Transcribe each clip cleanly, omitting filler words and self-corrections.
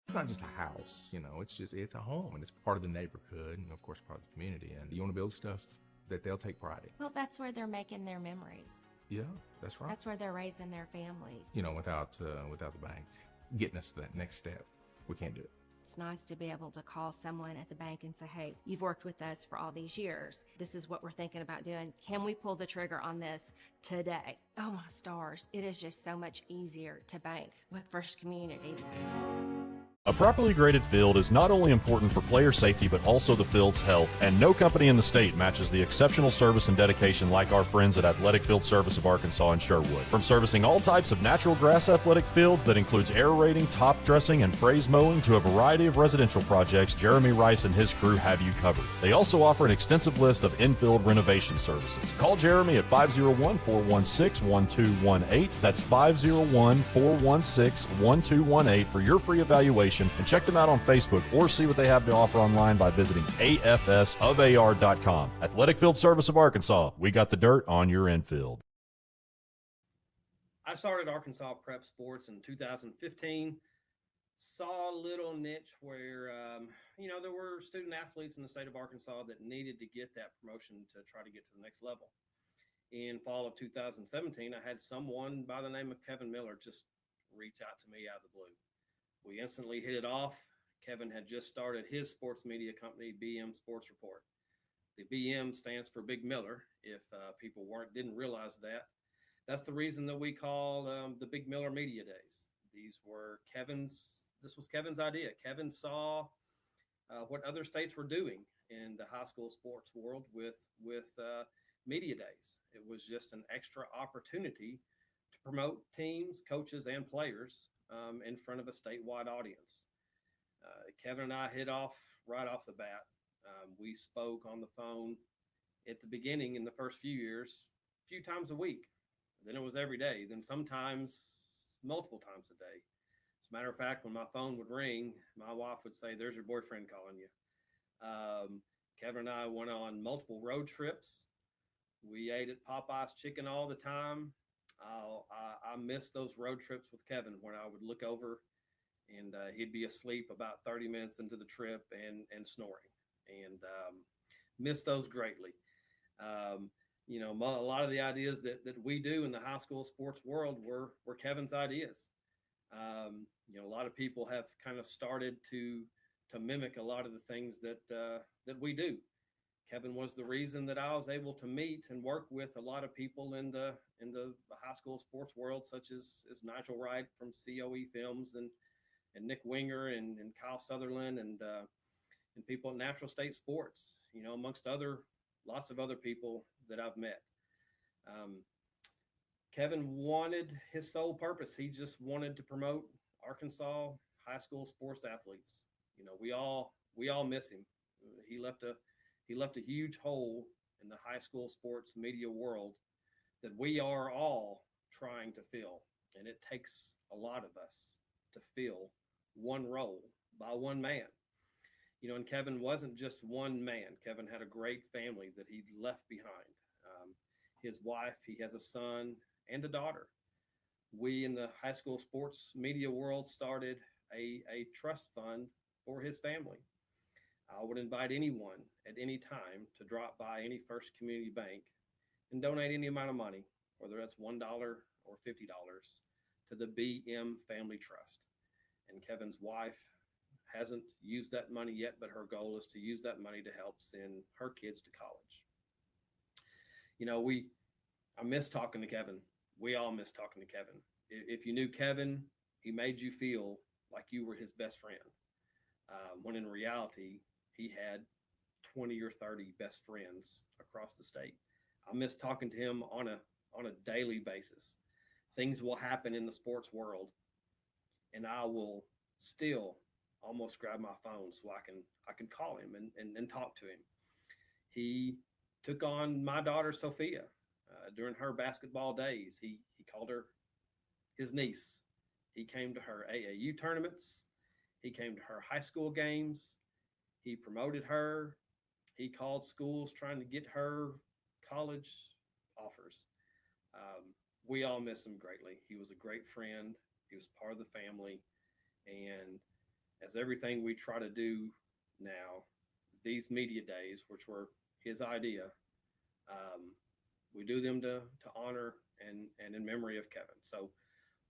It's not just a house, it's a home, and it's part of the neighborhood, and of course part of the community. And you want to build stuff that they'll take pride in. Well, that's where they're making their memories. Yeah, that's right. That's where they're raising their families. Without the bank getting us to that next step, we can't do it. It's nice to be able to call someone at the bank and say, hey, you've worked with us for all these years. This is what we're thinking about doing. Can we pull the trigger on this today? Oh, my stars. It is just so much easier to bank with First Community. A properly graded field is not only important for player safety, but also the field's health, and no company in the state matches the exceptional service and dedication like our friends at Athletic Field Service of Arkansas in Sherwood. From servicing all types of natural grass athletic fields that includes aerating, top dressing, and phrase mowing to a variety of residential projects, Jeremy Rice and his crew have you covered. They also offer an extensive list of infield renovation services. Call Jeremy at 501-416-1218. That's 501-416-1218 for your free evaluation, and check them out on Facebook or see what they have to offer online by visiting afsofar.com. Athletic Field Service of Arkansas. We got the dirt on your infield. I started Arkansas Prep Sports in 2015. Saw a little niche where, there were student athletes in the state of Arkansas that needed to get that promotion to try to get to the next level. In fall of 2017, I had someone by the name of Kevin Miller just reach out to me out of the blue. We instantly hit it off. Kevin had just started his sports media company, BM Sports Report. The BM stands for Big Miller. If people didn't realize that, that's the reason that we call the Big Miller Media Days. This was Kevin's idea. Kevin saw what other states were doing in the high school sports world with media days. It was just an extra opportunity to promote teams, coaches, and players in front of a statewide audience. Kevin and I hit off right off the bat. We spoke on the phone at the beginning in the first few years, a few times a week. Then it was every day. Then sometimes multiple times a day. As a matter of fact, when my phone would ring, my wife would say, "There's your boyfriend calling you." Kevin and I went on multiple road trips. We ate at Popeye's Chicken all the time. I missed those road trips with Kevin when I would look over and he'd be asleep about 30 minutes into the trip and snoring, and miss those greatly. A lot of the ideas that we do in the high school sports world were Kevin's ideas. A lot of people have kind of started to mimic a lot of the things that we do. Kevin was the reason that I was able to meet and work with a lot of people in the high school sports world, such as Nigel Wright from COE Films and Nick Winger and Kyle Sutherland and people at Natural State Sports, amongst lots of other people that I've met. Kevin wanted his sole purpose. He just wanted to promote Arkansas high school sports athletes. We all miss him. He left a huge hole in the high school sports media world that we are all trying to fill. And it takes a lot of us to fill one role by one man. And Kevin wasn't just one man. Kevin had a great family that he left behind. His wife, he has a son and a daughter. We in the high school sports media world started a trust fund for his family. I would invite anyone at any time to drop by any First Community Bank and donate any amount of money, whether that's $1 or $50, to the BM Family Trust. And Kevin's wife hasn't used that money yet, but her goal is to use that money to help send her kids to college. I miss talking to Kevin. We all miss talking to Kevin. If you knew Kevin, he made you feel like you were his best friend, when in reality, he had 20 or 30 best friends across the state. I miss talking to him on a daily basis. Things will happen in the sports world, and I will still almost grab my phone so I can call him and talk to him. He took on my daughter Sophia during her basketball days. He called her his niece. He came to her AAU tournaments. He came to her high school games. He promoted her. He called schools trying to get her college offers. We all miss him greatly. He was a great friend. He was part of the family. And as everything we try to do now, these media days, which were his idea, we do them to honor and in memory of Kevin. So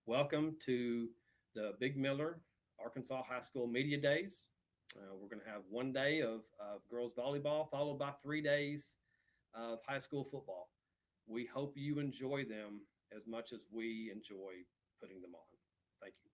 welcome to the Big Miller Arkansas High School Media Days. We're going to have one day of girls volleyball, followed by 3 days of high school football. We hope you enjoy them as much as we enjoy putting them on. Thank you.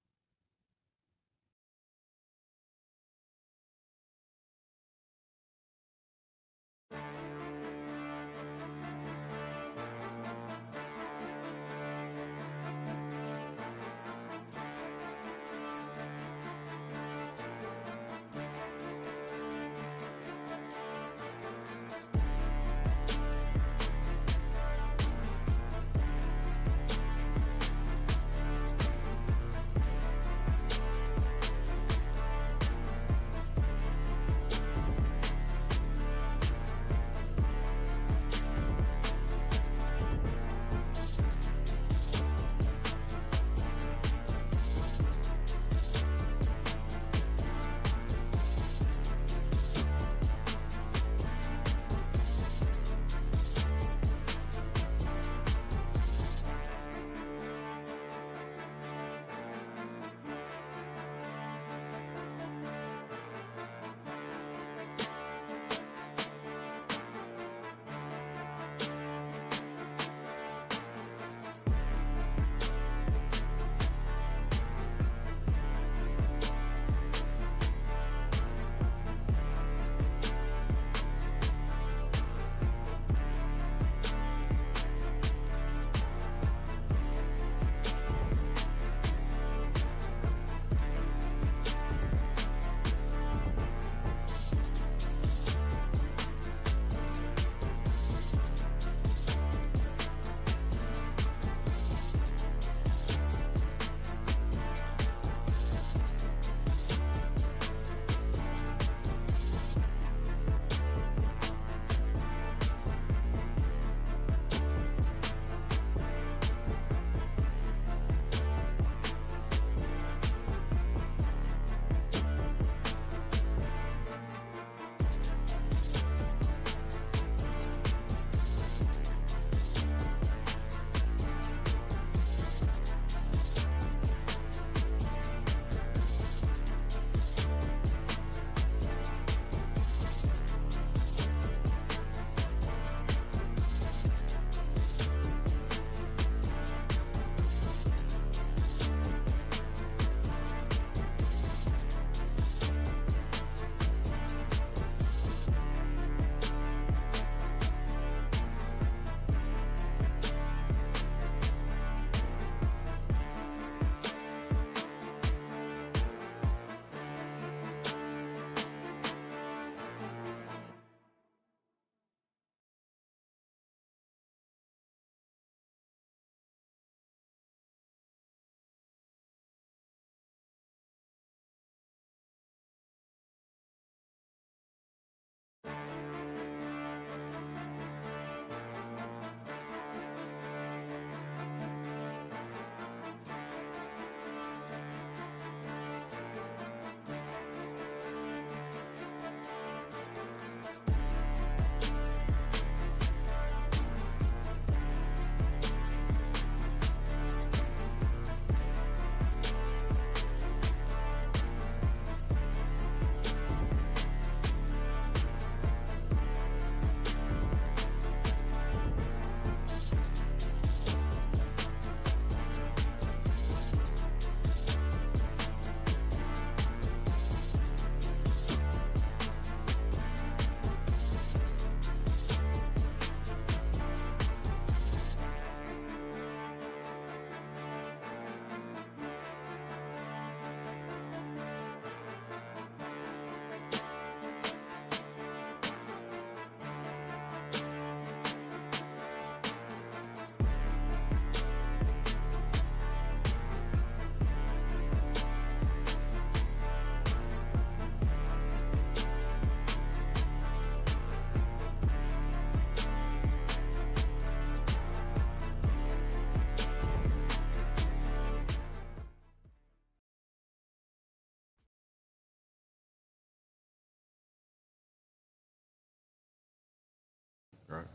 Right.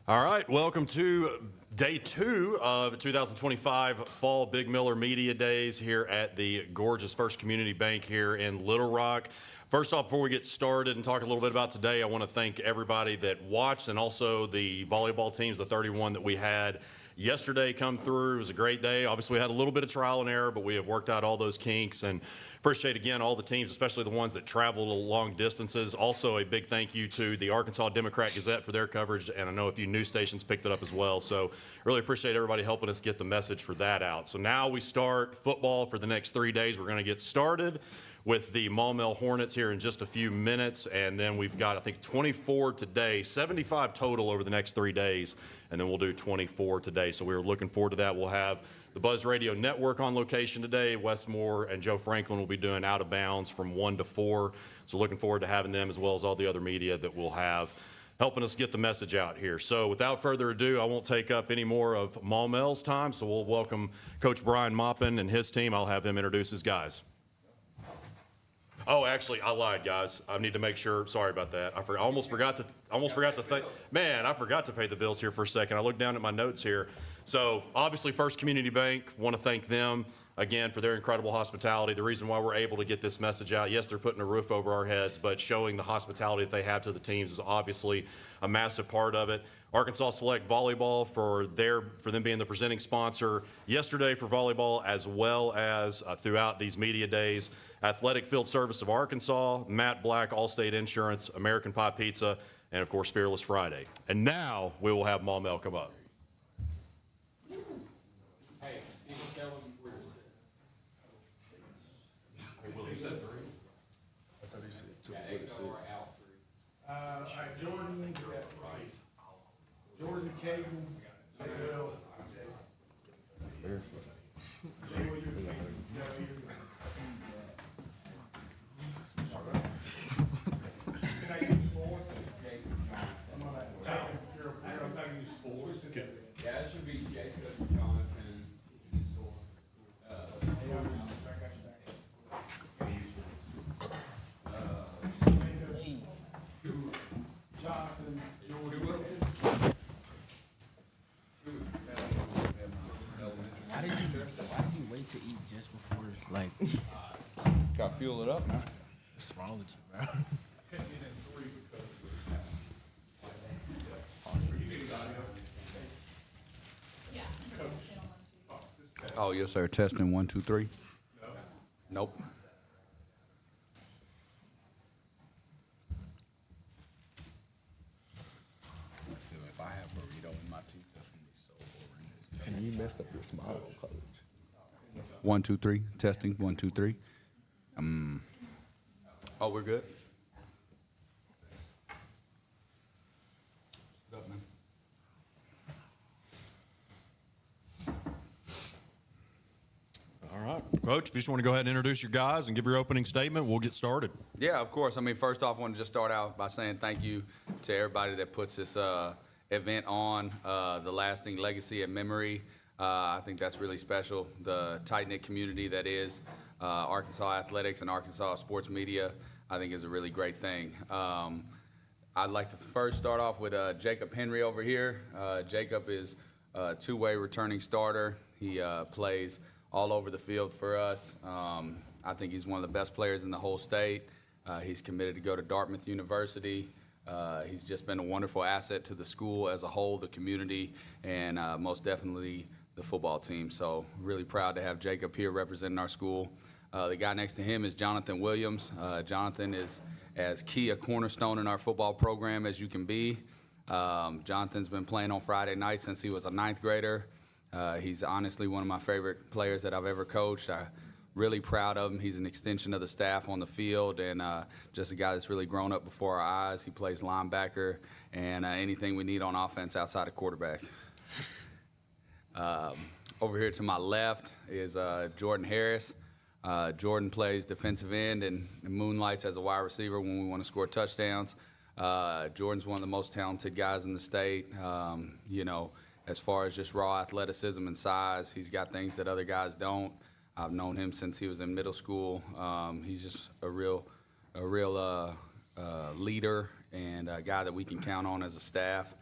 All right, welcome to day 2 of 2025 Fall Big Miller Media Days here at the gorgeous First Community Bank here in Little Rock. First off, before we get started and talk a little bit about today, I want to thank everybody that watched and also the volleyball teams, the 31 that we had yesterday come through. It was a great day. Obviously, we had a little bit of trial and error, but we have worked out all those kinks, and appreciate, again, all the teams, especially the ones that traveled long distances. Also, a big thank you to the Arkansas Democrat-Gazette for their coverage, and I know a few news stations picked it up as well. So really appreciate everybody helping us get the message for that out. So now we start football for the next 3 days. We're going to get started with the Maumelle Hornets here in just a few minutes, and then we've got, I think, 24 today, 75 total over the next 3 days, and then we'll do 24 today. So we're looking forward to that. We'll have the Buzz Radio Network on location today. Wes Moore and Joe Franklin will be doing Out of Bounds from 1 to 4. So looking forward to having them as well as all the other media that we'll have helping us get the message out here. So without further ado, I won't take up any more of Maumelle's time, so we'll welcome Coach Brian Maupin and his team. I'll have him introduce his guys. Oh, actually, I lied, guys. I need to make sure. Sorry about that. I almost forgot to thank. Man, I forgot to pay the bills here for a second. I looked down at my notes here. So obviously, First Community Bank, want to thank them again for their incredible hospitality. The reason why we're able to get this message out, yes, they're putting a roof over our heads, but showing the hospitality that they have to the teams is obviously a massive part of it. Arkansas Select Volleyball for them being the presenting sponsor yesterday for volleyball, as well as throughout these media days. Athletic Field Service of Arkansas, Matt Black, Allstate Insurance, American Pie Pizza, and of course Fearless Friday. And now we will have Maumelle come up. Hey, tell them where to sit. Will, you said 3? I thought he said 2. Yeah, XR out 3. All right, Jordan, Jordan, Caden, J.L. Can I use 4? Yeah, it should be Jacob, Jonathan, and Storm. Jonathan, Jordan. Why did you wait to eat just before, like, Got to fuel it up now. what's wrong with you, bro? Oh, yes, sir. Testing 1, 2, 3. Nope. If I have burrito in my teeth, that's gonna be so boring. You messed up your smile, Coach. 1, 2, 3. Testing 1, 2, 3. Oh, we're good. All right, Coach, if you just want to go ahead and introduce your guys and give your opening statement, we'll get started. Yeah, of course. I mean, first off, I want to just start out by saying thank you to everybody that puts this event on, the lasting legacy and memory. I think that's really special. The tight-knit community that is Arkansas athletics and Arkansas sports media, I think is a really great thing. I'd like to first start off with Jacob Henry over here. Jacob is a two-way returning starter. He plays all over the field for us. I think he's one of the best players in the whole state. He's committed to go to Dartmouth University. He's just been a wonderful asset to the school as a whole, the community, and most definitely the football team. So really proud to have Jacob here representing our school. The guy next to him is Jonathan Williams. Jonathan is as key a cornerstone in our football program as you can be. Jonathan's been playing on Friday night since he was a 9th grader. He's honestly one of my favorite players that I've ever coached. I'm really proud of him. He's an extension of the staff on the field and just a guy that's really grown up before our eyes. He plays linebacker and anything we need on offense outside of quarterback. Over here to my left is Jordan Harris. Jordan plays defensive end and moonlights as a wide receiver when we want to score touchdowns. Jordan's one of the most talented guys in the state. As far as just raw athleticism and size, he's got things that other guys don't. I've known him since he was in middle school. He's just a real leader and a guy that we can count on as a staff.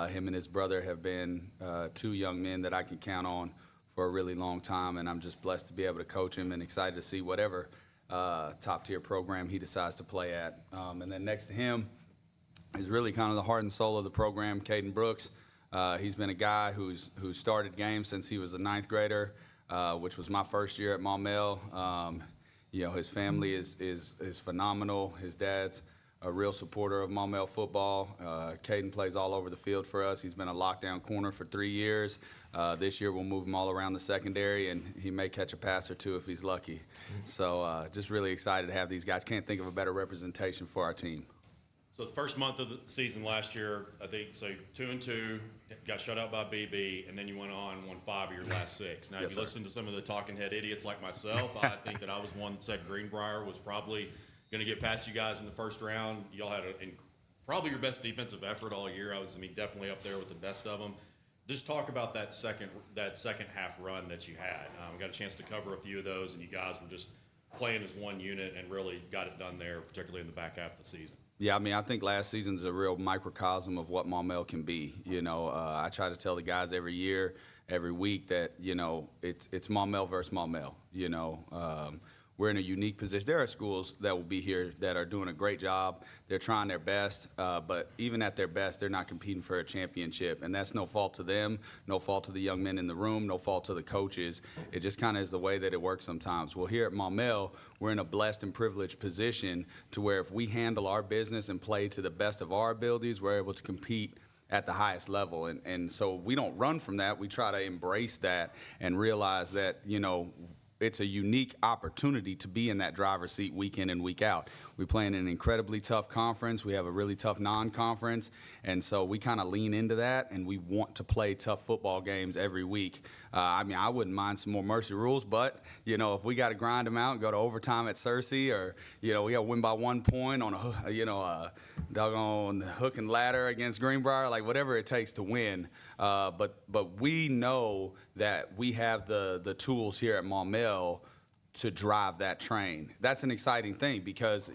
Him and his brother have been two young men that I can count on for a really long time, and I'm just blessed to be able to coach him and excited to see whatever top-tier program he decides to play at. And then next to him is really kind of the heart and soul of the program, Caden Brooks. He's been a guy who's started games since he was a ninth grader, which was my first year at Maumelle. His family is phenomenal. His dad's a real supporter of Maumelle football. Caden plays all over the field for us. He's been a lockdown corner for 3 years. This year we'll move him all around the secondary, and he may catch a pass or two if he's lucky. So just really excited to have these guys. Can't think of a better representation for our team. So the first month of the season last year, I think, so 2-2, got shut out by BB, and then you went on and won 5 of your last 6. Now, if you listen to some of the talking head idiots like myself, I think that I was one that said Greenbrier was probably going to get past you guys in the first round. Y'all had probably your best defensive effort all year. Definitely up there with the best of them. Just talk about that second half run that you had. We got a chance to cover a few of those, and you guys were just playing as one unit and really got it done there, particularly in the back half of the season. Yeah, I think last season's a real microcosm of what Maumelle can be. I try to tell the guys every year, every week that, it's Maumelle versus Maumelle. We're in a unique position. There are schools that will be here that are doing a great job. They're trying their best, but even at their best, they're not competing for a championship. And that's no fault to them, no fault to the young men in the room, no fault to the coaches. It just kind of is the way that it works sometimes. Well, here at Maumelle, we're in a blessed and privileged position to where if we handle our business and play to the best of our abilities, we're able to compete at the highest level. And so we don't run from that. We try to embrace that and realize that, it's a unique opportunity to be in that driver's seat week in and week out. We play in an incredibly tough conference. We have a really tough non-conference, and so we kind of lean into that, and we want to play tough football games every week. I wouldn't mind some more mercy rules, but, if we got to grind them out and go to overtime at Searcy, or, we got to win by 1 point on a doggone hook and ladder against Greenbrier, like whatever it takes to win. But we know that we have the tools here at Maumelle to drive that train. That's an exciting thing because,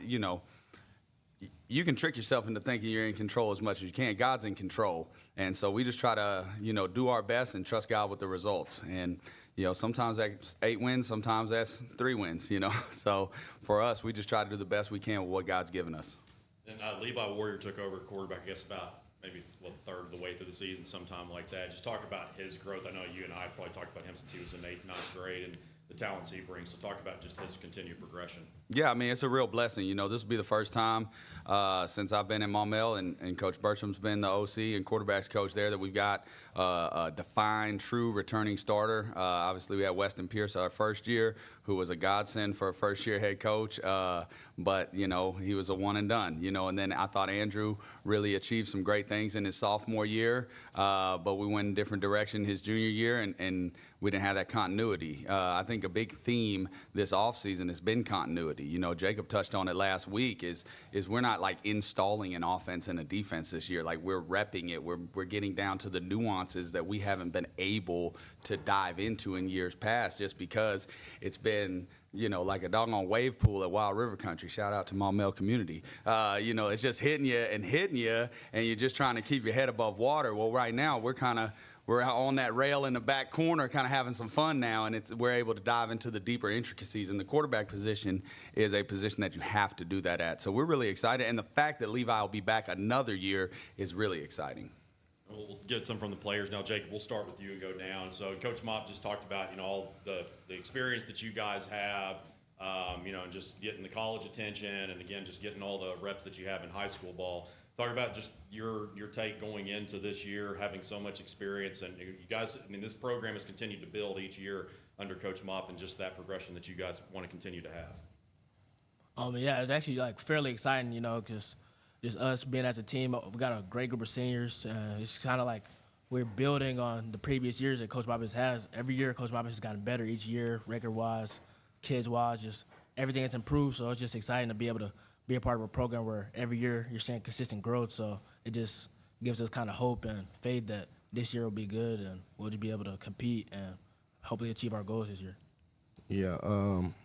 you can trick yourself into thinking you're in control as much as you can. God's in control. And so we just try to, do our best and trust God with the results. And, sometimes that's 8 wins, sometimes that's 3 wins, So for us, we just try to do the best we can with what God's given us. And Levi Warrior took over at quarterback, I guess, about maybe a third of the way through the season, sometime like that. Just talk about his growth. I know you and I probably talked about him since he was in 8th, 9th grade, and the talents he brings. So talk about just his continued progression. Yeah, it's a real blessing. This will be the first time since I've been in Maumelle, and Coach Bertram's been the OC and quarterbacks coach there, that we've got a defined, true returning starter. Obviously, we had Weston Pierce our first year, who was a godsend for a first-year head coach. But, he was a one and done, and then I thought Andrew really achieved some great things in his sophomore year, but we went in a different direction his junior year, and we didn't have that continuity. I think a big theme this offseason has been continuity. Jacob touched on it last week, is we're not like installing an offense and a defense this year. Like, we're repping it. We're getting down to the nuances that we haven't been able to dive into in years past, just because it's been, like a doggone wave pool at Wild River Country. Shout out to Maumelle community. It's just hitting you, and you're just trying to keep your head above water. Well, right now, we're on that rail in the back corner, kind of having some fun now, and we're able to dive into the deeper intricacies. And the quarterback position is a position that you have to do that at. So we're really excited, and the fact that Levi will be back another year is really exciting. We'll get some from the players now. Jacob, we'll start with you and go down. So Coach Mop just talked about, all the experience that you guys have, and just getting the college attention, and again, just getting all the reps that you have in high school ball. Talk about just your take going into this year, having so much experience, and you guys, this program has continued to build each year under Coach Mop, and just that progression that you guys want to continue to have. Yeah, it's actually fairly exciting, just us being as a team. We've got a great group of seniors. It's kind of like we're building on the previous years that Coach Mop has. Every year, Coach Mop has gotten better each year, record-wise, kids-wise, just everything has improved. So it's just exciting to be able to be a part of a program where every year you're seeing consistent growth. So it just gives us kind of hope and faith that this year will be good and we'll just be able to compete and hopefully achieve our goals this year. Yeah,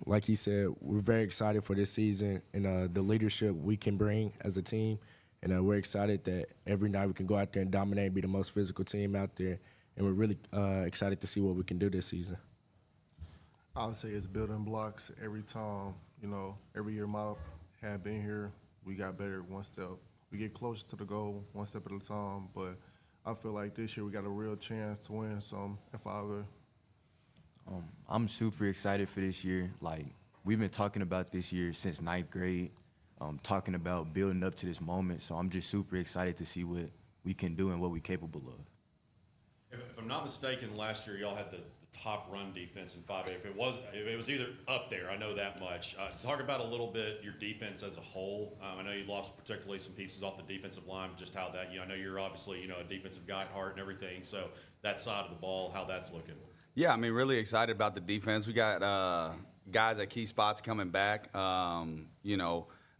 like he said, we're very excited for this season and the leadership we can bring as a team. And we're excited that every night we can go out there and dominate and be the most physical team out there. And we're really excited to see what we can do this season. I would say it's building blocks every time. You know, every year my had been here, we got better one step. We get closer to the goal one step at a time. But I feel like this year we got a real chance to win some if I ever. I'm super excited for this year. Like, we've been talking about this year since 9th grade, talking about building up to this moment. So I'm just super excited to see what we can do and what we're capable of. If I'm not mistaken, last year y'all had the top run defense in 5A. If it was either up there, I know that much. Talk about a little bit your defense as a whole. I know you lost particularly some pieces off the defensive line, just how that, I know you're obviously, a defensive guy at heart and everything. So that side of the ball, how that's looking. Yeah, I mean, really excited about the defense. We got guys at key spots coming back. Having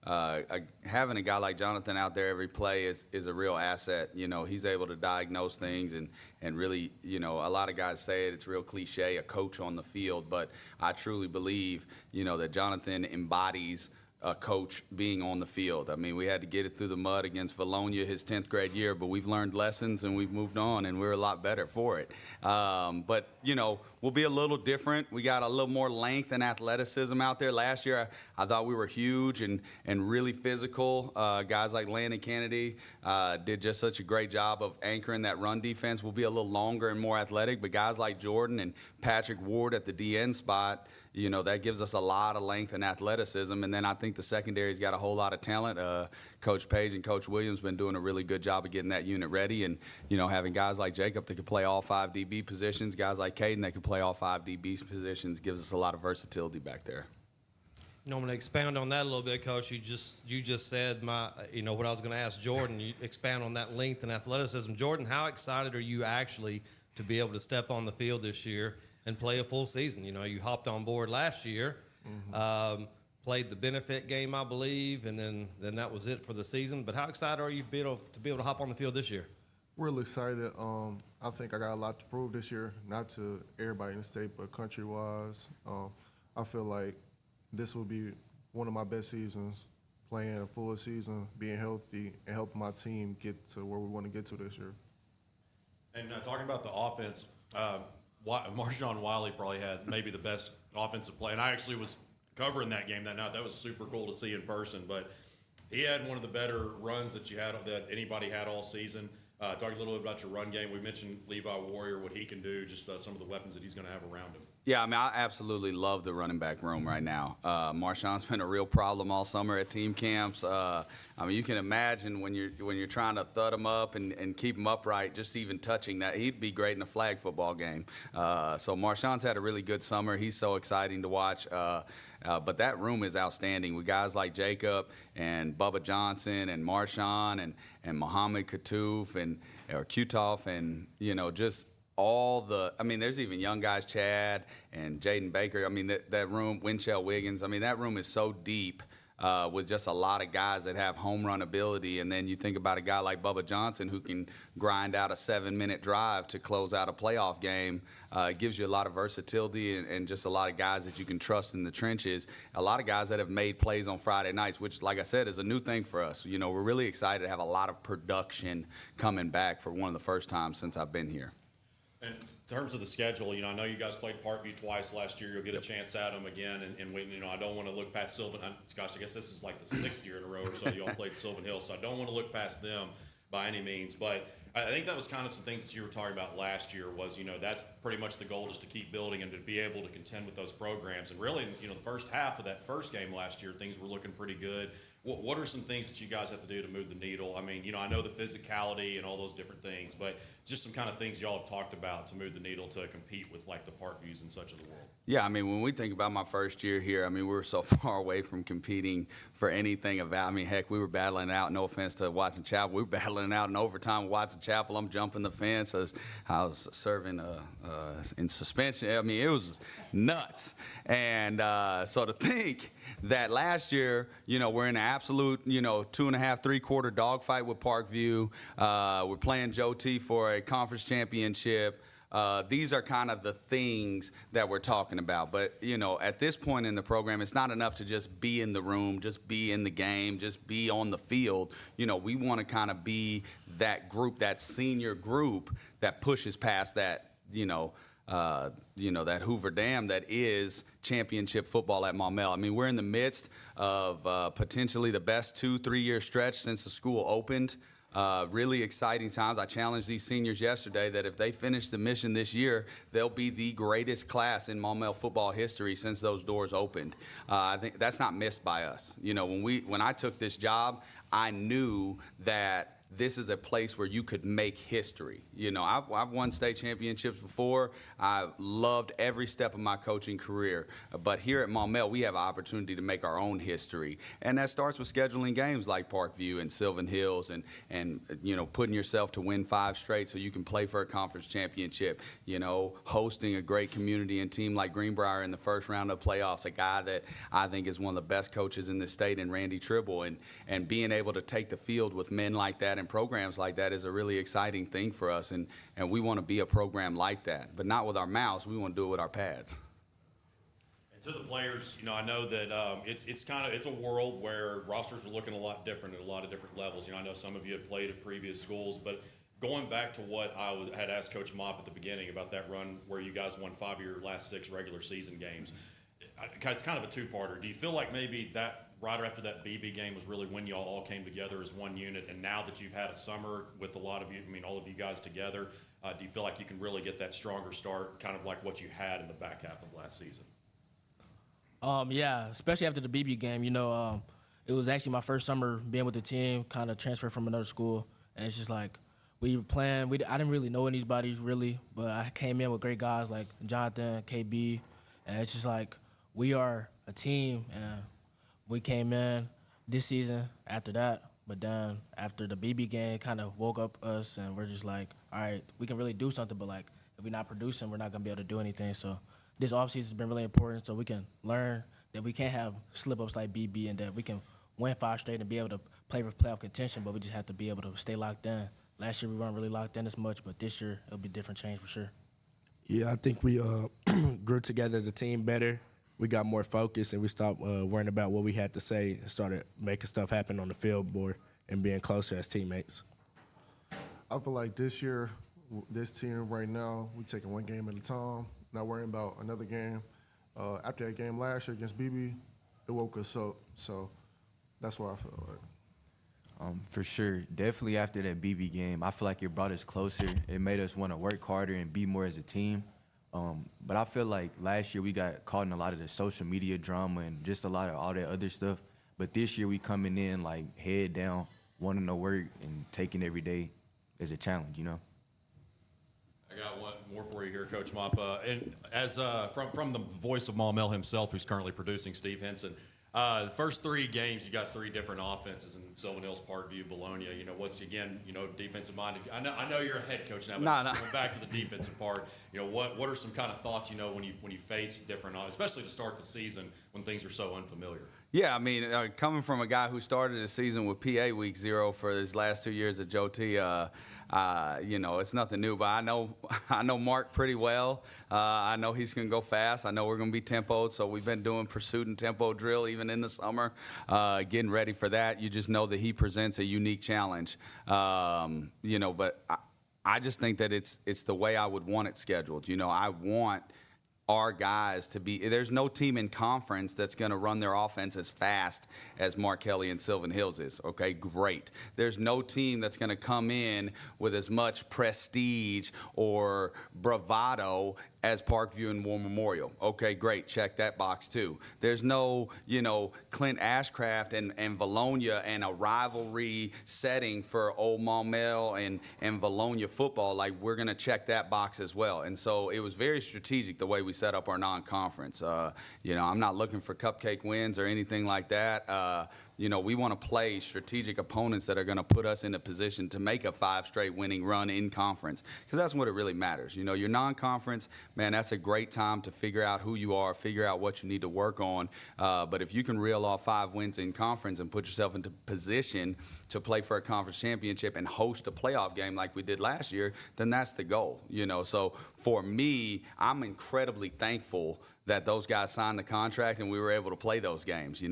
a guy like Jonathan out there every play is a real asset. He's able to diagnose things and really, a lot of guys say it's real cliche, a coach on the field, but I truly believe, that Jonathan embodies a coach being on the field. I mean, we had to get it through the mud against Valonia his 10th grade year, but we've learned lessons and we've moved on and we're a lot better for it. But we'll be a little different. We got a little more length and athleticism out there. Last year, I thought we were huge and really physical. Guys like Landon Kennedy did just such a great job of anchoring that run defense. We'll be a little longer and more athletic, but guys like Jordan and Patrick Ward at the DN spot, that gives us a lot of length and athleticism. And then I think the secondary's got a whole lot of talent. Coach Page and Coach Williams been doing a really good job of getting that unit ready. And, having guys like Jacob that can play all 5 DB positions, guys like Caden that can play all 5 DB positions gives us a lot of versatility back there. I'm going to expound on that a little bit, Coach. You just said what I was going to ask Jordan. You expand on that length and athleticism. Jordan, how excited are you actually to be able to step on the field this year and play a full season? You hopped on board last year, played the benefit game, I believe, and then that was it for the season. But how excited are you to be able to hop on the field this year? Really excited. I think I got a lot to prove this year, not to everybody in the state, but country-wise. I feel like this will be one of my best seasons, playing a full season, being healthy, and helping my team get to where we want to get to this year. And talking about the offense, Marshawn Wiley probably had maybe the best offensive play, and I actually was covering that game that night. That was super cool to see in person, but he had one of the better runs that anybody had all season. Talk a little bit about your run game. We mentioned Levi Warrior, what he can do, just some of the weapons that he's going to have around him. Yeah, I mean, I absolutely love the running back room right now. Marshawn's been a real problem all summer at team camps. I mean, you can imagine when you're trying to thud him up and keep him upright, just even touching that, he'd be great in a flag football game. So Marshawn's had a really good summer. He's so exciting to watch. But that room is outstanding with guys like Jacob and Bubba Johnson and Marshawn and Muhammad Kutuf or Kutoff and, just all there's even young guys, Chad and Jaden Baker. I mean, that room, Winchell Wiggins, I mean, that room is so deep with just a lot of guys that have home run ability. And then you think about a guy like Bubba Johnson who can grind out a 7-minute drive to close out a playoff game. It gives you a lot of versatility and just a lot of guys that you can trust in the trenches. A lot of guys that have made plays on Friday nights, which, like I said, is a new thing for us. We're really excited to have a lot of production coming back for one of the first times since I've been here. And in terms of the schedule, I know you guys played Parkview twice last year. You'll get a chance at them again. And we, I don't want to look past Sylvan. Gosh, I guess this is like the 6th year in a row or so you all played Sylvan Hills. So I don't want to look past them by any means. But I think that was kind of some things that you were talking about last year was, that's pretty much the goal, just to keep building and to be able to contend with those programs. And really, the first half of that first game last year, things were looking pretty good. What are some things that you guys have to do to move the needle? I mean, I know the physicality and all those different things, but it's just some kind of things y'all have talked about to move the needle to compete with like the Parkviews and such of the world. Yeah, I mean, when we think about my first year here, I mean, we were so far away from competing for anything about. I mean, heck, we were battling out. No offense to Watson Chapel, we were battling out in overtime with Watson Chapel. I'm jumping the fence as I was serving in suspension. I mean, it was nuts. And so to think that last year, we're in an absolute, 2.5, 3-quarter dogfight with Parkview. We're playing Joe T for a conference championship. These are kind of the things that we're talking about. But, you know, at this point in the program, it's not enough to just be in the room, just be in the game, just be on the field. You know, we want to kind of be that group, that senior group that pushes past that, that Hoover Dam that is championship football at Maumelle. I mean, we're in the midst of potentially the best 2-3 year stretch since the school opened. Really exciting times. I challenged these seniors yesterday that if they finish the mission this year, they'll be the greatest class in Maumelle football history since those doors opened. I think that's not missed by us. You know, when I took this job, I knew that this is a place where you could make history. You know, I've won state championships before. I loved every step of my coaching career. But here at Maumelle, we have an opportunity to make our own history. And that starts with scheduling games like Parkview and Sylvan Hills and you know, putting yourself to win 5 straight so you can play for a conference championship. You know, hosting a great community and team like Greenbrier in the first round of playoffs, a guy that I think is one of the best coaches in the state, and Randy Tribble. And being able to take the field with men like that and programs like that is a really exciting thing for us, and we want to be a program like that, but not with our mouths. We want to do it with our pads. And to the players, you know, I know that it's a world where rosters are looking a lot different at a lot of different levels. You know, I know some of you have played at previous schools, but going back to what I had asked Coach Mop at the beginning about that run where you guys won 5 of your last 6 regular season games, it's kind of a two-parter. Do you feel like maybe that right after that BB game was really when y'all all came together as one unit, and now that you've had a summer with a lot of you, I mean, all of you guys together, do you feel like you can really get that stronger start, kind of like what you had in the back half of last season? Yeah, especially after the BB game. You know, it was actually my first summer being with the team, kind of transferred from another school, and it's just like we were playing. I didn't really know anybody really, but I came in with great guys like Jonathan, KB, and it's just like we are a team, and we came in this season after that, but then after the BB game kind of woke up us, and we're just like, all right, we can really do something, but like if we're not producing, we're not going to be able to do anything. So this offseason has been really important so we can learn that we can't have slip-ups like BB, and that we can win 5 straight and be able to play for playoff contention, but we just have to be able to stay locked in. Last year we weren't really locked in as much, but this year it'll be a different change for sure. Yeah, I think we grew together as a team better. We got more focused, and we stopped worrying about what we had to say and started making stuff happen on the field more and being closer as teammates. I feel like this year, this team right now, we're taking one game at a time, not worrying about another game. After that game last year against BB, it woke us up. So that's what I feel like. For sure. Definitely after that BB game, I feel like it brought us closer. It made us want to work harder and be more as a team. But I feel like last year we got caught in a lot of the social media drama and just a lot of all that other stuff. But this year we coming in like head down, wanting to work and taking every day as a challenge, you know? I got one more for you here, Coach Mop. And as from the voice of Maumelle himself, who's currently producing, Steve Henson, the first 3 games, you got 3 different offenses in Sylvan Hills, Parkview, Bologna. You know, once again, you know, defensive minded. I know you're a head coach now, but going back to the defensive part, you know, what are some kind of thoughts, you know, when you face different, especially to start the season when things are so unfamiliar? Yeah, I mean, coming from a guy who started the season with PA Week 0 for his last 2 years at Joe T, you know, it's nothing new, but I know Mark pretty well. I know he's going to go fast. I know we're going to be tempoed, so we've been doing pursuit and tempo drill even in the summer, getting ready for that. You just know that he presents a unique challenge, you know, but I just think that it's the way I would want it scheduled. You know, I want our guys to be – there's no team in conference that's going to run their offense as fast as Mark Kelly and Sylvan Hills is. Okay, great. There's no team that's going to come in with as much prestige or bravado as Parkview and War Memorial. Okay, great. Check that box, too. There's no, you know, Clint Ashcraft and Valonia and a rivalry setting for old Maumelle and Valonia football. Like, we're going to check that box as well. And so it was very strategic the way we set up our non-conference. You know, I'm not looking for cupcake wins or anything like that. we want to play strategic opponents that are going to put us in a position to make a 5 straight winning run in conference, because that's what it really matters. Your non-conference, man, that's a great time to figure out who you are, figure out what you need to work on. But if you can reel off 5 wins in conference and put yourself into position to play for a conference championship and host a playoff game like we did last year, then that's the goal. So for me, I'm incredibly thankful that those guys signed the contract and we were able to play those games.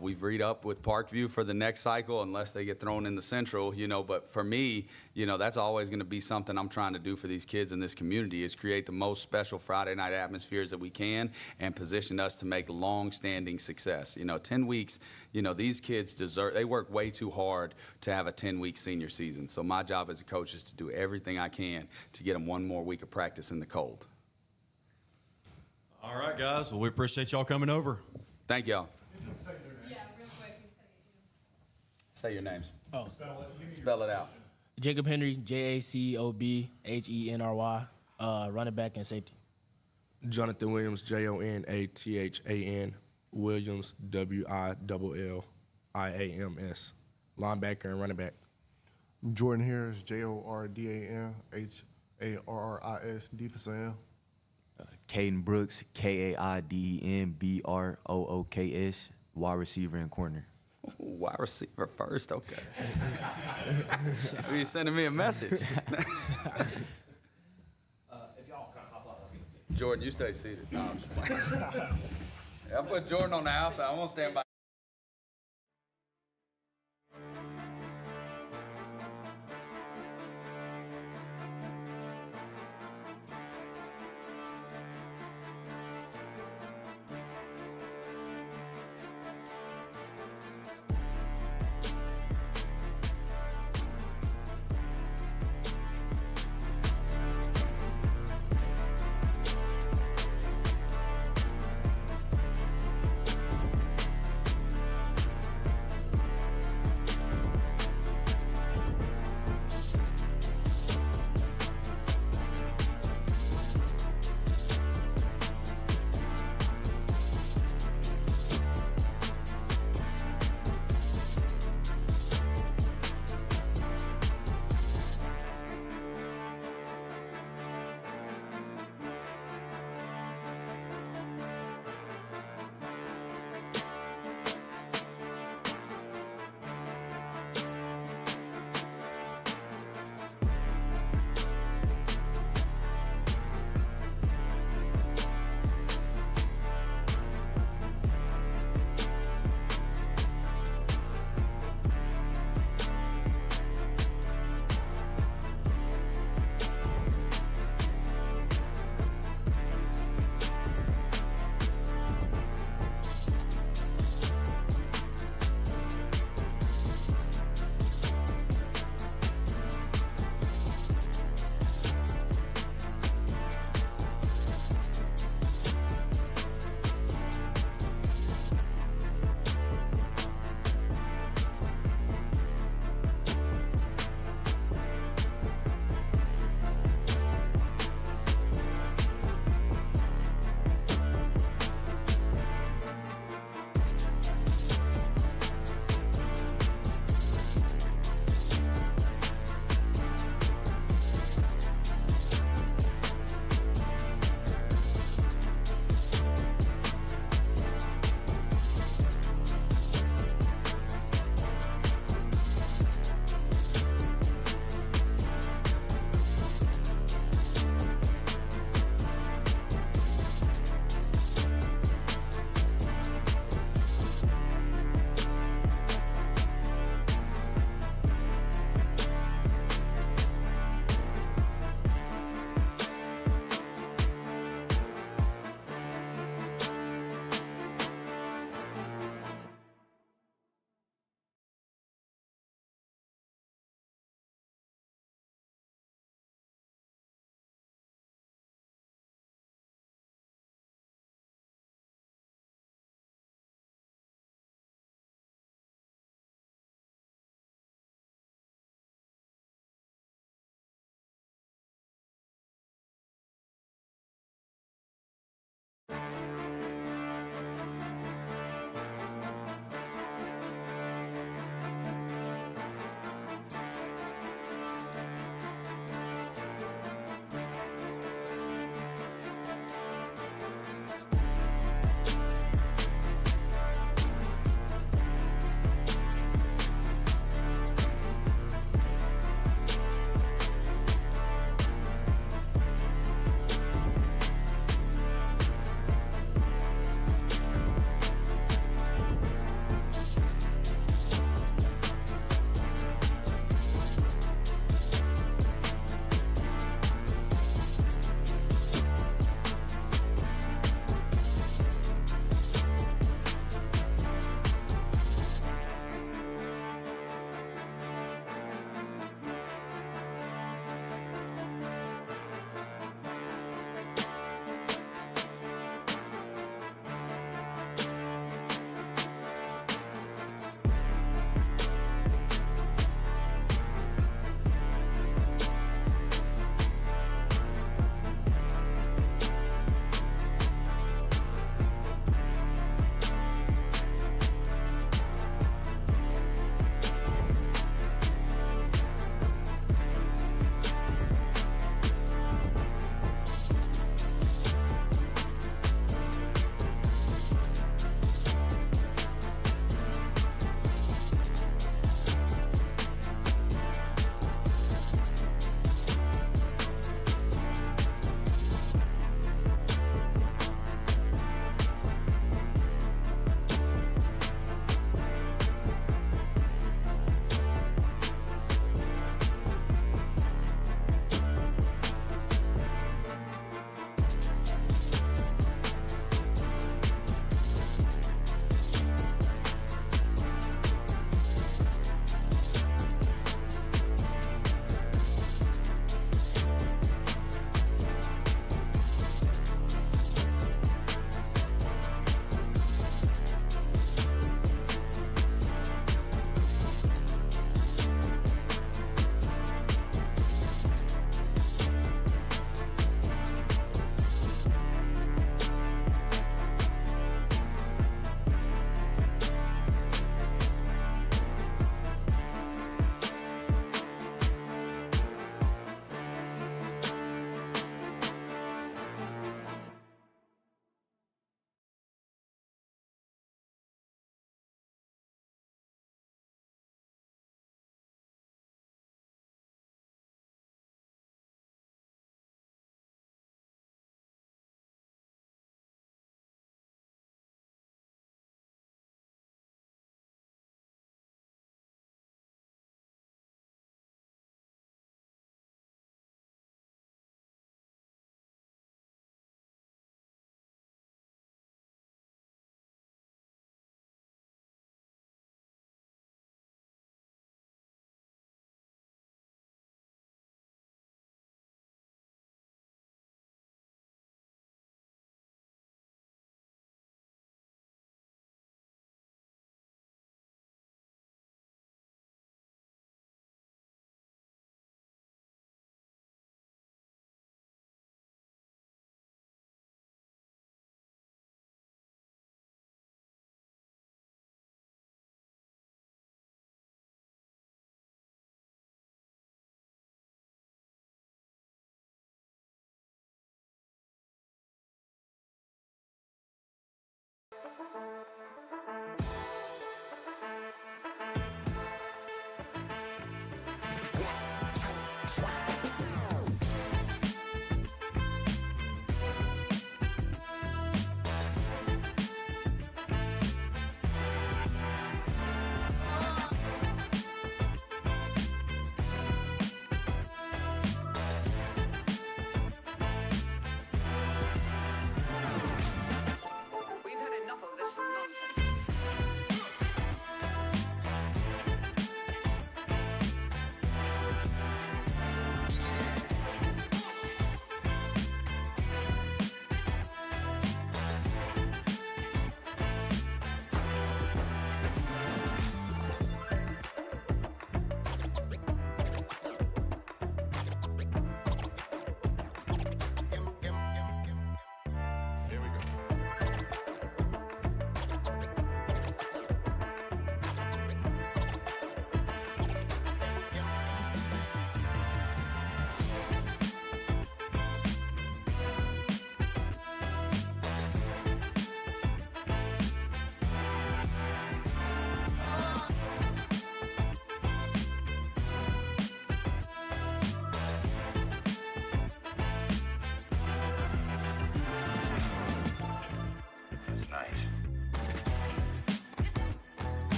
We've read up with Parkview for the next cycle unless they get thrown in the Central, but for me, that's always going to be something I'm trying to do for these kids in this community, is create the most special Friday night atmospheres that we can and position us to make long-standing success. 10 weeks, these kids they work way too hard to have a 10-week senior season. So my job as a coach is to do everything I can to get them one more week of practice in the cold. All right, guys. Well, we appreciate y'all coming over. Thank y'all. Yeah, real quick. Say your names. Oh, Spell it out. Jacob Henry, JACOBHENRY, running back and safety. Jonathan Williams, JONATHAN, Williams, WILLIAMS, linebacker and running back. Jordan Harris, JORDAN HARRIS, defensive end. Caden Brooks, KAIDENBROOKS, wide receiver and corner. Wide receiver first, okay. You're sending me a message. If y'all kind of hop out, Jordan, you stay seated. No, I'm just playing. I put Jordan on the outside. I won't stand by.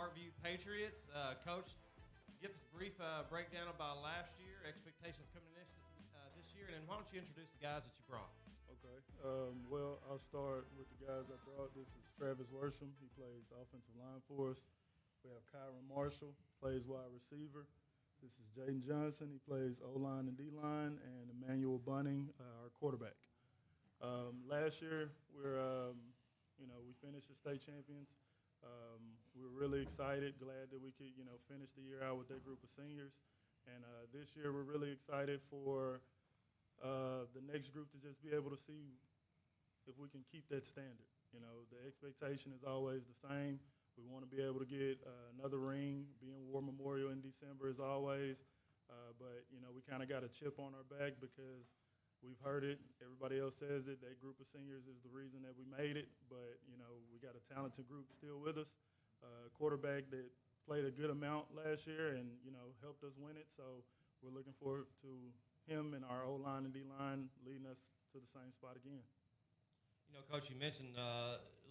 Parkview Patriots. Coach, give us a brief breakdown about last year, expectations coming this year, and then why don't you introduce the guys that you brought? Okay. Well, I'll start with the guys I brought. This is Travis Worsham. He plays the offensive line for us. We have Kyron Marshall, plays wide receiver. This is Jaden Johnson. He plays O-line and D-line. And Emmanuel Bunning, our quarterback. Last year, we finished as state champions. We were really excited, glad that we could, finish the year out with that group of seniors. And this year, we're really excited for the next group to just be able to see if we can keep that standard. The expectation is always the same. We want to be able to get another ring, being War Memorial in December as always. But we kind of got a chip on our back because we've heard it. Everybody else says it. That group of seniors is the reason that we made it. But, we got a talented group still with us. Quarterback that played a good amount last year and, helped us win it. So we're looking forward to him and our O-line and D-line leading us to the same spot again. Coach, you mentioned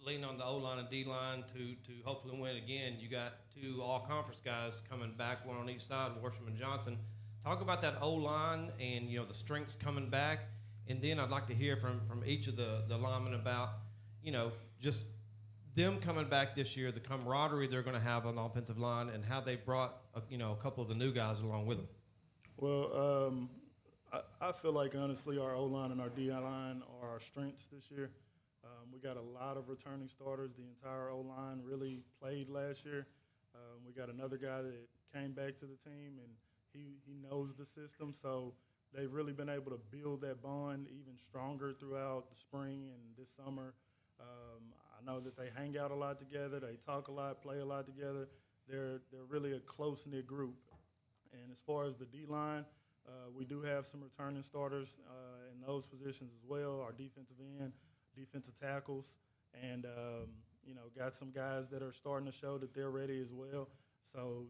leaning on the O-line and D-line to hopefully win again. You got two all-conference guys coming back, one on each side, Worsham and Johnson. Talk about that O-line and, the strengths coming back. And then I'd like to hear from each of the linemen about, just them coming back this year, the camaraderie they're going to have on the offensive line and how they brought, a couple of the new guys along with them. Well, I feel like, honestly, our O-line and our D-line are our strengths this year. We got a lot of returning starters. The entire O-line really played last year. We got another guy that came back to the team, and he knows the system. So they've really been able to build that bond even stronger throughout the spring and this summer. I know that they hang out a lot together. They talk a lot, play a lot together. They're really a close-knit group. And as far as the D-line, we do have some returning starters in those positions as well, our defensive end, defensive tackles, and, got some guys that are starting to show that they're ready as well. So,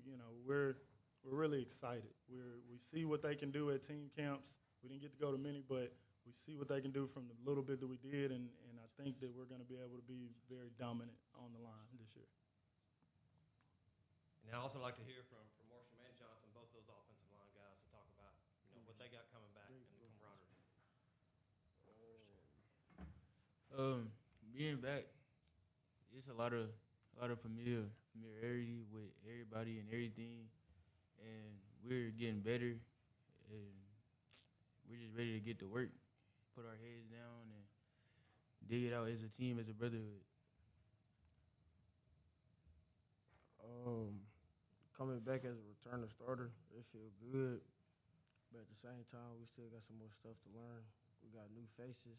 we're really excited. We see what they can do at team camps. We didn't get to go to many, but we see what they can do from the little bit that we did, and I think that we're going to be able to be very dominant on the line this year. And I'd also like to hear from Worsham and Johnson, both those offensive line guys, to talk about what they got coming back and the camaraderie. Being back, it's a lot of familiarity with everybody and everything, and we're getting better, and we're just ready to get to work, put our heads down, and dig it out as a team, as a brotherhood. Coming back as a returning starter, it feels good, but at the same time, we still got some more stuff to learn. We got new faces.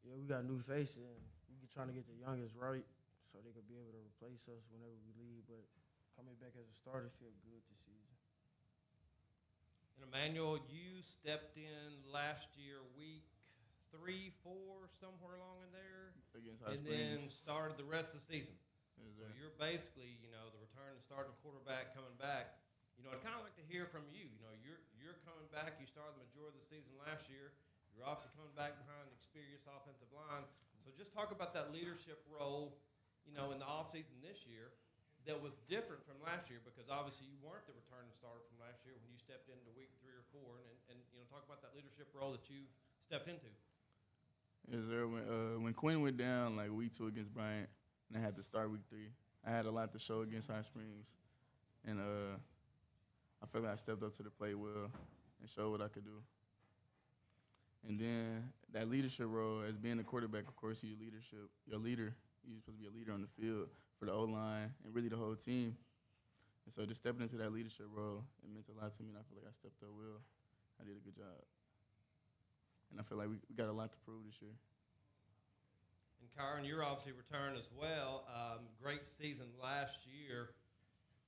Yeah, we got new faces, and we're trying to get the youngest right so they could be able to replace us whenever we leave. But coming back as a starter feels good this season. And Emmanuel, you stepped in last year, week 3, 4, somewhere along in there, against High and Springs. then started the rest of the season. Yes, So sir. you're basically, the return and starting quarterback coming back. I'd kind of like to hear from you. You're coming back. You started the majority of the season last year. You're obviously coming back behind an experienced offensive line. So just talk about that leadership role, in the offseason this year that was different from last year, because obviously you weren't the returning starter from last year when you stepped into week 3 or 4. And talk about that leadership role that you've stepped into. Yes, sir. When Quinn went down, like week 2 against Bryant, and I had to start week 3, I had a lot to show against High Springs. And I feel like I stepped up to the plate well and showed what I could do. And then that leadership role, as being a quarterback, of course, you're a leader. You're supposed to be a leader on the field for the O-line and really the whole team. And so just stepping into that leadership role, it meant a lot to me, and I feel like I stepped up well. I did a good job. And I feel like we got a lot to prove this year. And Kyron, you're obviously returned as well. Great season last year.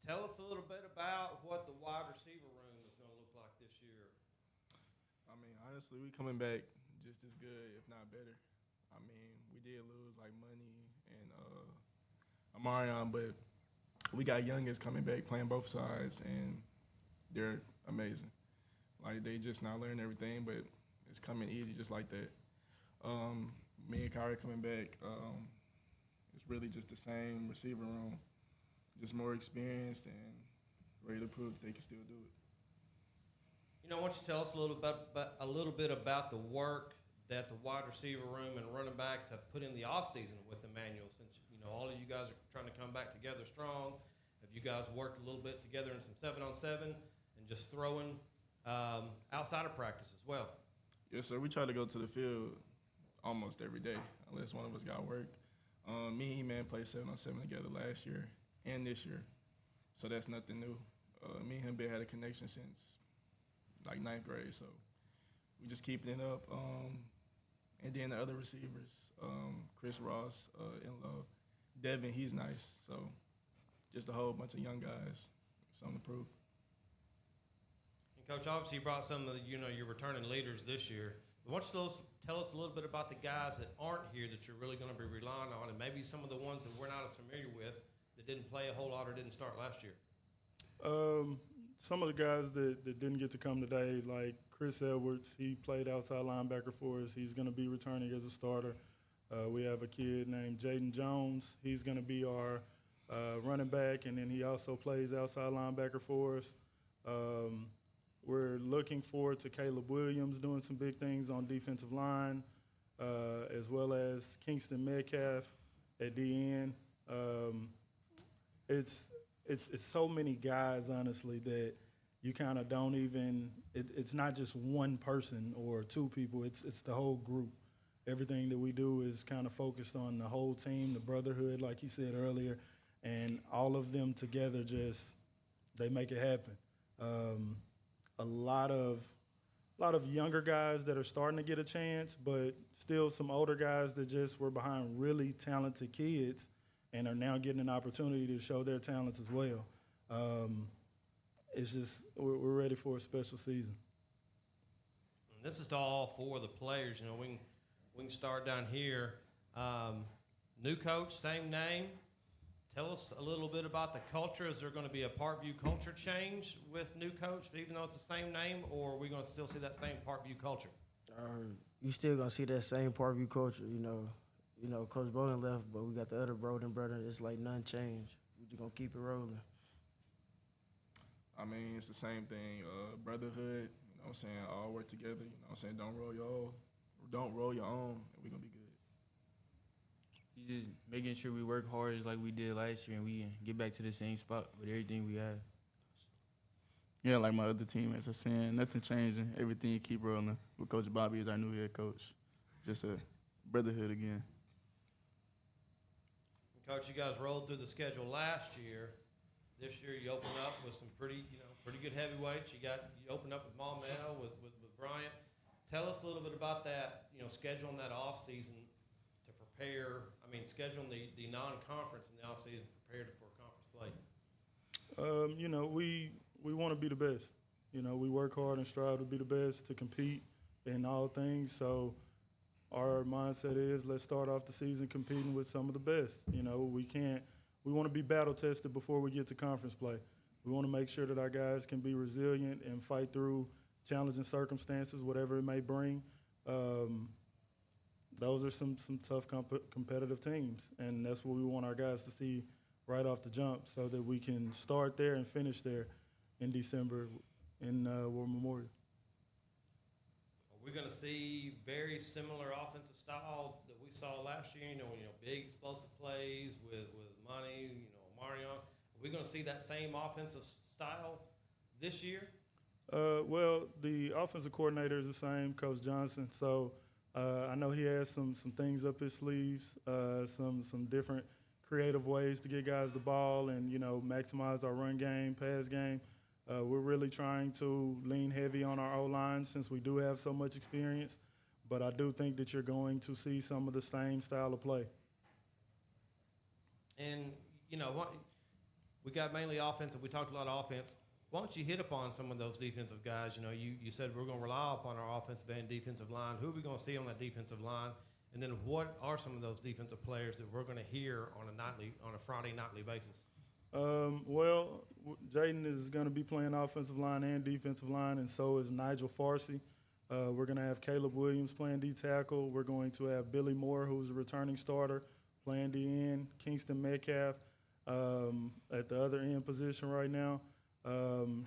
Tell us a little bit about what the wide receiver room is going to look like this year. I mean, honestly, we coming back just as good, if not better. I mean, we did lose like Money and Marion, but we got youngins coming back playing both sides, and they're amazing. Like, they just not learning everything, but it's coming easy just like that. Me and Kyrie coming back, it's really just the same receiver room, just more experienced and ready to prove they can still do it. You know, why don't you tell us a little bit about the work that the wide receiver room and running backs have put in the offseason with Emmanuel, since, you know, all of you guys are trying to come back together strong. Have you guys worked a little bit together in some 7-on-7 and just throwing outside of practice as well? Yes, sir. We try to go to the field almost every day, unless one of us got work. Me and E-Man played 7-on-7 together last year and this year, so that's nothing new. Me and him had a connection since like 9th grade, so we just keeping it up. And then the other receivers, Chris Ross, in love. Devin, he's nice. So just a whole bunch of young guys, something to prove. And Coach, obviously you brought some of the, you know, your returning leaders this year. But why don't you tell us a little bit about the guys that aren't here that you're really going to be relying on, and maybe some of the ones that we're not as familiar with that didn't play a whole lot or didn't start last year? Some of the guys that didn't get to come today, like Chris Edwards, he played outside linebacker for us. He's going to be returning as a starter. We have a kid named Jaden Jones. He's going to be our running back, and then he also plays outside linebacker for us. We're looking forward to Caleb Williams doing some big things on defensive line, as well as Kingston Metcalf at DN. It's so many guys, honestly, that you kind of don't even it's not just one person or two people. It's the whole group. Everything that we do is kind of focused on the whole team, the brotherhood, like you said earlier, and all of them together just they make it happen. A lot of younger guys that are starting to get a chance, but still some older guys that just were behind really talented kids and are now getting an opportunity to show their talents as well. It's just we're ready for a special season. And this is to all four of the players. You know, we can start down here. New coach, same name. Tell us a little bit about the culture. Is there going to be a Parkview culture change with new coach, even though it's the same name, or are we going to still see that same Parkview culture? You still going to see that same Parkview culture, you know, Coach Bowden left, but we got the other Bowden brother. It's like none changed. We're just going to keep it rolling. I mean, it's the same thing, brotherhood, you know what I'm saying, all work together, you know what I'm saying, don't roll your own, and we're going to be good. You just making sure we work hard just like we did last year and we get back to the same spot with everything we have. Yeah, like my other teammates are saying, nothing changing, everything keep rolling. With Coach Bobby as our new head coach. Just a brotherhood again. Coach, you guys rolled through the schedule last year. This year you opened up with some pretty good heavyweights. You opened up with Maumelle, with Bryant. Tell us a little bit about that, scheduling that off season to prepare. I mean, scheduling the non-conference in the off season to prepare for conference play. We want to be the best. We work hard and strive to be the best, to compete in all things. So our mindset is let's start off the season competing with some of the best. We want to be battle tested before we get to conference play. We want to make sure that our guys can be resilient and fight through challenging circumstances, whatever it may bring. Those are some tough competitive teams, and that's what we want our guys to see right off the jump so that we can start there and finish there in December in War Memorial. Are we going to see very similar offensive style that we saw last year? Big explosive plays with Money, Marion. Are we going to see that same offensive style this year? Well, the offensive coordinator is the same, Coach Johnson. So I know he has some things up his sleeves, some different creative ways to get guys the ball and maximize our run game, pass game. We're really trying to lean heavy on our O-line since we do have so much experience. But I do think that you're going to see some of the same style of play. And, we got mainly offensive. We talked a lot of offense. Why don't you hit upon some of those defensive guys? You said we're going to rely upon our offensive and defensive line. Who are we going to see on that defensive line? And then what are some of those defensive players that we're going to hear on a Friday nightly basis? Well, Jaden is going to be playing offensive line and defensive line, and so is Nigel Farsi. We're going to have Caleb Williams playing D-tackle. We're going to have Billy Moore, who's a returning starter, playing the end. Kingston Metcalf at the other end position right now.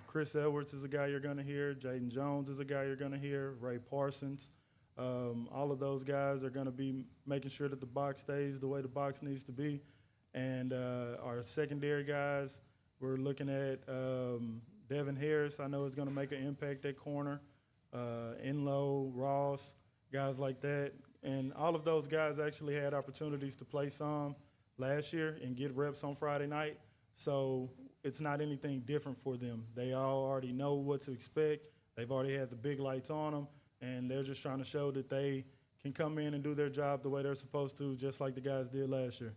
Chris Edwards is a guy you're going to hear. Jaden Jones is a guy you're going to hear. Ray Parsons. All of those guys are going to be making sure that the box stays the way the box needs to be. And our secondary guys, we're looking at Devin Harris. I know is going to make an impact at corner. Enlow, Ross, guys like that. And all of those guys actually had opportunities to play some last year and get reps on Friday night. So it's not anything different for them. They all already know what to expect. They've already had the big lights on them, and they're just trying to show that they can come in and do their job the way they're supposed to, just like the guys did last year.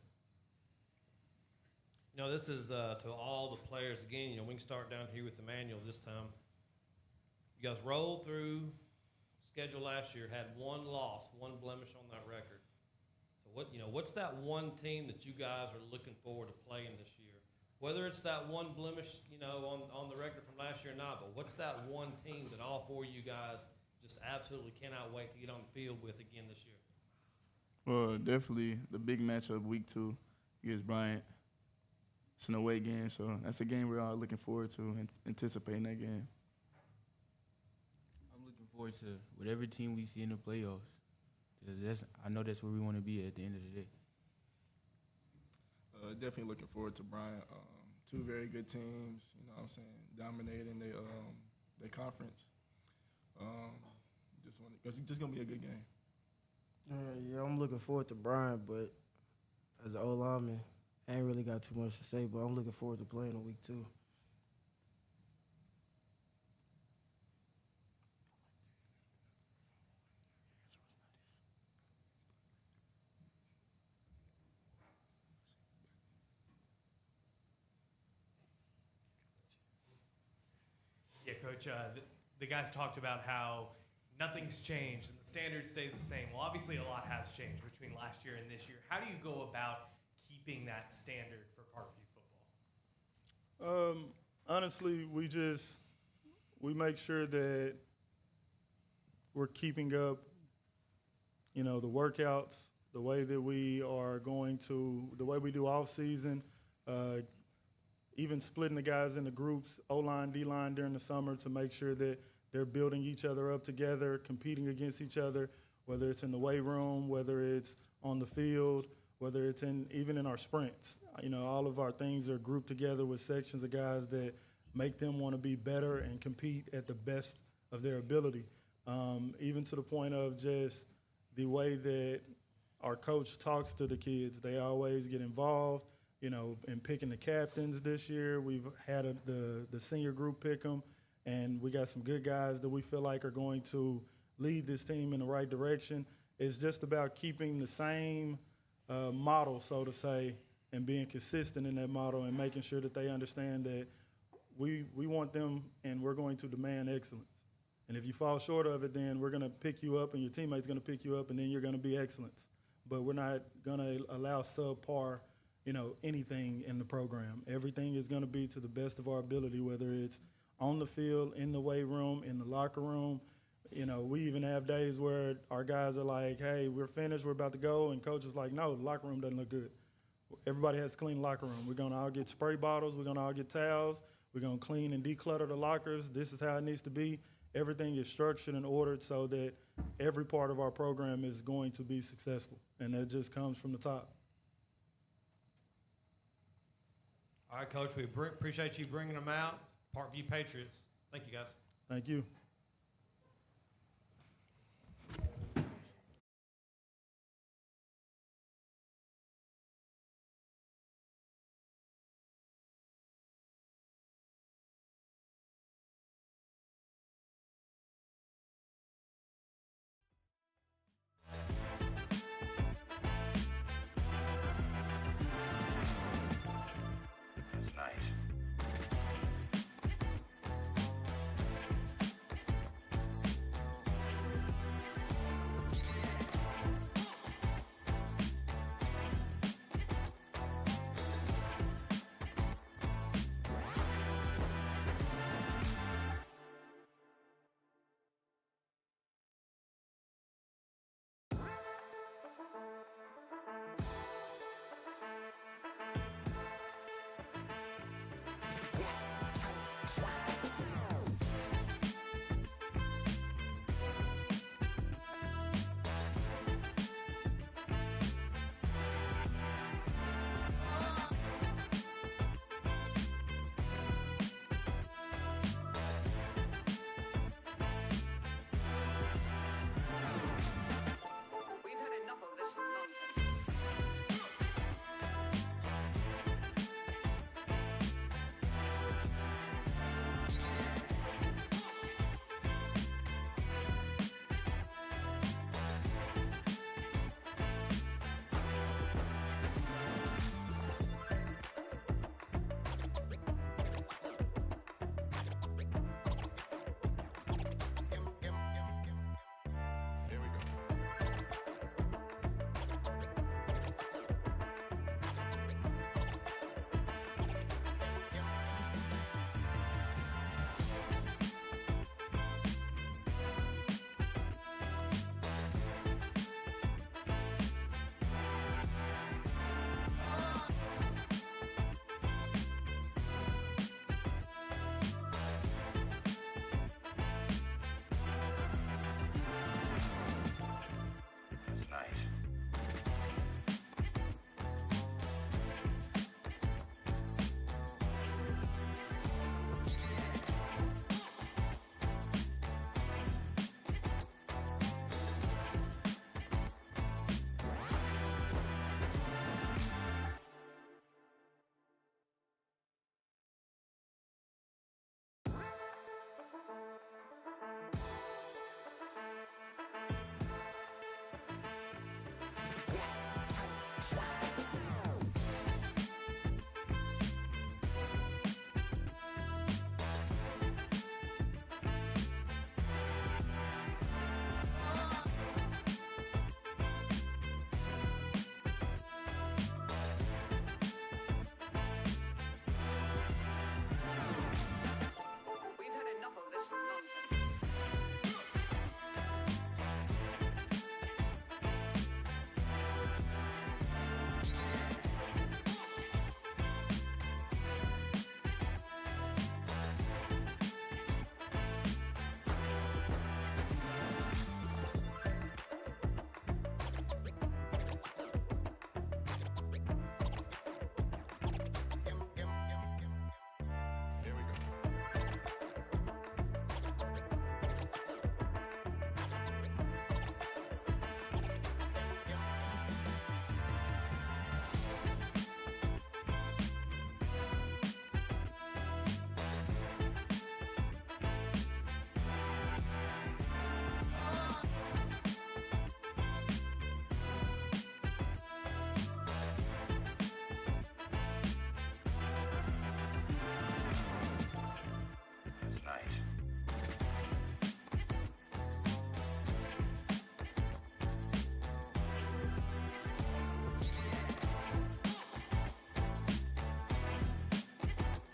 You know, this is to all the players. Again, you know, we can start down here with Emmanuel this time. You guys rolled through schedule last year, had one loss, one blemish on that record. So what's that one team that you guys are looking forward to playing this year? Whether it's that one blemish, you know, on the record from last year or not, but what's that one team that all four of you guys just absolutely cannot wait to get on the field with again this year? Well, definitely the big matchup week 2 against Bryant. It's an away game, so that's a game we're all looking forward to and anticipating that game. I'm looking forward to whatever team we see in the playoffs. 'Cause I know that's where we want to be at the end of the day. Definitely looking forward to Bryant. Two very good teams, you know what I'm saying, dominating their conference. It's just going to be a good game. Yeah, I'm looking forward to Brian, but as an old lineman, I ain't really got too much to say, but I'm looking forward to playing in week 2. Yeah, Coach, the guys talked about how nothing's changed and the standard stays the same. Well, obviously a lot has changed between last year and this year. How do you go about keeping that standard for Parkview football? Honestly, we make sure that we're keeping up, you know, the workouts, the way that we are the way we do off season, even splitting the guys into groups, O-line, D-line during the summer to make sure that they're building each other up together, competing against each other, whether it's in the weight room, whether it's on the field, whether it's even in our sprints. You know, all of our things are grouped together with sections of guys that make them want to be better and compete at the best of their ability. Even to the point of just the way that our coach talks to the kids. They always get involved, you know, in picking the captains this year. We've had the senior group pick them, and we got some good guys that we feel like are going to lead this team in the right direction. It's just about keeping the same model, so to say, and being consistent in that model and making sure that they understand that we want them and we're going to demand excellence. And if you fall short of it, then we're going to pick you up and your teammate's going to pick you up and then you're going to be excellence. But we're not going to allow subpar, you know, anything in the program. Everything is going to be to the best of our ability, whether it's on the field, in the weight room, in the locker room. You know, we even have days where our guys are like, hey, we're finished, we're about to go, and coach is like, no, the locker room doesn't look good. Everybody has to clean the locker room. We're going to all get spray bottles. We're going to all get towels. We're going to clean and declutter the lockers. This is how it needs to be. Everything is structured and ordered so that every part of our program is going to be successful, and that just comes from the top. All right, Coach, we appreciate you bringing them out. Parkview Patriots. Thank you, guys. Thank you.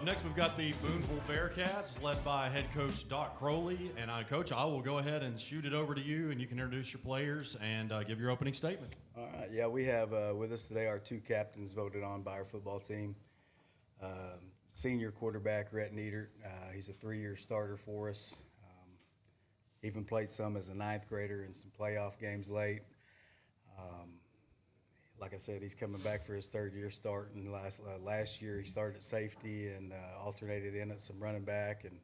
next we've got the Booneville Bearcats, led by head coach Doc Crowley. And Coach, I will go ahead and shoot it over to you, and you can introduce your players and give your opening statement. All right. Yeah, we have with us today our 2 captains voted on by our football team. Senior quarterback Rhett Niedert. He's a 3-year starter for us. Even played some as a 9th grader in some playoff games late. Like I said, he's coming back for his 3rd year start. And last year he started at safety and alternated in at some running back and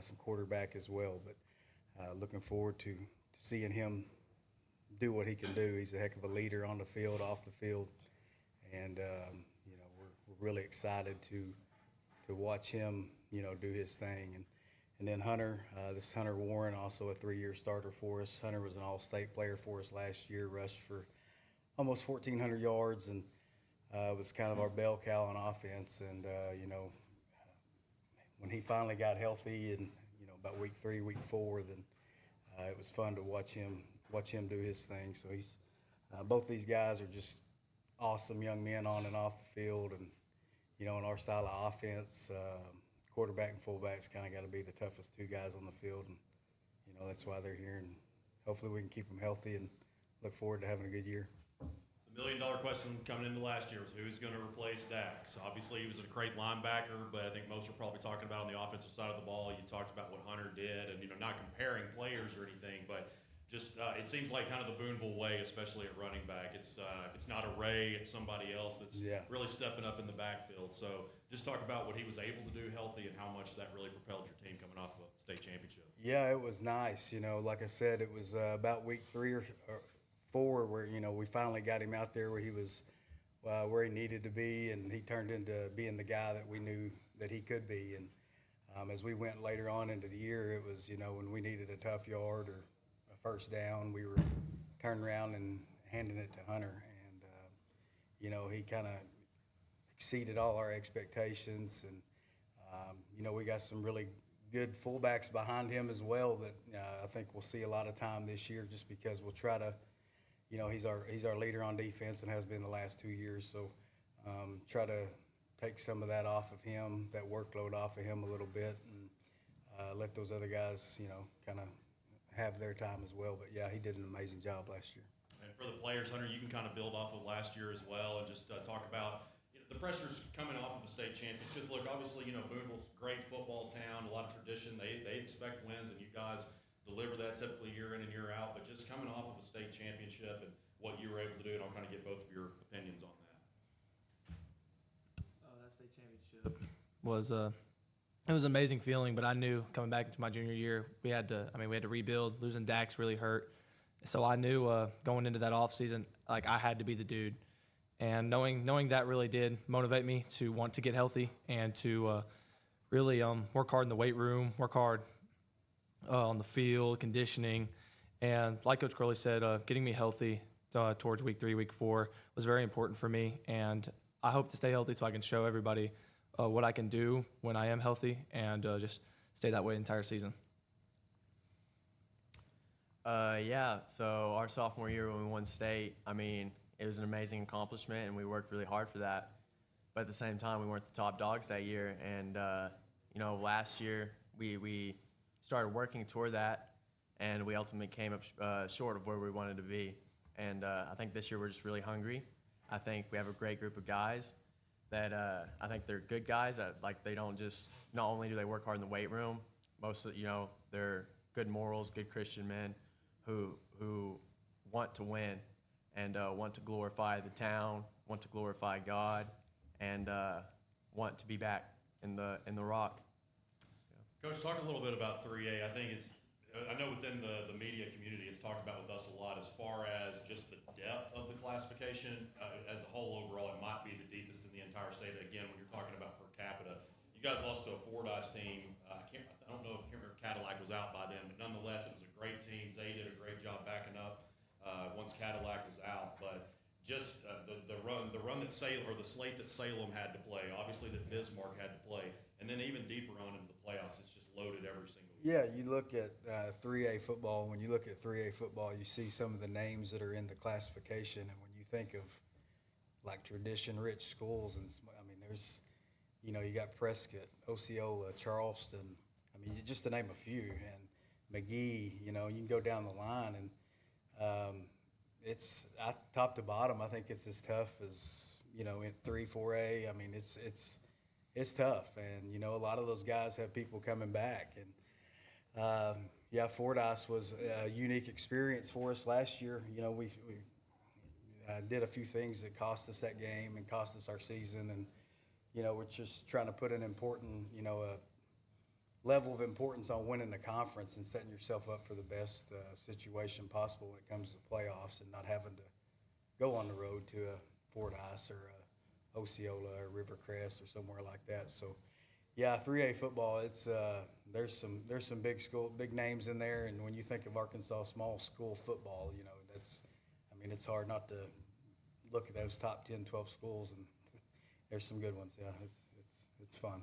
some quarterback as well. But looking forward to seeing him do what he can do. He's a heck of a leader on the field, off the field, and we're really excited to watch him do his thing. And then Hunter, this is Hunter Warren, also a 3-year starter for us. Hunter was an all-state player for us last year, rushed for almost 1,400 yards, and was kind of our bell cow on offense. And when he finally got healthy, and about week 3, week 4, then it was fun to watch him do his thing. So he's both these guys are just awesome young men on and off the field, and in our style of offense, quarterback and fullback's kind of got to be the toughest 2 guys on the field, and that's why they're here. And hopefully we can keep them healthy and look forward to having a good year. The million-dollar question coming into last year was who's going to replace Dax. Obviously, he was a great linebacker, but I think most are probably talking about on the offensive side of the ball. You talked about what Hunter did, and not comparing players or anything, but just it seems like kind of the Booneville way, especially at running back. It's if it's not a Ray, it's somebody else that's really stepping up in the backfield. So just talk about what he was able to do healthy and how much that really propelled your team coming off of a state championship. Yeah, it was nice. Like I said, it was about week 3 or 4 where we finally got him out there where he was where he needed to be, and he turned into being the guy that we knew that he could be. And as we went later on into the year, it was when we needed a tough yard or a first down, we were turning around and handing it to Hunter, and he kind of exceeded all our expectations. And we got some really good fullbacks behind him as well that I think we'll see a lot of time this year, just because we'll try to. He's our leader on defense and has been the last 2 years. So try to take some of that off of him, that workload off of him a little bit, and let those other guys, kind of have their time as well. But yeah, he did an amazing job last year. And for the players, Hunter, you can kind of build off of last year as well, and just talk about the pressures coming off of a state champion. Because look, obviously, Booneville's a great football town, a lot of tradition. They expect wins, and you guys deliver that typically year in and year out, but just coming off of a state championship and what you were able to do, and I'll kind of get both of your opinions on that. That state championship was it was an amazing feeling, but I knew coming back into my junior year, we had to rebuild. Losing Dax really hurt. So I knew going into that off season, like I had to be the dude. And knowing that really did motivate me to want to get healthy and to really work hard in the weight room, work hard on the field, conditioning, and like Coach Crowley said, getting me healthy towards week 3, week 4 was very important for me, and I hope to stay healthy so I can show everybody what I can do when I am healthy, and just stay that way the entire season. Yeah, so our sophomore year when we won state, it was an amazing accomplishment, and we worked really hard for that, but at the same time, we weren't the top dogs that year, and last year we started working toward that, and we ultimately came up short of where we wanted to be. And I think this year we're just really hungry. I think we have a great group of guys that I think they're good guys. They don't just, not only do they work hard in the weight room, most of they're good morals, good Christian men who want to win and want to glorify the town, want to glorify God, and want to be back in the Rock. Coach, talk a little bit about 3A. I know within the media community, it's talked about with us a lot as far as just the depth of the classification. As a whole, overall, it might be the deepest in the entire state. Again, when you're talking about per capita, you guys lost to a Fordyce team. I don't know if Cadillac was out by then, but nonetheless, it was a great team. Zay did a great job backing up once Cadillac was out. But just the run that Salem, or the slate that Salem had to play, obviously that Bismarck had to play, and then even deeper on into the playoffs, it's just loaded every single year. Yeah, you look at 3A football. When you look at 3A football, you see some of the names that are in the classification, and when you think of like tradition-rich schools, and you know, you got Prescott, Osceola, Charleston. I mean, just to name a few, and McGee. You know, you can go down the line, and it's top to bottom. I think it's as tough as, you know, in 3-4A. I mean, it's tough, and you know, a lot of those guys have people coming back, and yeah, Fordyce was a unique experience for us last year. You know, we did a few things that cost us that game and cost us our season, and you know, we're just trying to put an important, you know, a level of importance on winning the conference and setting yourself up for the best situation possible when it comes to the playoffs, and not having to go on the road to a Fordyce or a Osceola or Rivercrest or somewhere like that. So, yeah, 3A football, it's there's some big names in there, and when you think of Arkansas small school football, you know, it's hard not to look at those top 10, 12 schools, and there's some good ones. Yeah, it's fun.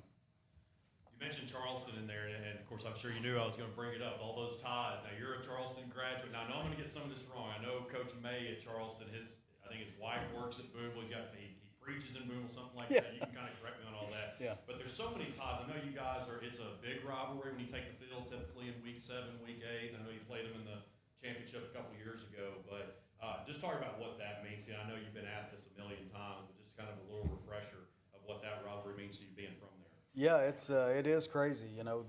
You mentioned Charleston in there, and of course, I'm sure you knew I was going to bring it up. All those ties. Now, you're a Charleston graduate. Now, I know I'm going to get some of this wrong. I know Coach May at Charleston. I think his wife works at Booneville. He preaches in Booneville, something like that. You can kind of correct me on all that. Yeah. But there's so many ties. I know you guys it's a big rivalry when you take the field, typically in week 7, week 8. I know you played them in the championship a couple years ago, but just talk about what that means. See, I know you've been asked this a million times, but just kind of a little refresher of what that rivalry means to you being from there. Yeah, it is crazy. You know,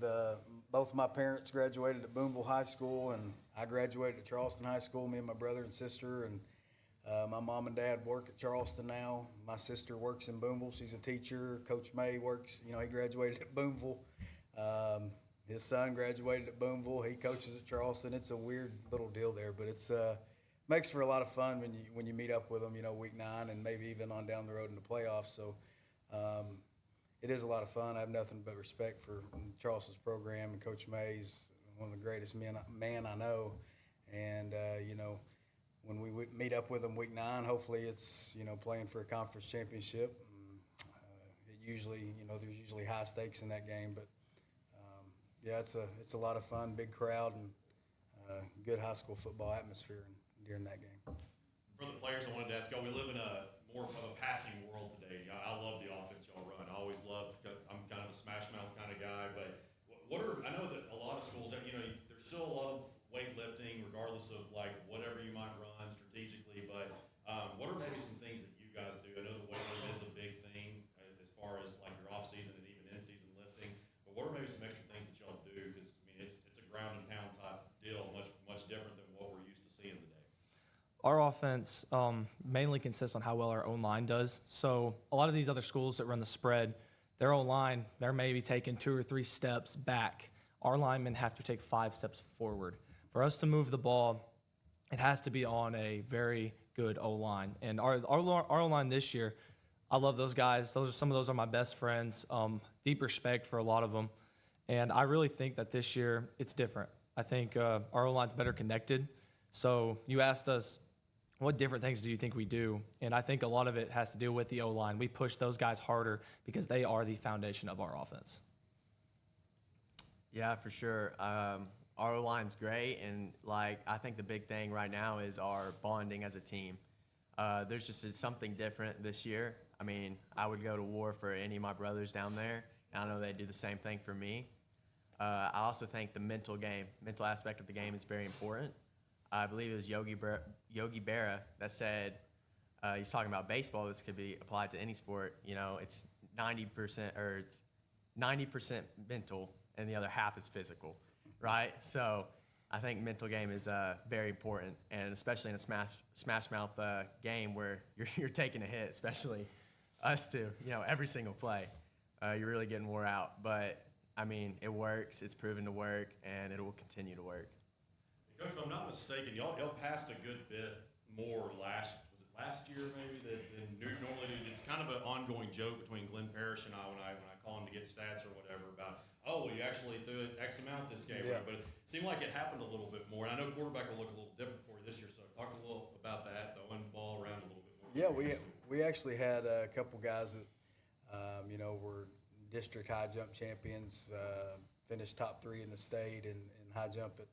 both my parents graduated at Booneville High School, and I graduated at Charleston High School. Me and my brother and sister, and my mom and dad work at Charleston now. My sister works in Booneville. She's a teacher. Coach May works. You know, he graduated at Booneville. His son graduated at Booneville. He coaches at Charleston. It's a weird little deal there, but it's makes for a lot of fun when you meet up with them. You know, week 9 and maybe even on down the road in the playoffs. So. It is a lot of fun. I have nothing but respect for Charleston's program, and Coach May's one of the greatest man I know. And you know, when we meet up with them week 9, hopefully it's, you know, playing for a conference championship. There's usually high stakes in that game, but yeah, it's a lot of fun, big crowd, and good high school football atmosphere during that game. For the players, I wanted to ask y'all, we live in more of a passing world today. I love the offense y'all run. I always loved. I'm kind of a smash mouth kind of guy, but I know that a lot of schools, you know, there's still a lot of weightlifting, regardless of like whatever you might run strategically. But what are maybe some things that you guys do? I know the weightlifting is a big thing as far as like your off season and even in season lifting. But what are maybe some extra things that y'all do? Because I mean, it's a ground and pound type deal, much different than what we're used to seeing today. Our offense mainly consists on how well our own line does. So a lot of these other schools that run the spread, their own line, they're maybe taking 2 or 3 steps back. Our linemen have to take 5 steps forward. For us to move the ball, it has to be on a very good O-line. And our O-line this year, I love those guys. Some of those are my best friends. Deep respect for a lot of them. And I really think that this year it's different. I think our O-line's better connected. So you asked us, what different things do you think we do? And I think a lot of it has to do with the O-line. We push those guys harder because they are the foundation of our offense. Yeah, for sure. Our O-line's great, and like I think the big thing right now is our bonding as a team. There's just something different this year. I mean, I would go to war for any of my brothers down there, and I know they do the same thing for me. I also think the mental aspect of the game is very important. I believe it was Yogi Berra that said, he's talking about baseball. This could be applied to any sport. You know, it's 90% or it's 90% mental, and the other half is physical, right? So I think mental game is very important, and especially in a smash mouth game where you're taking a hit, especially us two. You know, every single play, you're really getting wore out. But I mean, it works. It's proven to work, and it will continue to work. Coach, if I'm not mistaken, y'all passed a good bit more last year maybe than normally. It's kind of an ongoing joke between Glenn Parrish and I when I call him to get stats or whatever about, oh, well, you actually threw it X amount this game. Yeah. But it seemed like it happened a little bit more. And I know quarterback will look a little different for you this year, so talk a little about that, throwing the ball around a little bit more. Yeah, we actually had a couple guys that you know, were district high jump champions, finished top 3 in the state in high jump at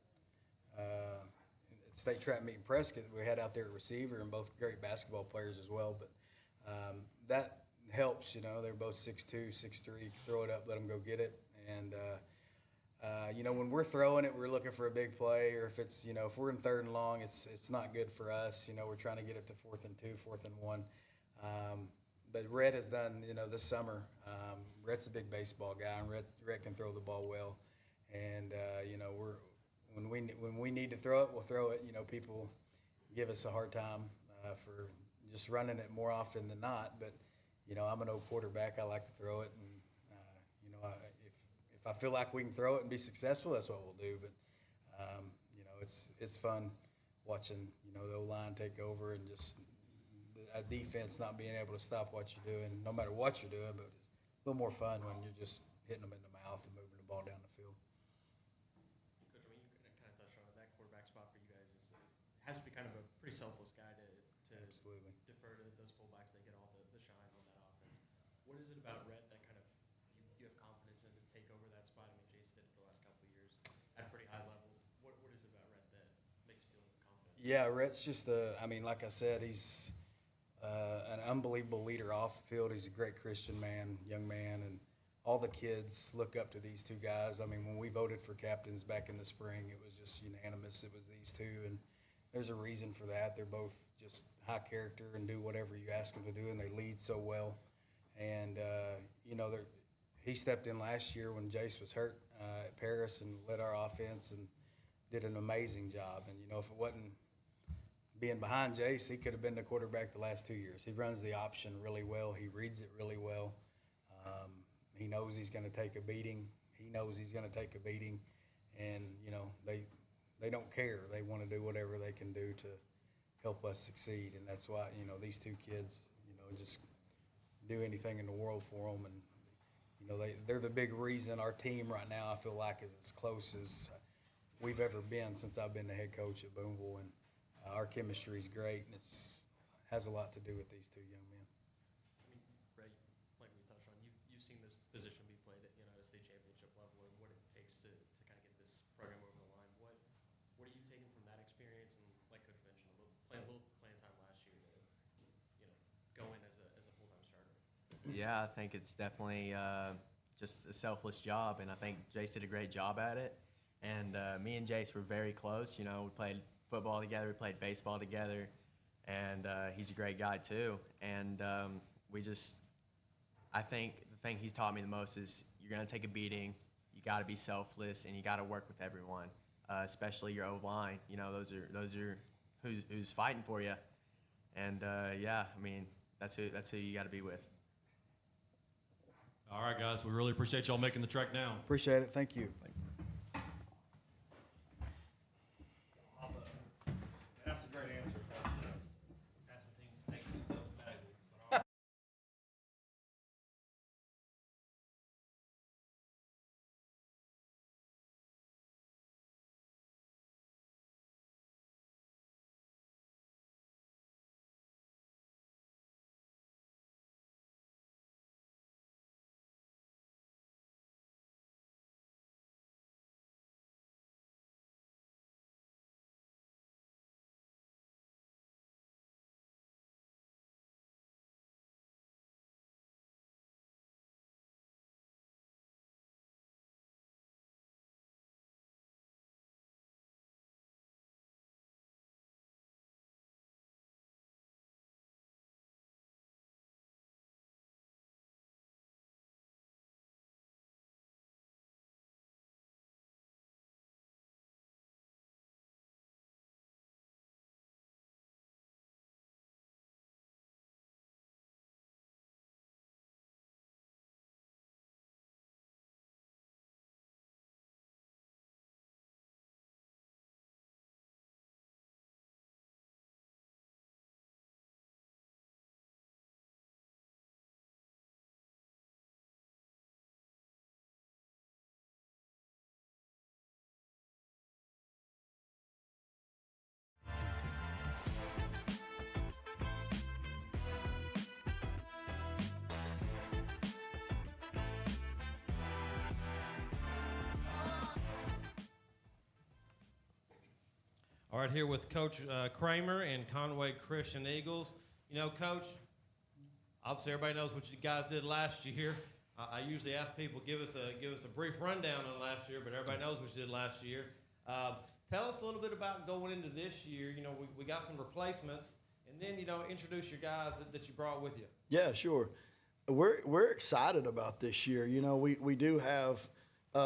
state track meet in Prescott. We had out there at receiver, and both great basketball players as well. But helps. You know, they're both 6'2", 6'3", throw it up, let them go get it. And, you know, when we're throwing it, we're looking for a big play, or if it's, you know, if we're in 3rd and long, it's not good for us. You know, we're trying to get it to 4th and 2, 4th and 1. But Rhett has done, you know, this summer, Rhett's a big baseball guy, and Rhett can throw the ball well. And, you know, when we need to throw it, we'll throw it. You know, people give us a hard time for just running it more often than not. But, you know, I'm an old quarterback. I like to throw it. And, you know, if I feel like we can throw it and be successful, that's what we'll do. But, you know, it's fun watching, you know, the O-line take over and just a defense not being able to stop what you're doing, no matter what you're doing. But it's a little more fun when you're just hitting them in the mouth and moving the ball down the field. Coach, I mean, you kind of touched on it. That quarterback spot for you guys has to be kind of a pretty selfless guy to Absolutely defer to those fullbacks that get all the shine on that offense. What is it about Rhett that kind of you have confidence in to take over that spot? I mean, Jace did it for the last couple of years at a pretty high level. What is it about Rhett that makes you feel confident? Yeah, Rhett's just I mean, like I said, he's an unbelievable leader off the field. He's a great Christian man, young man, and all the kids look up to these two guys. I mean, when we voted for captains back in the spring, it was just unanimous. It was these two, and there's a reason for that. They're both just high character and do whatever you ask them to do, and they lead so well. And, you know, he stepped in last year when Jace was hurt at Paris and led our offense and did an amazing job. And, you know, if it wasn't being behind Jace, he could have been the quarterback the last 2 years. He runs the option really well. He reads it really well. He knows he's going to take a beating. He knows he's going to take a beating. And, you know, they don't care. They want to do whatever they can do to help us succeed. And that's why, you know, these two kids, you know, just do anything in the world for them. And, you know, they're the big reason our team right now, I feel like, is as close as we've ever been since I've been the head coach at Booneville. And our chemistry is great, and has a lot to do with these two young men. I mean, Ray, like we touched on, you've seen this position be played at, you know, at a state championship level, and what it takes to kind of get this program over the line. What are you taking from that experience, and like Coach mentioned, playing time last year to, you know, go in as a full-time starter? Yeah, I think it's definitely just a selfless job, and I think Jace did a great job at it. And me and Jace were very close. You know, we played football together, we played baseball together, and he's a great guy too. And I think the thing he's taught me the most is you're going to take a beating, you got to be selfless, and you got to work with everyone, especially your O-line. You know, those are who's fighting for you. And yeah, I mean, that's who you got to be with. All right, guys, we really appreciate y'all making the trek down. Appreciate it. Thank you. That's a great answer. That's the thing. Take those back. All right, here with Coach Kramer and Conway Christian Eagles. You know, Coach, Obviously, everybody knows what you guys did last year. I usually ask people give us a brief rundown on last year, but everybody knows what you did last year. Tell us a little bit about going into this year. You know, we got some replacements, and then introduce your guys that you brought with you. Yeah, sure. We're excited about this year. You know, we do have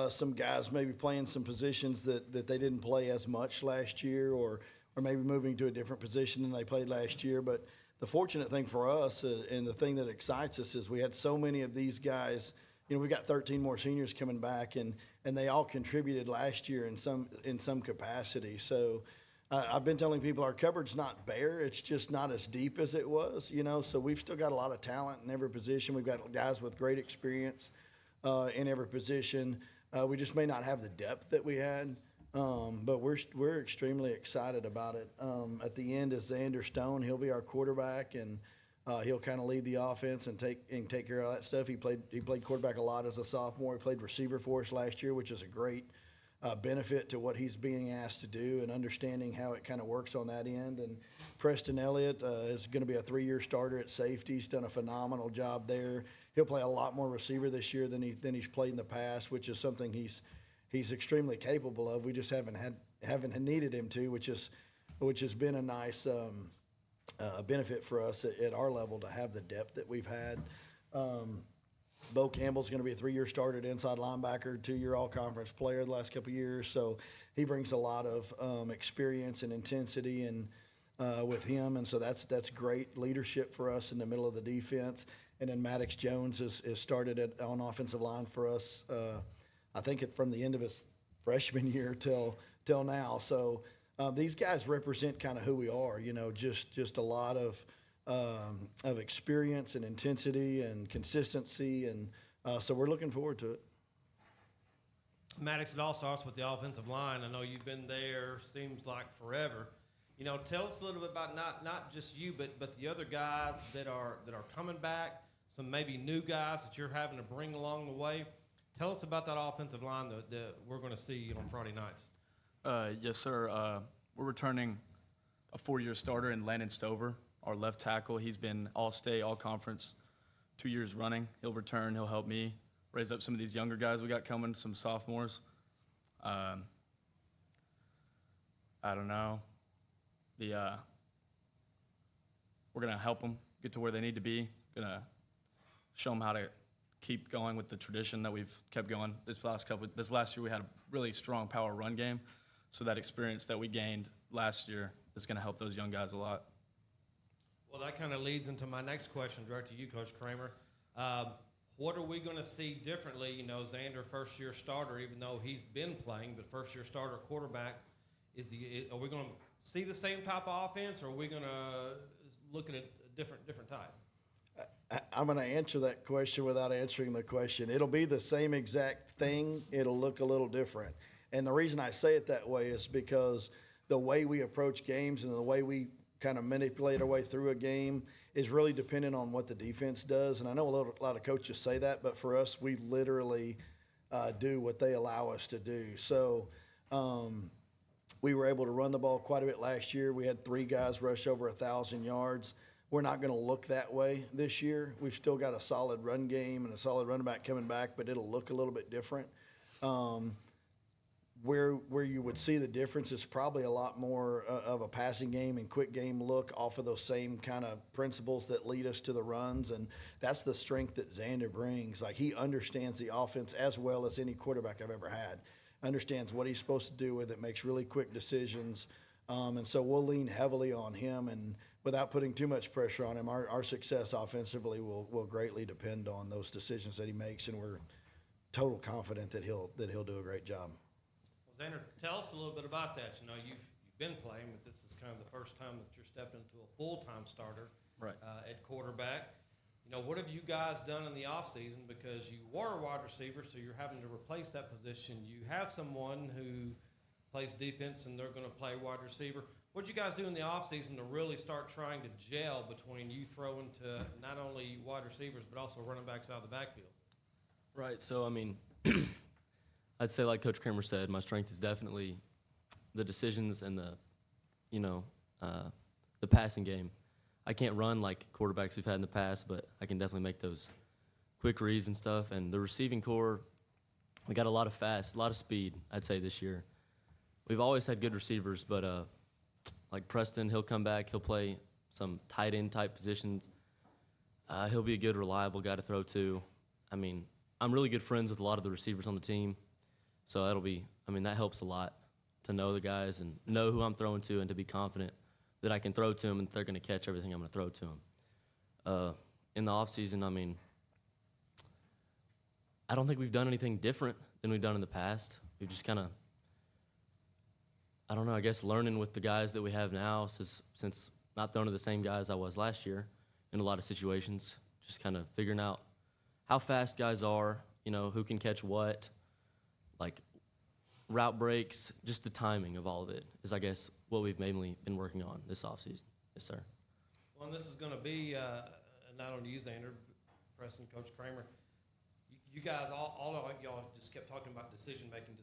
some guys maybe playing some positions that they didn't play as much last year, or maybe moving to a different position than they played last year. But the fortunate thing for us, and the thing that excites us, is we had so many of these guys. You know, we got 13 more seniors coming back, and they all contributed last year in some capacity. So I've been telling people our cupboard's not bare; it's just not as deep as it was. You know, so we've still got a lot of talent in every position. We've got guys with great experience in every position. We just may not have the depth that we had, but we're extremely excited about it. At the end is Xander Stone. He'll be our quarterback, and he'll kind of lead the offense and take care of that stuff. He played quarterback a lot as a sophomore. He played receiver for us last year, which is a great benefit to what he's being asked to do and understanding how it kind of works on that end. And Preston Elliott is going to be a 3-year starter at safety. He's done a phenomenal job there. He'll play a lot more receiver this year than he's played in the past, which is something he's extremely capable of. We just haven't needed him to, which has been a nice benefit for us at our level to have the depth that we've had. Bo Campbell's going to be a 3-year starter at inside linebacker, 2-year all-conference player the last couple of years. So he brings a lot of experience and intensity and with him, and so that's great leadership for us in the middle of the defense. And then Maddox Jones has started on offensive line for us. I think from the end of his freshman year till now. So these guys represent kind of who we are. You know, just a lot of experience and intensity and consistency, and so we're looking forward to it. Maddox, it all starts with the offensive line. I know you've been there, seems like forever. You know, tell us a little bit about not just you, but the other guys that are coming back, some maybe new guys that you're having to bring along the way. Tell us about that offensive line that we're going to see on Friday nights. Yes, sir. We're returning a 4-year starter in Landon Stover, our left tackle. He's been all-state, all-conference 2 years running. He'll return. He'll help me raise up some of these younger guys we got coming, some sophomores. I don't know. We're going to help them get to where they need to be. Going to show them how to keep going with the tradition that we've kept going. This last year we had a really strong power run game, so that experience that we gained last year is going to help those young guys a lot. Well, that kind of leads into my next question, directed to you, Coach Kramer. What are we going to see differently? You know, Xander, first-year starter, even though he's been playing, but first-year starter quarterback, are we going to see the same type of offense, or are we going to look at a different type? I'm going to answer that question without answering the question. It'll be the same exact thing. It'll look a little different. And the reason I say it that way is because the way we approach games and the way we kind of manipulate our way through a game is really dependent on what the defense does. And I know a lot of coaches say that, but for us, we literally do what they allow us to do. So we were able to run the ball quite a bit last year. We had 3 guys rush over 1,000 yards. We're not going to look that way this year. We've still got a solid run game and a solid running back coming back, but it'll look a little bit different. Where you would see the difference is probably a lot more of a passing game and quick game look off of those same kind of principles that lead us to the runs, and that's the strength that Xander brings. Like, he understands the offense as well as any quarterback I've ever had. Understands what he's supposed to do with it, makes really quick decisions, and so we'll lean heavily on him, and without putting too much pressure on him, our success offensively will greatly depend on those decisions that he makes, and we're total confident that he'll do a great job. Well, Xander, tell us a little bit about that. You know, you've been playing, but this is kind of the first time that you're stepping into a full-time starter at quarterback. You know, what have you guys done in the offseason? Because you were a wide receiver, so you're having to replace that position. You have someone who plays defense, and they're going to play wide receiver. What did you guys do in the offseason to really start trying to gel between you throwing to not only wide receivers but also running backs out of the backfield? Right. So, I mean, I'd say, like Coach Kramer said, my strength is definitely the decisions and the passing game. I can't run like quarterbacks we've had in the past, but I can definitely make those quick reads and stuff. And the receiving core, we got a lot of fast, a lot of speed, I'd say, this year. We've always had good receivers, but like Preston, he'll come back. He'll play some tight end type positions. He'll be a good, reliable guy to throw to. I mean, I'm really good friends with a lot of the receivers on the team, so that helps a lot to know the guys and know who I'm throwing to and to be confident that I can throw to them and they're going to catch everything I'm going to throw to them. In the offseason, I mean, I don't think we've done anything different than we've done in the past. We've just kind of, I don't know, I guess learning with the guys that we have now since not throwing to the same guys I was last year in a lot of situations, just kind of figuring out how fast guys are, who can catch what, like route breaks, just the timing of all of it is, I guess, what we've mainly been working on this offseason. Yes, sir. Well, and this is going to be not only you, Xander, Preston, Coach Kramer. You guys, all of y'all just kept talking about decision making.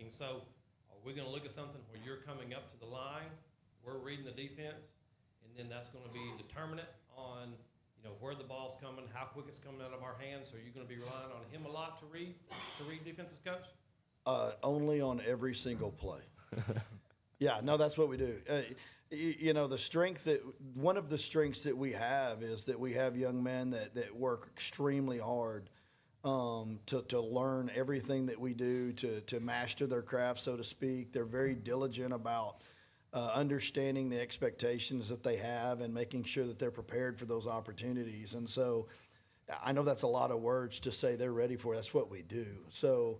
So are we going to look at something where you're coming up to the line, we're reading the defense, and then that's going to be determinant on where the ball's coming, how quick it's coming out of our hands? So are you going to be relying on him a lot to read defenses, Coach? Only on every single play. Yeah, no, that's what we do. One of the strengths that we have is that we have young men that work extremely hard to learn everything that we do, to master their craft, so to speak. They're very diligent about understanding the expectations that they have and making sure that they're prepared for those opportunities. And so I know that's a lot of words to say they're ready for. That's what we do. So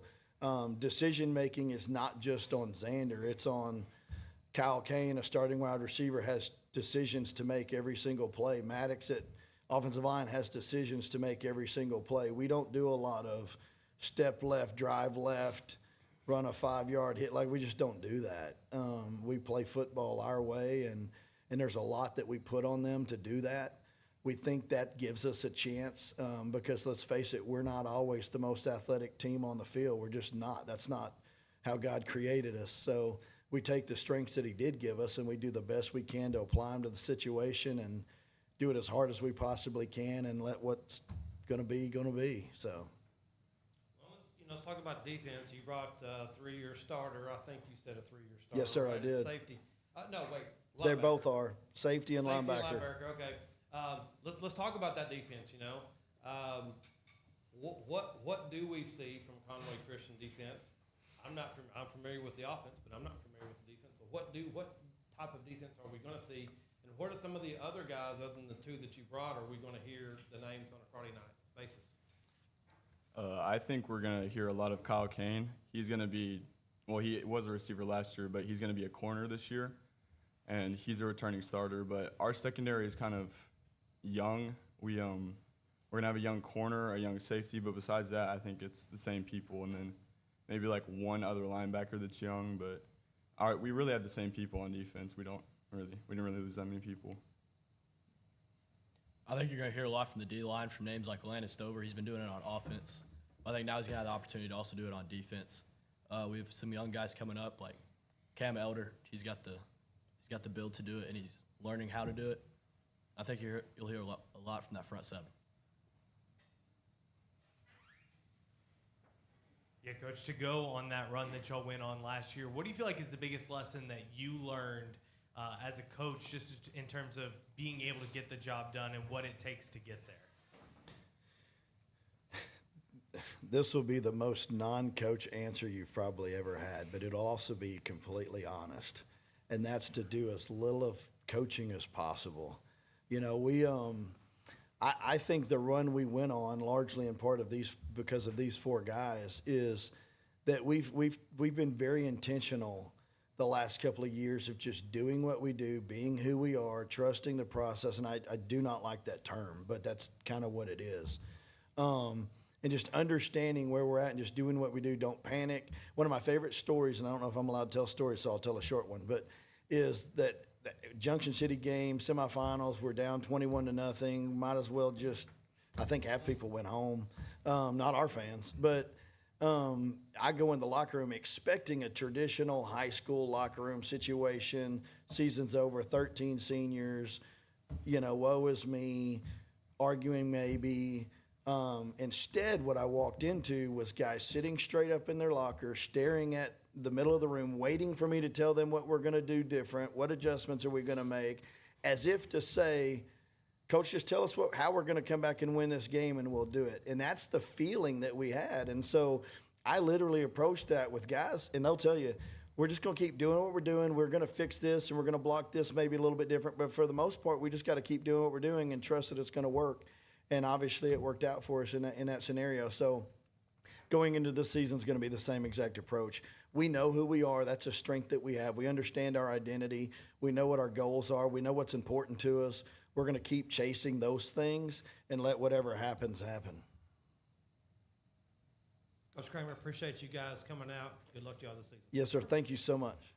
decision-making is not just on Xander. It's on Kyle Kane, a starting wide receiver, has decisions to make every single play. Maddox at offensive line has decisions to make every single play. We don't do a lot of step left, drive left, run a 5-yard hit. Like, we just don't do that. We play football our way, and there's a lot that we put on them to do that. We think that gives us a chance because, let's face it, we're not always the most athletic team on the field. We're just not. That's not how God created us. So we take the strengths that he did give us, and we do the best we can to apply them to the situation and do it as hard as we possibly can and let what's going to be. So. Let's talk about defense. You brought a 3-year starter. I think you said a 3-year starter. Yes, sir, right? I did. Safety. No, wait. Linebacker. They both are. Safety and Safety linebacker. And linebacker. Okay. Let's talk about that defense. What do we see from Conway Christian defense? I'm familiar with the offense, but I'm not familiar with the defense. So what type of defense are we going to see? And what are some of the other guys other than the 2 that you brought? Are we going to hear the names on a Friday night basis? I think we're going to hear a lot of Kyle Kane. He's going to be, he was a receiver last year, but he's going to be a corner this year, and he's a returning starter. But our secondary is kind of young. We're going to have a young corner, a young safety, but besides that, I think it's the same people, and then maybe like one other linebacker that's young. But we really have the same people on defense. We didn't really lose that many people. I think you're going to hear a lot from the D-line from names like Landon Stover. He's been doing it on offense. I think now he's going to have the opportunity to also do it on defense. We have some young guys coming up like Cam Elder. He's got the build to do it, and he's learning how to do it. I think you'll hear a lot from that front 7. Yeah, Coach, to go on that run that y'all went on last year, what do you feel like is the biggest lesson that you learned as a coach, just in terms of being able to get the job done and what it takes to get there? This will be the most non-coach answer you've probably ever had, but it'll also be completely honest, and that's to do as little of coaching as possible. I think the run we went on, largely in part because of these 4 guys, is that we've been very intentional the last couple of years of just doing what we do, being who we are, trusting the process. And I do not like that term, but that's kind of what it is. And just understanding where we're at and just doing what we do. Don't panic. One of my favorite stories, and I don't know if I'm allowed to tell stories, so I'll tell a short one, but is that Junction City game, semifinals, we're down 21-0. Might as well I think half people went home. Not our fans, but I go in the locker room expecting a traditional high school locker room situation. Season's over, 13 seniors, woe is me, arguing maybe. Instead, what I walked into was guys sitting straight up in their locker, staring at the middle of the room, waiting for me to tell them what we're going to do different, what adjustments are we going to make, as if to say, Coach, just tell us how we're going to come back and win this game, and we'll do it. And that's the feeling that we had. And so I literally approached that with guys, and they'll tell you, we're just going to keep doing what we're doing. We're going to fix this, and we're going to block this maybe a little bit different. But for the most part, we just got to keep doing what we're doing and trust that it's going to work. And obviously it worked out for us in that scenario. So going into this season is going to be the same exact approach. We know who we are. That's a strength that we have. We understand our identity. We know what our goals are. We know what's important to us. We're going to keep chasing those things and let whatever happens happen. Coach Kramer, appreciate you guys coming out. Good luck to y'all this season. Yes, sir. Thank you so much.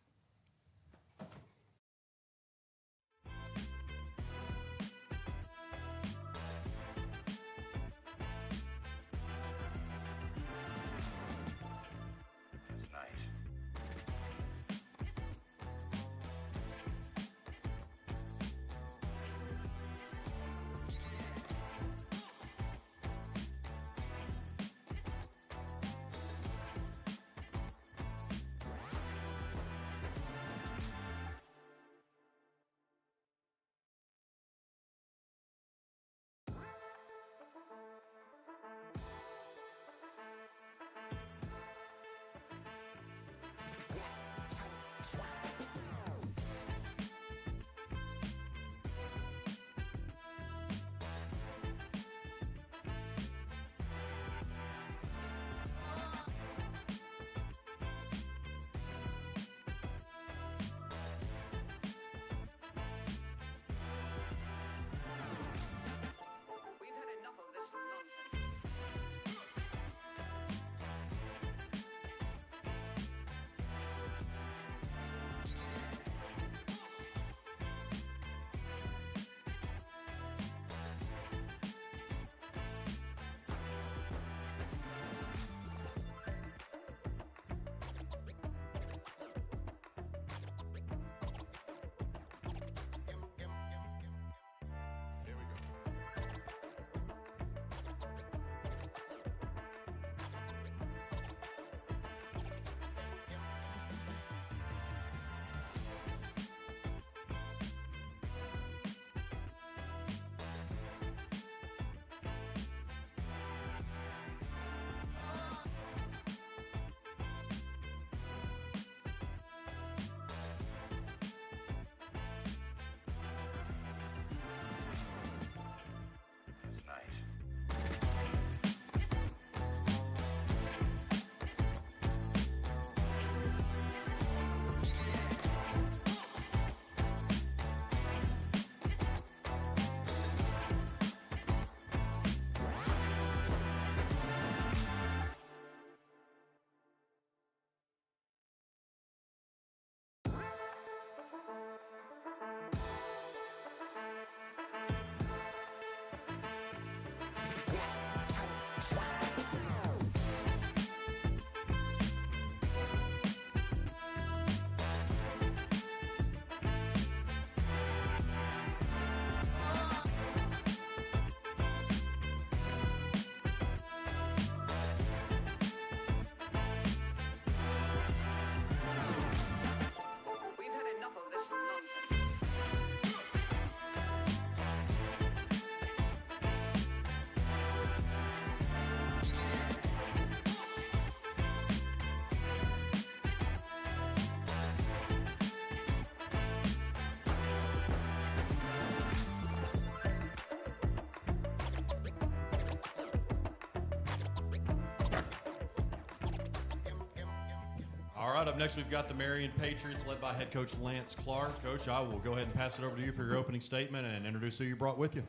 All right, up next we've got the Marion Patriots led by head coach Lance Clark. Coach, I will go ahead and pass it over to you for your opening statement and introduce who you brought with you.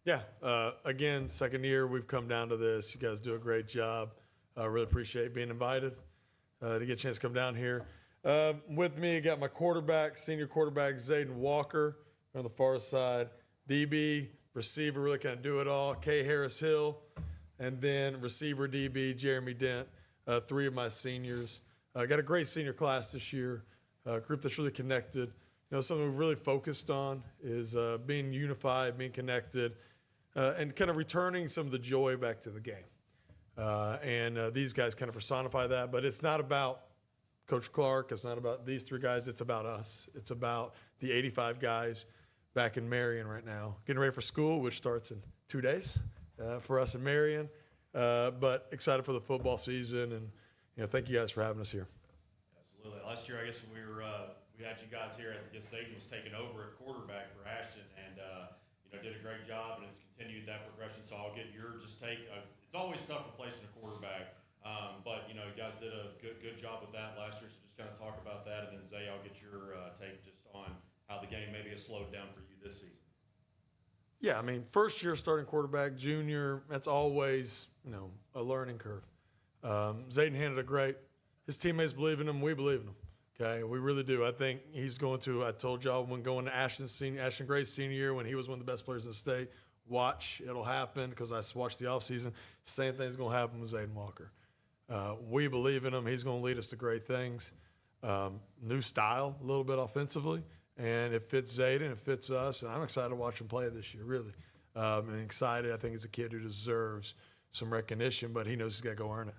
Yeah, again, second year we've come down to this. You guys do a great job. I really appreciate being invited to get a chance to come down here. With me, I got my quarterback, senior quarterback, Zayden Walker on the far side. DB, receiver, really kind of do it all, K. Harris Hill. And then receiver DB, Jeremy Dent, three of my seniors. Got a great senior class this year, a group that's really connected. something we've really focused on is being unified, being connected, and kind of returning some of the joy back to the game. These guys kind of personify that, but it's not about Coach Clark. It's not about these three guys. It's about us. It's about the 85 guys back in Marion right now, getting ready for school, which starts in 2 days for us in Marion. But excited for the football season, and thank you guys for having us here. Absolutely. Last year, I guess we had you guys here. I guess Zayden was taking over at quarterback for Ashton, and did a great job and has continued that progression. So I'll get your take. It's always tough replacing a quarterback, but you guys did a good job with that last year. So just kind of talk about that, and then Zay, I'll get your take just on how the game maybe has slowed down for you this season. Yeah, I mean, first year starting quarterback, junior, that's always, a learning curve. Zayden handled it great. His teammates believe in him. We believe in him. Okay, we really do. I think he's going to, I told y'all when going to Ashton Gray's senior year, when he was one of the best players in the state, watch, it'll happen, because I watched the offseason. Same thing's going to happen with Zayden Walker. We believe in him. He's going to lead us to great things. New style, a little bit offensively. And it fits Zayden, it fits us, and I'm excited to watch him play this year, really. And excited. I think he's a kid who deserves some recognition, but he knows he's got to go earn it.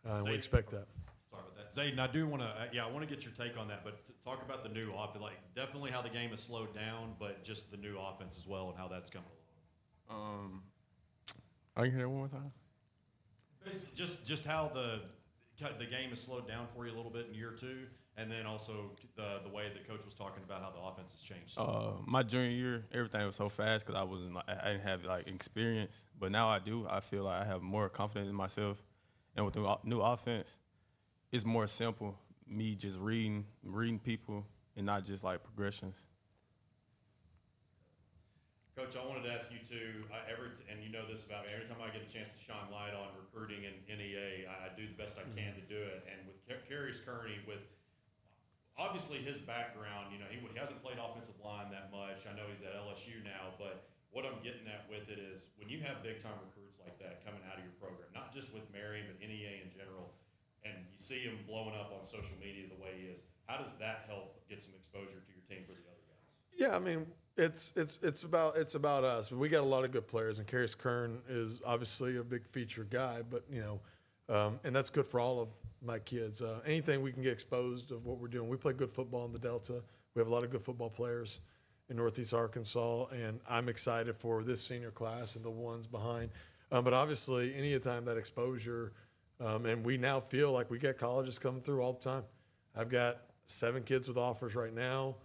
And we expect that. Sorry about that. Zayden, I do want to, I want to get your take on that, but talk about the new offense, definitely how the game has slowed down, but just the new offense as well and how that's coming along. I can hear that one more time. Just how the game has slowed down for you a little bit in year two, and then also the way the coach was talking about how the offense has changed. My junior year, everything was so fast because I didn't have experience, but now I do. I feel like I have more confidence in myself, and with the new offense, it's more simple. Me just reading people and not just progressions. Coach, I wanted to ask you too, and you know this about me, every time I get a chance to shine light on recruiting in NEA, I do the best I can to do it. And with Carius Kearney, with obviously his background, he hasn't played offensive line that much. I know he's at LSU now, but what I'm getting at with it is when you have big-time recruits like that coming out of your program, not just with Marion, but NEA in general, and you see him blowing up on social media the way he is, how does that help get some exposure to your team for the other guys? Yeah, I mean, it's about us. We got a lot of good players, and Carius Kern is obviously a big feature guy, but and that's good for all of my kids. Anything we can get exposed of what we're doing. We play good football in the Delta. We have a lot of good football players in Northeast Arkansas, and I'm excited for this senior class and the ones behind. But obviously, any time that exposure, and we now feel like we get colleges coming through all the time. I've got 7 kids with offers right now.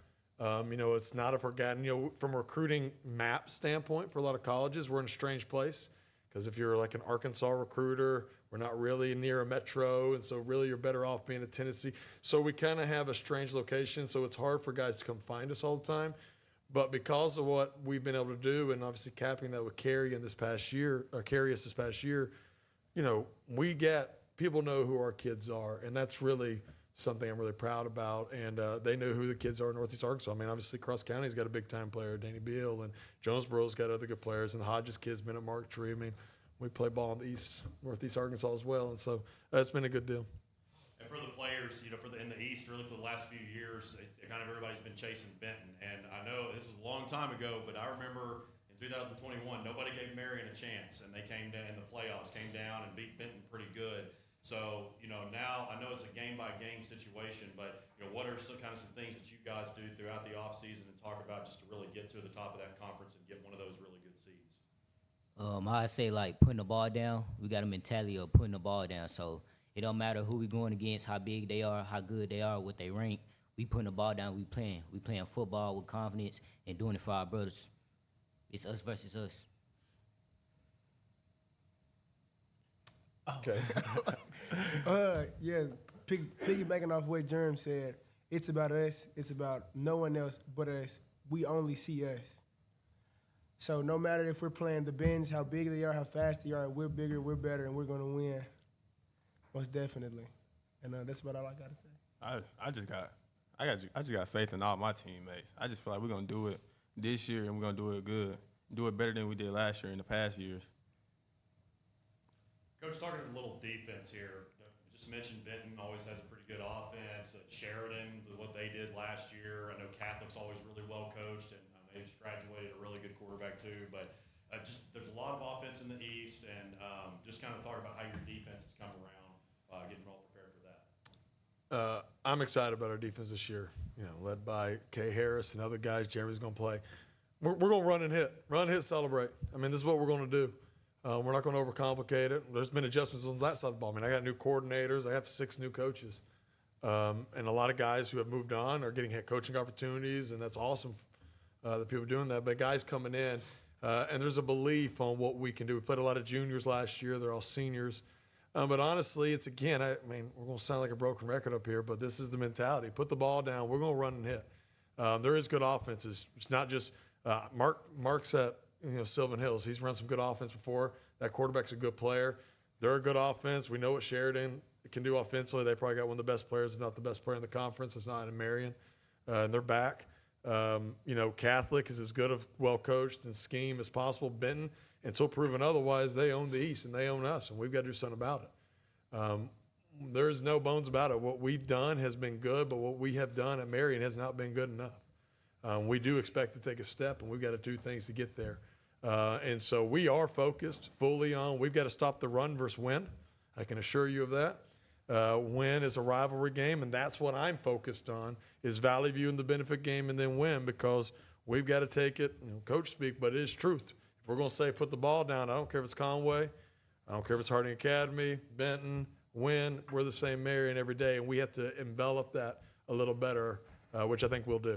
It's not a forgotten, from a recruiting map standpoint for a lot of colleges, we're in a strange place because if you're like an Arkansas recruiter, we're not really near a metro, and so really you're better off being a Tennessee. So we kind of have a strange location, so it's hard for guys to come find us all the time. But because of what we've been able to do, and obviously capping that with Carius this past year, people know who our kids are, and that's really something I'm really proud about, and they know who the kids are in Northeast Arkansas. I mean, obviously, Cross County's got a big-time player, Danny Beal, and Jonesboro's got other good players, and the Hodges kid's been at Mark Tree. I mean, we play ball in the Northeast Arkansas as well, and so that's been a good deal. And for the players, in the East, really for the last few years, it's kind of everybody's been chasing Benton, and I know this was a long time ago, but I remember in 2021, nobody gave Marion a chance, and they came down in the playoffs, came down and beat Benton pretty good. So, now I know it's a game-by-game situation, but, what are some things that you guys do throughout the offseason and talk about just to really get to the top of that conference and get one of those really good seeds? I say putting the ball down. We got a mentality of putting the ball down. So it don't matter who we going against, how big they are, how good they are, what they rank. We putting the ball down. We playing football with confidence and doing it for our brothers. It's us versus us. Okay. Piggybacking off what Jerm said, it's about us. It's about no one else but us. We only see us. So no matter if we're playing the Bench, how big they are, how fast they are, we're bigger, we're better, and we're going to win. Most definitely. And that's about all I got to say. I just got faith in all my teammates. I just feel like we're going to do it this year, and we're going to do it good. Do it better than we did last year in the past years. Coach, talking a little defense here, just mentioned Benton always has a pretty good offense. Sheridan, what they did last year. I know Catholic's always really well coached, and they just graduated a really good quarterback too. But just there's a lot of offense in the East, and just kind of talk about how your defense has come around, getting all prepared for that. I'm excited about our defense this year. You know, led by Kay Harris and other guys. Jeremy's going to play. We're going to run and hit, celebrate. I mean, this is what we're going to do. We're not going to overcomplicate it. There's been adjustments on that side of the ball. I mean, I got new coordinators. I have 6 new coaches. And a lot of guys who have moved on are getting head coaching opportunities, and that's awesome that people are doing that. But guys coming in, and there's a belief on what we can do. We played a lot of juniors last year. They're all seniors. But honestly, it's again, I mean, we're going to sound like a broken record up here, but this is the mentality. Put the ball down. We're going to run and hit. There is good offenses. It's not just Mark's at Sylvan Hills. He's run some good offense before. That quarterback's a good player. They're a good offense. We know what Sheridan can do offensively. They probably got one of the best players, if not the best player in the conference. It's not in Marion. And they're back. Catholic is as good of well coached and scheme as possible. Benton, until proven otherwise, they own the East and they own us, and we've got to do something about it. There's no bones about it. What we've done has been good, but what we have done at Marion has not been good enough. We do expect to take a step, and we've got to do things to get there. And so we are focused fully on we've got to stop the run versus win. I can assure you of that. Win is a rivalry game, and that's what I'm focused on is Valley View and the benefit game and then win because we've got to take it, coach speak, but it is truth. If we're going to say put the ball down, I don't care if it's Conway, I don't care if it's Harding Academy, Benton, win, we're the same Marion every day, and we have to envelop that a little better, which I think we'll do.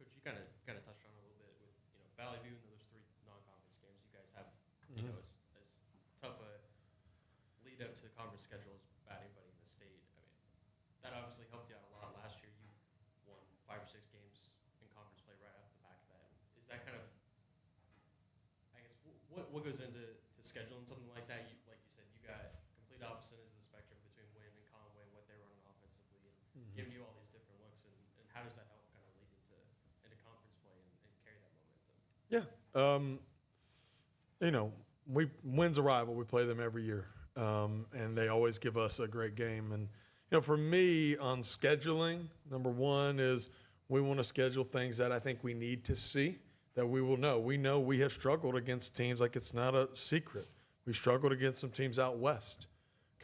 Coach, you kind of touched on it a little bit with Valley View and those 3 non-conference games. You guys have as tough a lead up to the conference schedule as about anybody in the state. I mean, that obviously helped you out a lot last year. You won 5 or 6 games in conference play right off the back of that. Is that kind of, I guess, what goes into scheduling something like that? Like you said, you got complete opposite ends of the spectrum between Wynn and Conway and what they're running offensively, and giving you all these different looks. And how does that help kind of lead into conference play and carry that momentum? Yeah. Wynn's a rival. We play them every year. And they always give us a great game. And, for me on scheduling, number one is we want to schedule things that I think we need to see that we will know. We know we have struggled against teams like it's not a secret. We struggled against some teams out west,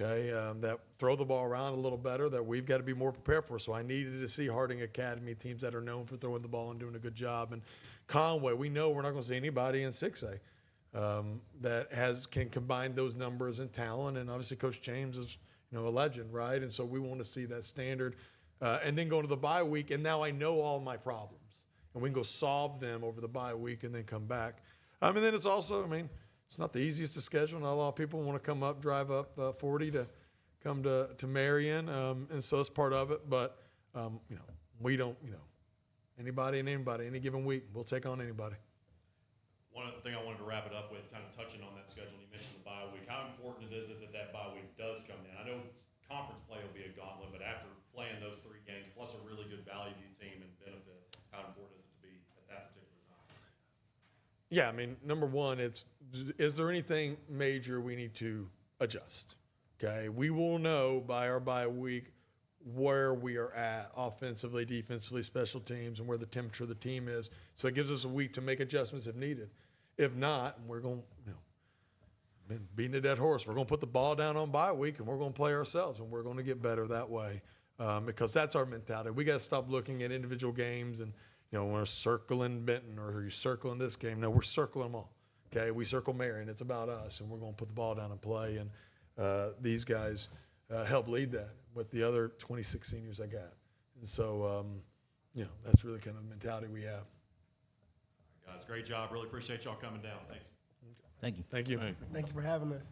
okay, that throw the ball around a little better that we've got to be more prepared for. So I needed to see Harding Academy, teams that are known for throwing the ball and doing a good job. And Conway, we know we're not going to see anybody in 6A. That can combine those numbers and talent, and obviously Coach James is a legend, right? And so we want to see that standard, and then go to the bye week, and now I know all my problems, and we can go solve them over the bye week and then come back. And then it's also, it's not the easiest to schedule. Not a lot of people want to come up, drive up 40 to come to Marion, and so it's part of it. But we don't, anybody and anybody, any given week, we'll take on anybody. One other thing I wanted to wrap it up with, kind of touching on that schedule, you mentioned the bye week. How important is it that bye week does come in? I know conference play will be a gauntlet, but after playing those 3 games, plus a really good Valley View team and benefit, how important is it to be at that particular time? Yeah, number one, is there anything major we need to adjust? Okay, we will know by our bye week where we are at offensively, defensively, special teams, and where the temperature of the team is. So it gives us a week to make adjustments if needed. If not, we're going, beating a dead horse. We're going to put the ball down on bye week, and we're going to play ourselves, and we're going to get better that way because that's our mentality. We got to stop looking at individual games and, we're circling Benton or you're circling this game. No, we're circling them all. Okay, we circle Marion. It's about us, and we're going to put the ball down and play. And these guys help lead that with the other 26 seniors I got. And so, that's really kind of the mentality we have. Guys, great job. Really appreciate y'all coming down. Thanks. Thank you. Thank you. Thank you for having us.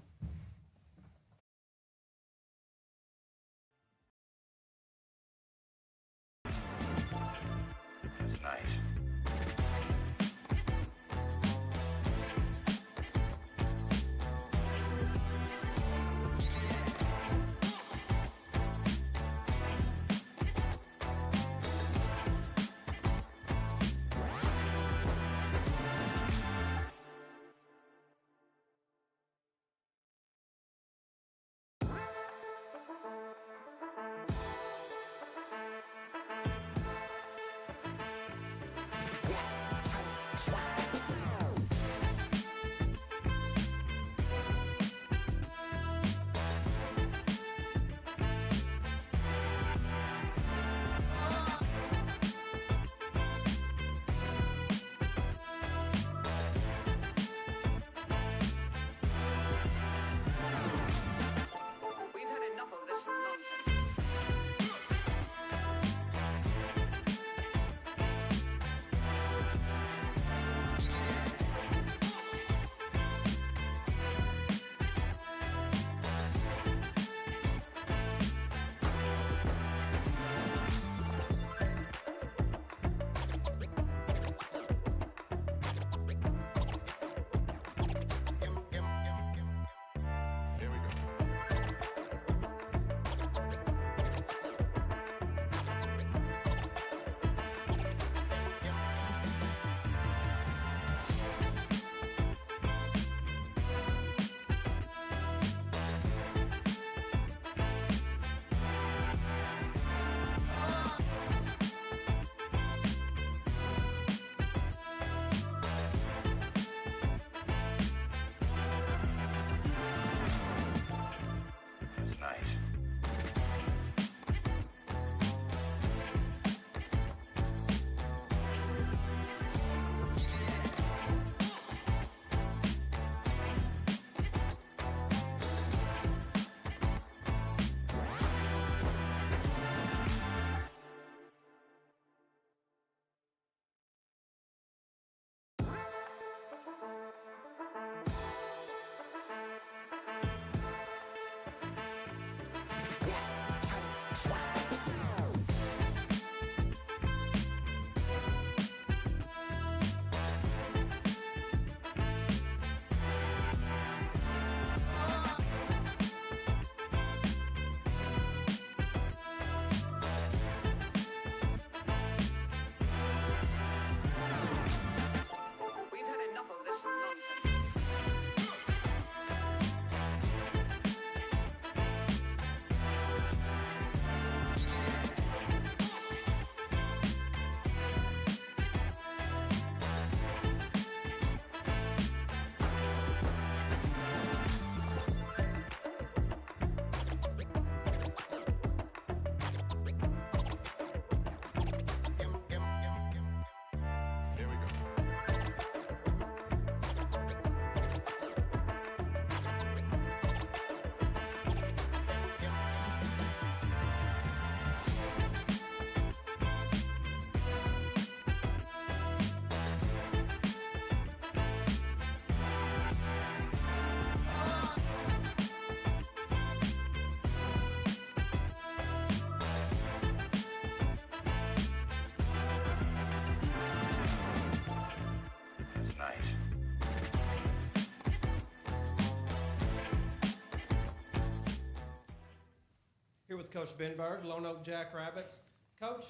with Coach Benberg, Lone Oak Jackrabbits. Coach,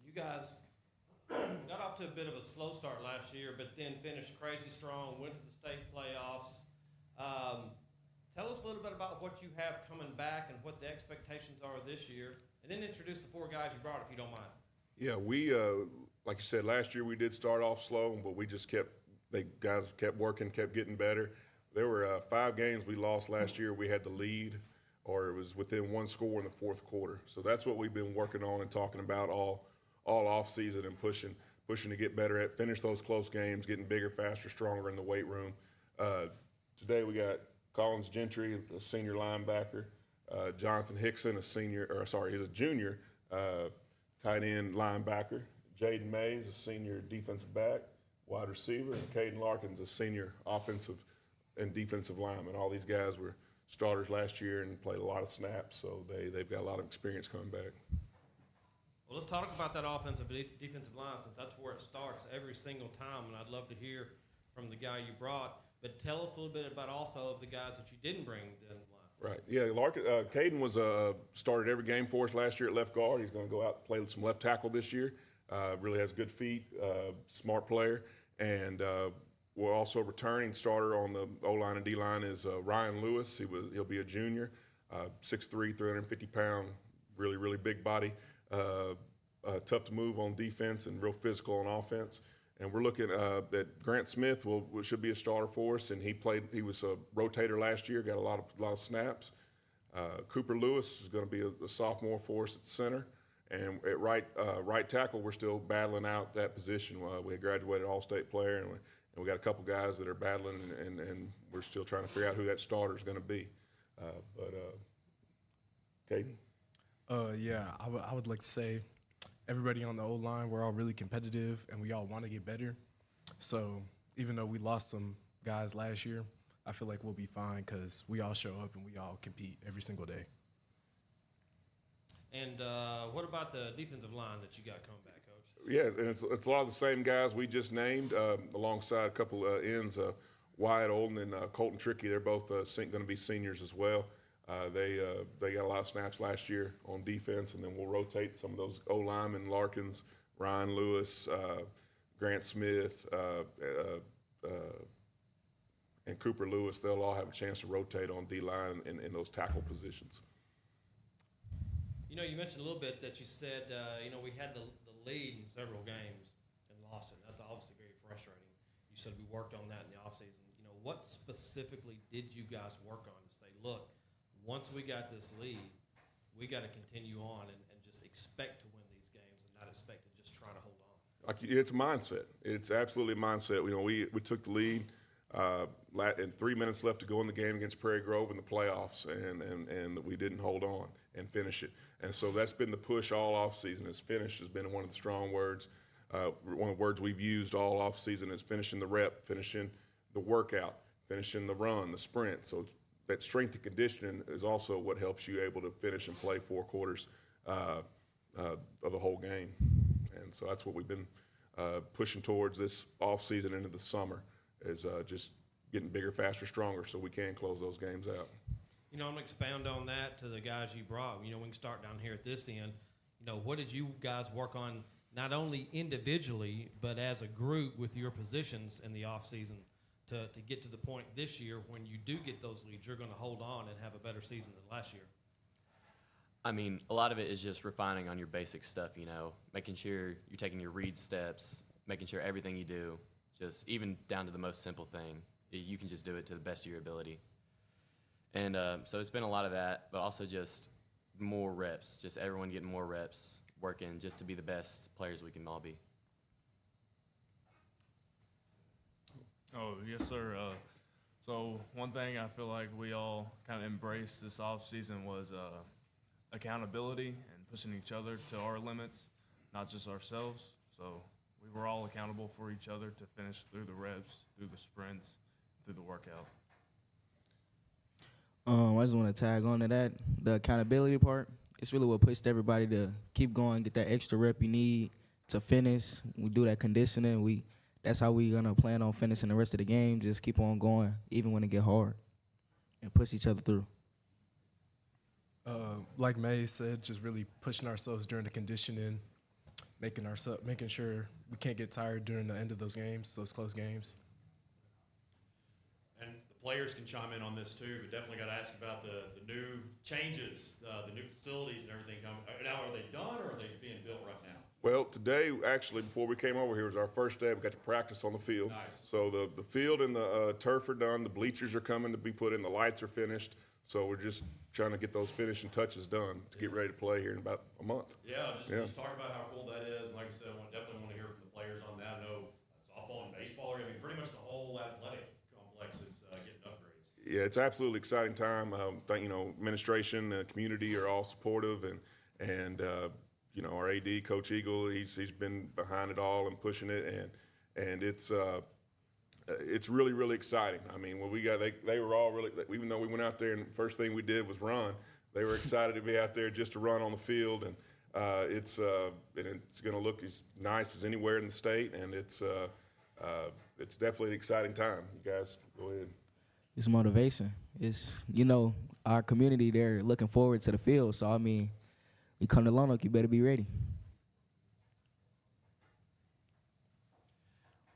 you guys got off to a bit of a slow start last year, but then finished crazy strong, went to the state playoffs. Tell us a little bit about what you have coming back and what the expectations are this year, and then introduce the 4 guys you brought, if you don't mind. Yeah, we, like you said, last year we did start off slow, but we just guys kept working, kept getting better. There were 5 games we lost last year. We had the lead, or it was within 1 score in the 4th quarter. So that's what we've been working on and talking about all off season and pushing to get better at, finish those close games, getting bigger, faster, stronger in the weight room. Today we got Collins Gentry, a senior linebacker, Jonathan Hickson, he's a junior tight end linebacker, Jaden Mays, a senior defensive back, wide receiver, and Caden Larkins, a senior offensive and defensive lineman. All these guys were starters last year and played a lot of snaps, so they've got a lot of experience coming back. Well, let's talk about that offensive defensive line, since that's where it starts every single time, and I'd love to hear from the guy you brought. But tell us a little bit about also of the guys that you didn't bring down the line. Right. Yeah, Caden was started every game for us last year at left guard. He's going to go out and play some left tackle this year. Really has good feet, smart player. And we're also returning starter on the O-line and D-line is Ryan Lewis. He'll be a junior, 6'3", 350-pound, really, really big body. Tough to move on defense and real physical on offense. And we're looking that Grant Smith should be a starter for us, and he was a rotator last year, got a lot of snaps. Cooper Lewis is going to be a sophomore for us at center, and at right tackle we're still battling out that position. We graduated All-State player, and we got a couple guys that are battling, and we're still trying to figure out who that starter is going to be. Caden? Yeah, I would like to say, everybody on the O-line, we're all really competitive, and we all want to get better. So even though we lost some guys last year, I feel like we'll be fine because we all show up and we all compete every single day. And what about the defensive line that you got coming back, Coach? Yeah, and it's a lot of the same guys we just named, alongside a couple ends, Wyatt Olden and Colton Trickey. They're both going to be seniors as well. They got a lot of snaps last year on defense, and then we'll rotate some of those O-linemen, Larkins, Ryan Lewis, Grant Smith, and Cooper Lewis. They'll all have a chance to rotate on D-line in those tackle positions. You know, you mentioned a little bit that you said, we had the lead in several games and lost it. That's obviously very frustrating. You said we worked on that in the offseason. What specifically did you guys work on to say, look, once we got this lead, we got to continue on and just expect to win these games and not expect to just try to hold on? It's a mindset. It's absolutely a mindset. We took the lead, and 3 minutes left to go in the game against Prairie Grove in the playoffs, and we didn't hold on and finish it. And so that's been the push all offseason. Is finish has been one of the strong words. One of the words we've used all offseason is finishing the rep, finishing the workout, finishing the run, the sprint. So that strength and conditioning is also what helps you able to finish and play 4 quarters of the whole game. And so that's what we've been pushing towards this offseason into the summer, is just getting bigger, faster, stronger so we can close those games out. I'm going to expound on that to the guys you brought. We can start down here at this end. What did you guys work on not only individually but as a group with your positions in the offseason to get to the point this year when you do get those leads, you're going to hold on and have a better season than last year? I mean, a lot of it is just refining on your basic stuff, making sure you're taking your read steps, making sure everything you do, just even down to the most simple thing, you can just do it to the best of your ability. And so it's been a lot of that, but also just more reps, just everyone getting more reps, working just to be the best players we can all be. Oh, yes, sir. So one thing I feel like we all kind of embraced this offseason was accountability and pushing each other to our limits, not just ourselves. So we were all accountable for each other to finish through the reps, through the sprints, through the workout. I just want to tag on to that. The accountability part, it's really what pushed everybody to keep going, get that extra rep you need to finish. We do that conditioning. That's how we're going to plan on finishing the rest of the game. Just keep on going, even when it get hard, and push each other through. Like May said, just really pushing ourselves during the conditioning, making sure we can't get tired during the end of those games, those close games. And the players can chime in on this too, but definitely got to ask about the new changes, the new facilities and everything coming. Now, are they done or are they being built right now? Well, today, actually, before we came over here, was our first day. We got to practice on the field. Nice. So the field and the turf are done. The bleachers are coming to be put in. The lights are finished. So we're just trying to get those finishing touches done to get ready to play here in about a month. Yeah, just talk about how cool that is. And like I said, I definitely want to hear from the players on that. I know softball and baseball, I mean, pretty much the whole athletic complex is getting upgrades. Yeah, it's absolutely exciting time. Administration, community are all supportive, and our AD, Coach Eagle, he's been behind it all and pushing it, and it's really, really exciting. I mean, when they were all really, even though we went out there and the first thing we did was run, they were excited to be out there just to run on the field, and it's going to look as nice as anywhere in the state, and it's definitely an exciting time. You guys, go ahead. It's motivation. It's, our community, they're looking forward to the field. So, I mean, you come to Lone Oak, you better be ready.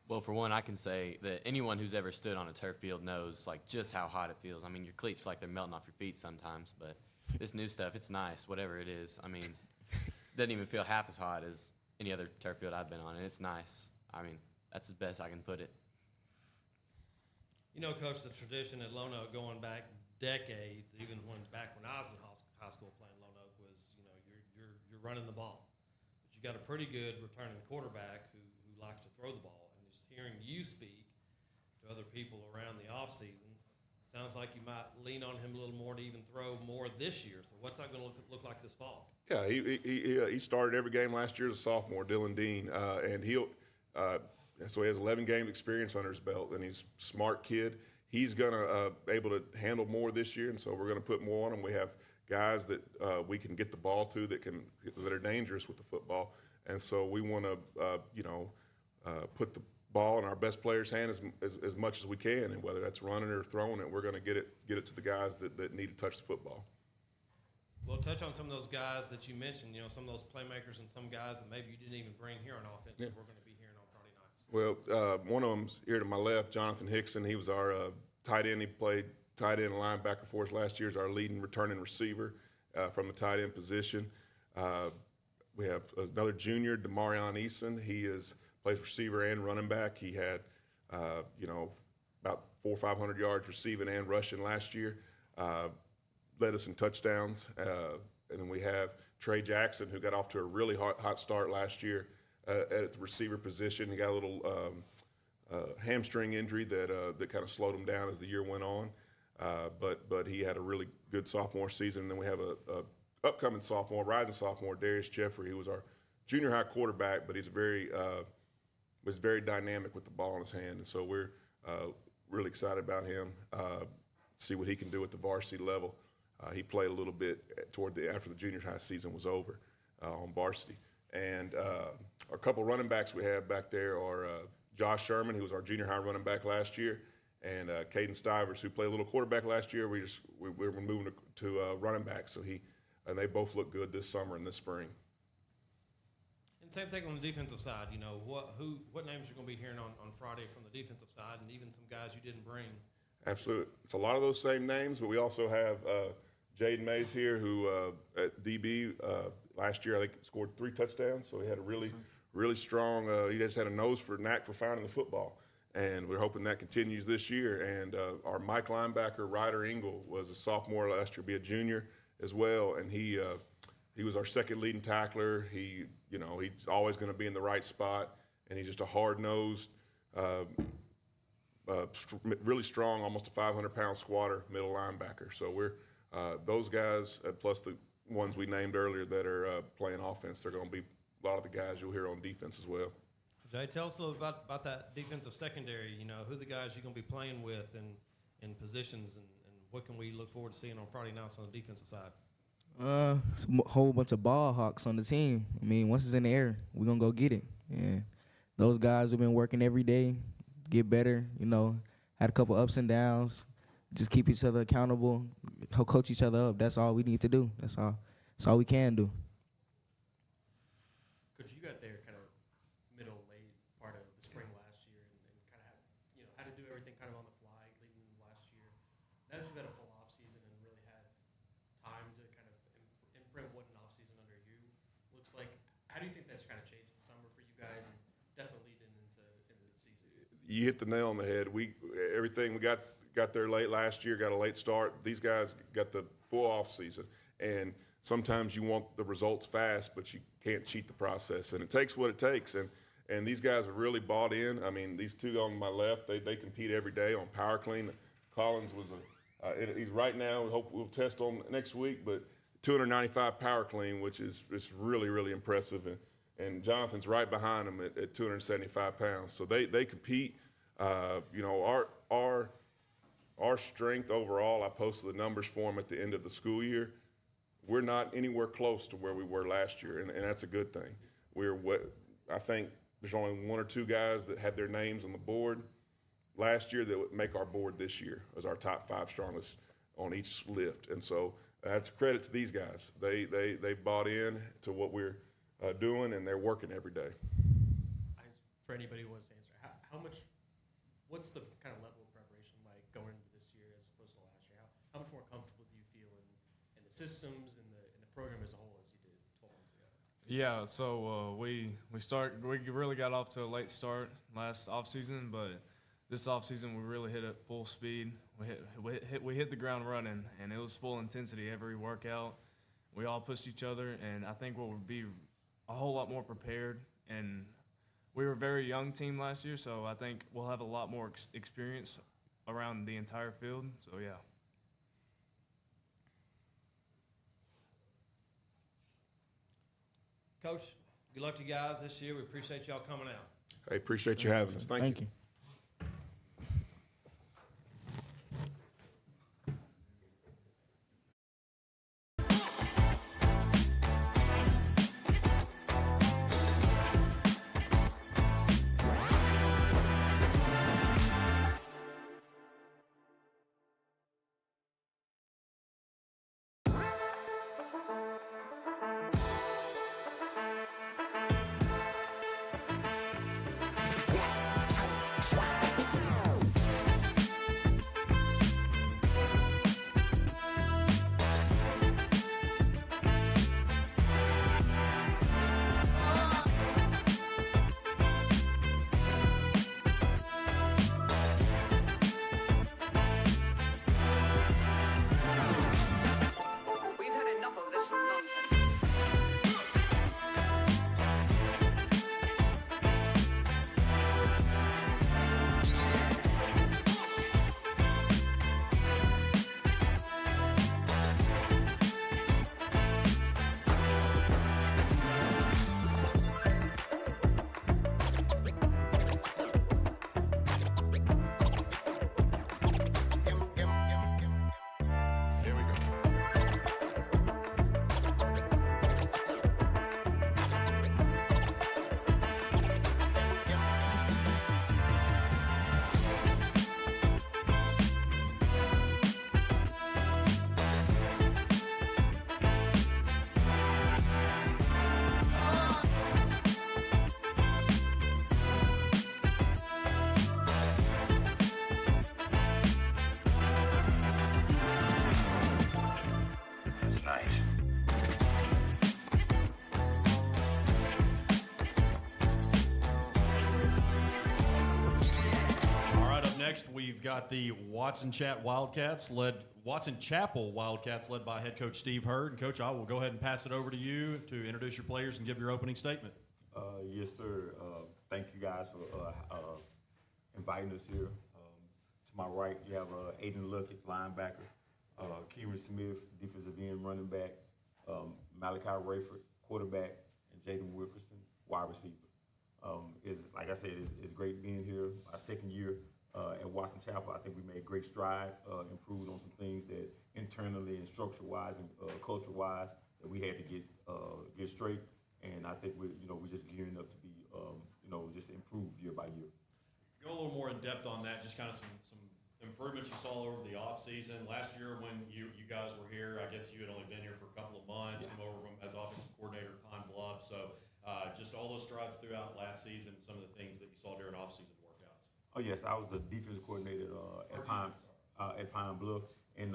Well, for one, I can say that anyone who's ever stood on a turf field knows just how hot it feels. I mean, your cleats feel like they're melting off your feet sometimes, but this new stuff, it's nice, whatever it is. I mean, it doesn't even feel half as hot as any other turf field I've been on, and it's nice. I mean, that's the best I can put it. Coach, the tradition at Lone Oak going back decades, even back when I was in high school playing Lone Oak, was you're running the ball, but you got a pretty good returning quarterback who likes to throw the ball. And just hearing you speak to other people around the off season, sounds like you might lean on him a little more to even throw more this year. So what's that going to look like this fall? Yeah, he started every game last year as a sophomore, Dylan Dean, and so he has 11 games experience under his belt, and he's a smart kid. He's going to able to handle more this year, and so we're going to put more on him. We have guys that we can get the ball to that are dangerous with the football, and so we want to put the ball in our best players' hand as much as we can, and whether that's running or throwing it, we're going to get it to the guys that need to touch the football. Well, touch on some of those guys that you mentioned, some of those playmakers and some guys that maybe you didn't even bring here on offense that we're going to be hearing on Friday nights. Well, one of them's here to my left, Jonathan Hickson. He was our tight end. He played tight end and linebacker for us last year as our leading returning receiver from the tight end position. We have another junior, Marion Patriots. He plays receiver and running back. He had, about 400 or 500 yards receiving and rushing last year. Led us in touchdowns. And then we have Trey Jackson, who got off to a really hot start last year at the receiver position. He got a little hamstring injury that kind of slowed him down as the year went on. But he had a really good sophomore season. And then we have a upcoming sophomore, rising sophomore, Darius Jeffrey, who was our junior high quarterback, but he's was very dynamic with the ball in his hand. And so we're really excited about him, see what he can do at the varsity level. He played a little bit after the junior high season was over on varsity. And a couple running backs we have back there are Josh Sherman, who was our junior high running back last year, and Caden Stivers, who played a little quarterback last year. We're moving to running back, and they both look good this summer and this spring. And same thing on the defensive side. What names you're going to be hearing on Friday from the defensive side, and even some guys you didn't bring. Absolutely, it's a lot of those same names, but we also have Jaden Mays here, who at DB last year I think scored 3 touchdowns. So he had a really strong. He just had a knack for finding the football, and we're hoping that continues this year. And our Mike linebacker Ryder Engel was a sophomore last year, be a junior as well, and he was our second leading tackler. He's always going to be in the right spot, and he's just a hard-nosed, really strong, almost a 500-pound squatter middle linebacker. So we're those guys, plus the ones we named earlier that are playing offense, they're going to be a lot of the guys you'll hear on defense as well. Jay, tell us a little about that defensive secondary. Who the guys you're going to be playing with and positions, and what can we look forward to seeing on Friday nights on the defensive side? It's a whole bunch of ball hawks on the team. I mean, once it's in the air, we're going to go get it. And those guys have been working every day, get better, had a couple ups and downs. just keep each other accountable, coach each other up. That's all we need to do. That's all we can do. Coach, you got there kind of middle, late part of the spring last year, and kind of had to do everything kind of on the fly leading into last year. Now that you've had a full off season and really had time to kind of imprint what an off season under you looks like, how do you think that's kind of changed the summer for you guys, and definitely leading into the season? You hit the nail on the head. We got there late last year, got a late start. These guys got the full off season, and sometimes you want the results fast, but you can't cheat the process, and it takes what it takes. And these guys are really bought in. I mean, these two on my left, they compete every day on power clean. Collins was he's right now. We hope we'll test on next week, but 295 power clean, which is really, really impressive. And Jonathan's right behind him at 275 pounds. So they compete. Our strength overall, I posted the numbers for them at the end of the school year. We're not anywhere close to where we were last year, and that's a good thing. I think there's only one or two guys that had their names on the board last year that would make our board this year as our top 5 strongest on each lift. And so that's a credit to these guys. They bought in to what we're doing, and they're working every day. For anybody who wants to answer, what's the kind of level of preparation like going into this year as opposed to last year? How much more comfortable do you feel in the systems and the program as a whole as you did 12 months ago? Yeah, so we really got off to a late start last offseason, but this offseason we really hit at full speed. We hit the ground running, and it was full intensity every workout. We all pushed each other, and I think we'll be a whole lot more prepared. And we were a very young team last year, so I think we'll have a lot more experience around the entire field. So yeah. Coach, good luck to you guys this year. We appreciate y'all coming out. I appreciate you having us. Thank you. Next, we've got the Watson Chapel Wildcats led by head coach Steve Hurd. And Coach, I will go ahead and pass it over to you to introduce your players and give your opening statement. Yes, sir. Thank you guys for inviting us here. To my right, you have Aiden Luckett, linebacker, Kieran Smith, defensive end, running back, Malachi Rayford, quarterback, and Jaden Wilkerson, wide receiver. Like I said, it's great being here. Our second year at Watson Chapel. I think we made great strides, improved on some things that internally and structure-wise and culture-wise that we had to get straight. And I think we're just gearing up to be, just improve year by year. Go a little more in depth on that, just kind of some improvements you saw over the offseason. Last year when you guys were here, I guess you had only been here for a couple of months, come over from as offensive coordinator at Pine Bluff. So just all those strides throughout last season, some of the things that you saw during offseason workouts. Oh yes, I was the defensive coordinator at Pine Bluff, and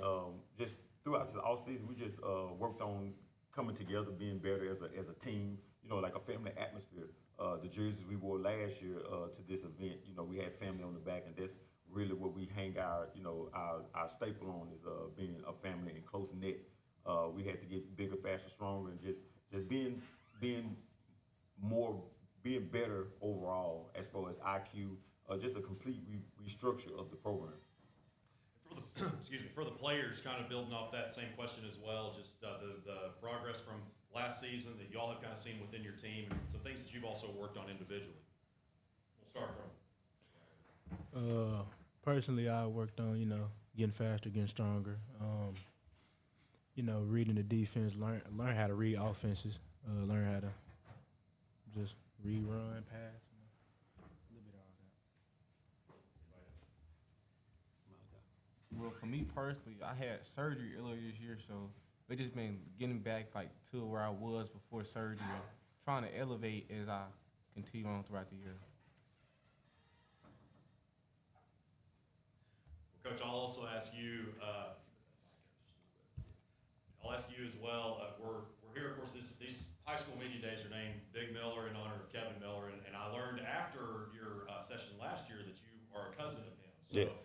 just throughout the off season, we just worked on coming together, being better as a team. You know, like a family atmosphere. The jerseys we wore last year to this event, you know, we had family on the back, and that's really what we hang our staple on is being a family and close knit. We had to get bigger, faster, stronger, and just being better overall as far as IQ. Just a complete restructure of the program. For the players, kind of building off that same question as well, just the progress from last season that y'all have kind of seen within your team, and some things that you've also worked on individually. We'll start from. Personally, I worked on, getting faster, getting stronger. Reading the defense, learn how to read offenses, learn how to just read, run, pass. A little bit of all that. Well, for me personally, I had surgery earlier this year, so it's just been getting back to where I was before surgery, and trying to elevate as I continue on throughout the year. Well, Coach, I'll also ask you. I'll ask you as well. We're here, of course. These high school media days are named Big Miller in honor of Kevin Miller, and I learned after your session last year that you are a cousin of him. So, yes.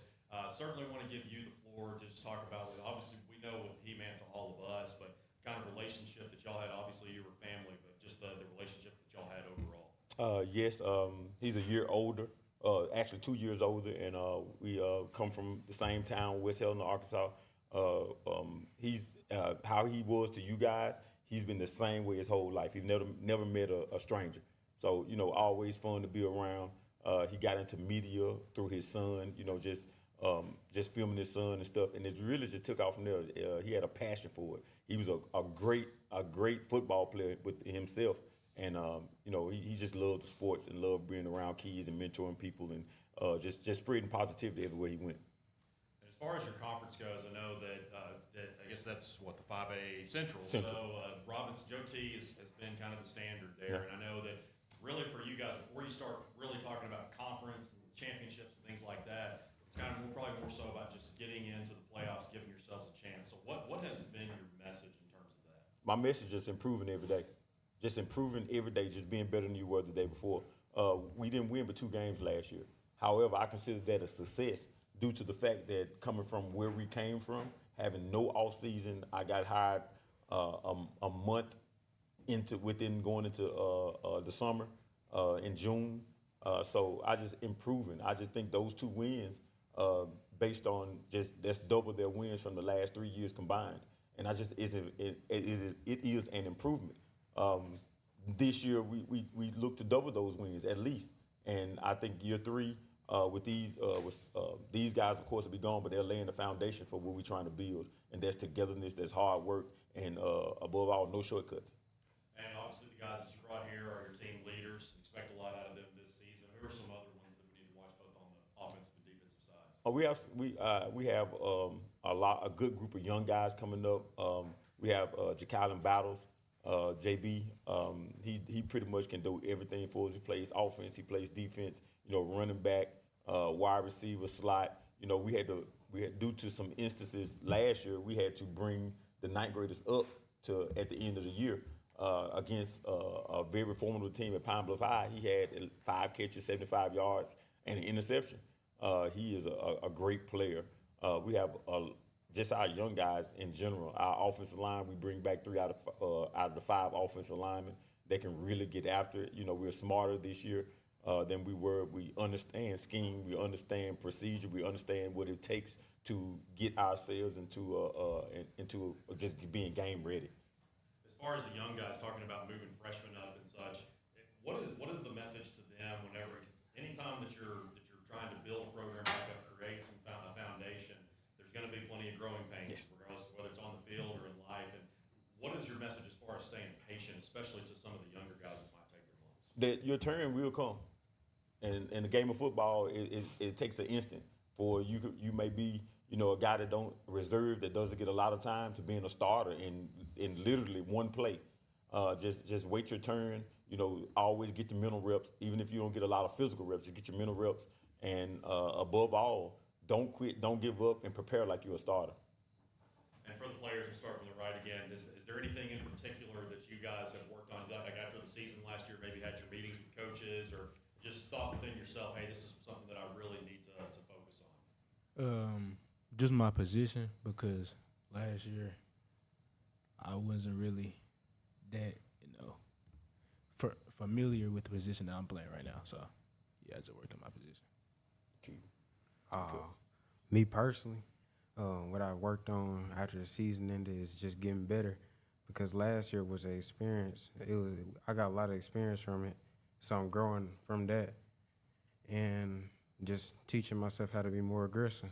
Certainly want to give you the floor to just talk about. Obviously, we know what he meant to all of us, but kind of relationship that y'all had. Obviously, you were family, but just the relationship that y'all had overall. Yes, he's a year older, actually 2 years older, and we come from the same town, West Helena, Arkansas. He's how he was to you guys. He's been the same way his whole life. He's never met a stranger. So always fun to be around. He got into media through his son. Just filming his son and stuff, and it really just took off from there. He had a passion for it. He was a great football player with himself, and he just loves the sports and loved being around kids and mentoring people and just spreading positivity everywhere he went. And as far as your conference goes, I know that I guess that's what the 5A Central. So Robinson Joe T has been kind of the standard there, and I know that really for you guys, before you start really talking about conference and championships and things like that. It's kind of probably more so about just getting into the playoffs, giving yourselves a chance. So what has been your message in terms of that? My message is improving every day. Just improving every day, just being better than you were the day before. We didn't win but 2 games last year. However, I consider that a success due to the fact that coming from where we came from, having no off season, I got hired a month going into the summer in June. So I just improving. I just think those 2 wins, based on that's double their wins from the last 3 years combined, and it is an improvement. This year we look to double those wins at least, and I think year 3 with these guys, of course, will be gone, but they're laying the foundation for what we're trying to build, and that's togetherness, that's hard work, and above all, no shortcuts. And obviously, the guys that you brought here are your team leaders. Expect a lot out of them this season. Who are some other ones that we need to watch both on the offensive and defensive sides? We have a good group of young guys coming up. We have Jacqueline Battles, JB. He pretty much can do everything for us. He plays offense, he plays defense. Running back, wide receiver, slot. We had due to some instances last year, we had to bring the 9th graders up to at the end of the year. Against a very formidable team at Pine Bluff High. He had 5 catches, 75 yards, and an interception. He is a great player. We have just our young guys in general. Our offensive line, we bring back 3 out of the 5 offensive linemen. They can really get after it. We're smarter this year than we were. We understand scheme. We understand procedure. We understand what it takes to get ourselves into just being game ready. As far as the young guys, talking about moving freshmen up and such, what is the message to them whenever? Because anytime that you're trying to build a program back up, create a foundation, there's going to be plenty of growing pains, regardless of whether it's on the field or in life. And what is your message as far as staying patient, especially to some of the younger guys that might take their lumps? That your turn will come, and in the game of football, it takes an instant for you may be, a guy that don't reserve, that doesn't get a lot of time, to being a starter in literally one play. Just wait your turn. Always get the mental reps, even if you don't get a lot of physical reps. Just get your mental reps, and above all, don't quit, don't give up, and prepare like you're a starter. And for the players, we'll start from the right again. Is there anything in particular that you guys have worked on, like after the season last year, maybe had your meetings with coaches, or just thought within yourself, hey, this is something that I really need to focus on? Just my position, because last year I wasn't really that, familiar with the position that I'm playing right now. So, yeah, I just worked on my position. Me personally, what I worked on after the season ended is just getting better, because last year was an experience. I got a lot of experience from it, so I'm growing from that and just teaching myself how to be more aggressive.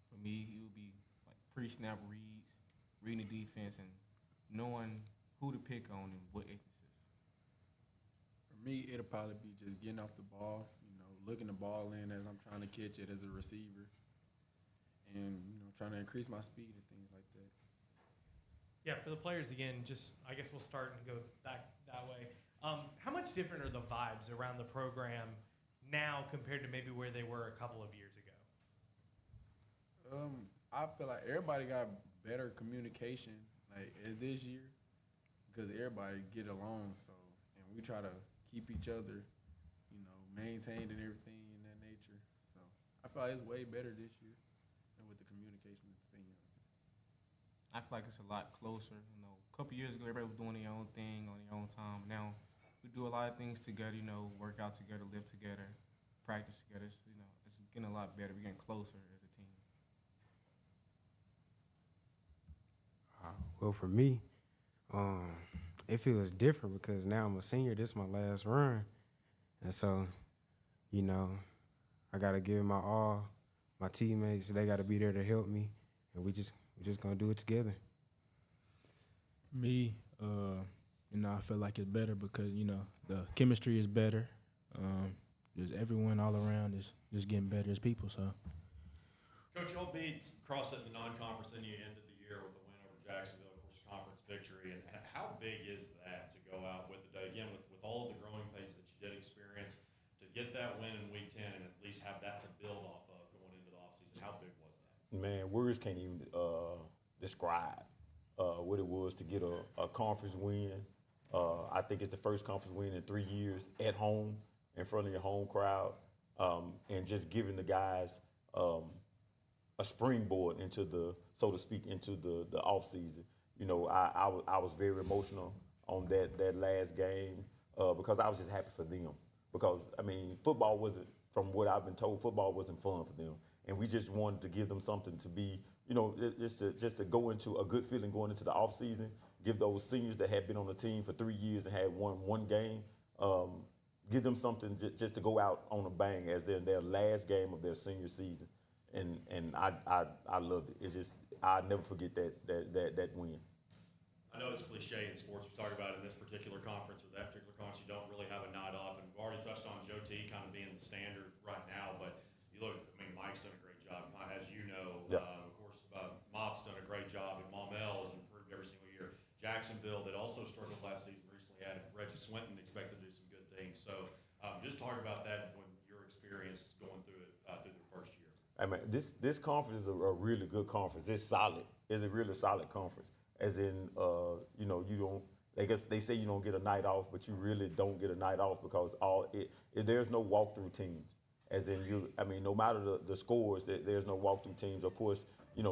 For me, it would be like pre-snap reads, reading the defense, and knowing who to pick on and what instances. For me, it'll probably be just getting off the ball, looking the ball in as I'm trying to catch it as a receiver, and trying to increase my speed and things like that. Yeah, for the players again, I guess we'll start and go back that way. How much different are the vibes around the program now compared to maybe where they were a couple of years ago? I feel like everybody got better communication as this year, because everybody get along. So, and we try to keep each other, maintained and everything in that nature. So I feel like it's way better this year than with the communication thing. I feel like it's a lot closer. A couple years ago, everybody was doing their own thing on their own time. Now we do a lot of things together. Work out together, live together, practice together. It's getting a lot better. We're getting closer as a team. Well, for me, it feels different because now I'm a senior. This is my last run, and so, I gotta give it my all. My teammates, they gotta be there to help me, and we're just gonna do it together. Me, I feel like it's better because, the chemistry is better. Just everyone all around is just getting better as people, so. Coach, y'all beat Crossett in the non-conference, then you ended the year with a win over Jacksonville, of course, conference victory. And how big is that to go out with the day, again, with all of the growing pains that you did experience, to get that win in Week 10 and at least have that to build off of going into the offseason? How big was that? Man, words can't even describe what it was to get a conference win. I think it's the first conference win in 3 years at home in front of your home crowd, and just giving the guys a springboard into so to speak, into the off season. I was very emotional on that last game because I was just happy for them. Because football wasn't, from what I've been told, football wasn't fun for them, and we just wanted to give them something to be, just to go into a good feeling going into the off season. Give those seniors that had been on the team for 3 years and had won one game, give them something just to go out on a bang as their last game of their senior season. And I loved it. It's just, I'll never forget that win. I know it's cliche in sports. We talk about in this particular conference or that particular conference, you don't really have a night off. And we've already touched on Joe T kind of being the standard right now. But you look, Mike's done a great job. As you know, of course, Mop's done a great job, and Maumelle has improved every single year. Jacksonville, that also struggled last season, recently added Reggie Swinton, expected to do some good things. So just talk about that when your experience going through it through the first year. This conference is a really good conference. It's solid. It's a really solid conference. As in, you don't. I guess they say you don't get a night off, but you really don't get a night off because there's no walkthrough teams. As in, no matter the scores, there's no walkthrough teams. Of course,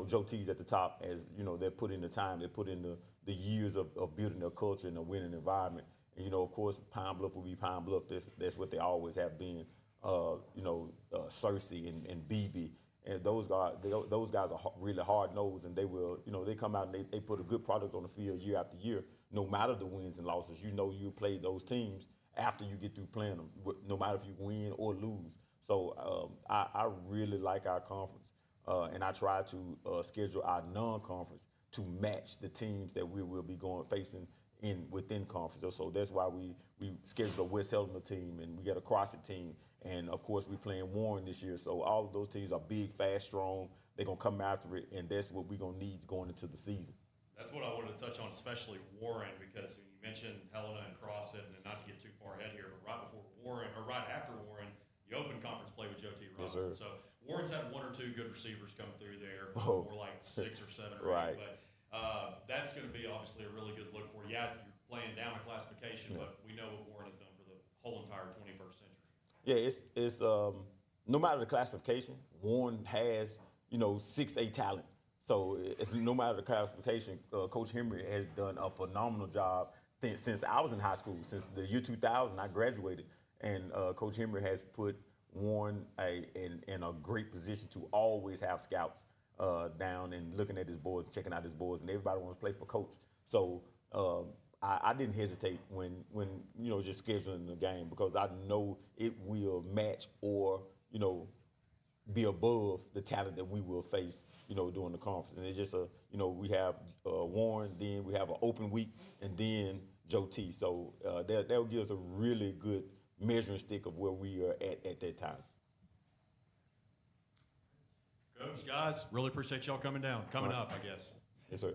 Joe T's at the top. As they put in the time, they put in the years of building their culture and a winning environment. And of course, Pine Bluff will be Pine Bluff. That's what they always have been. Cersei and BB. And those guys are really hard-nosed, and they will, they come out and they put a good product on the field year after year, no matter the wins and losses. You play those teams after you get through playing them, no matter if you win or lose. So I really like our conference, and I try to schedule our non-conference to match the teams that we will be facing within conference. So that's why we scheduled a West Helena team, and we got a CrossFit team, And of course, we're playing Warren this year. So all of those teams are big, fast, strong. They're going to come after it, and that's what we're going to need going into the season. That's what I wanted to touch on, especially Warren, because you mentioned Helena and Crossit, and not to get too far ahead here, but right before Warren, or right after Warren, the open conference play with Joe T. Robinson. Yes, so Warren's had 1 or 2 good receivers come through there, Oh. more like 6 or 7 or 8. Right. But that's going to be obviously a really good look for you. Yeah, you're playing down a classification, Yeah. but we know what Warren has done for the whole entire 21st century. Yeah, it's no matter the classification, Warren has 6A talent. So no matter the classification, Coach Henry has done a phenomenal job since I was in high school. Since the year 2000, I graduated, and Coach Henry has put Warren in a great position to always have scouts down and looking at his boys, checking out his boys, and everybody wants to play for Coach. So I didn't hesitate when just scheduling the game, because I know it will match or be above the talent that we will face during the conference. And it's just we have Warren, then we have an open week, and then Joe T. So that will give us a really good measuring stick of where we are at that time. Coach, guys, really appreciate y'all coming up, I guess. Yes, sir.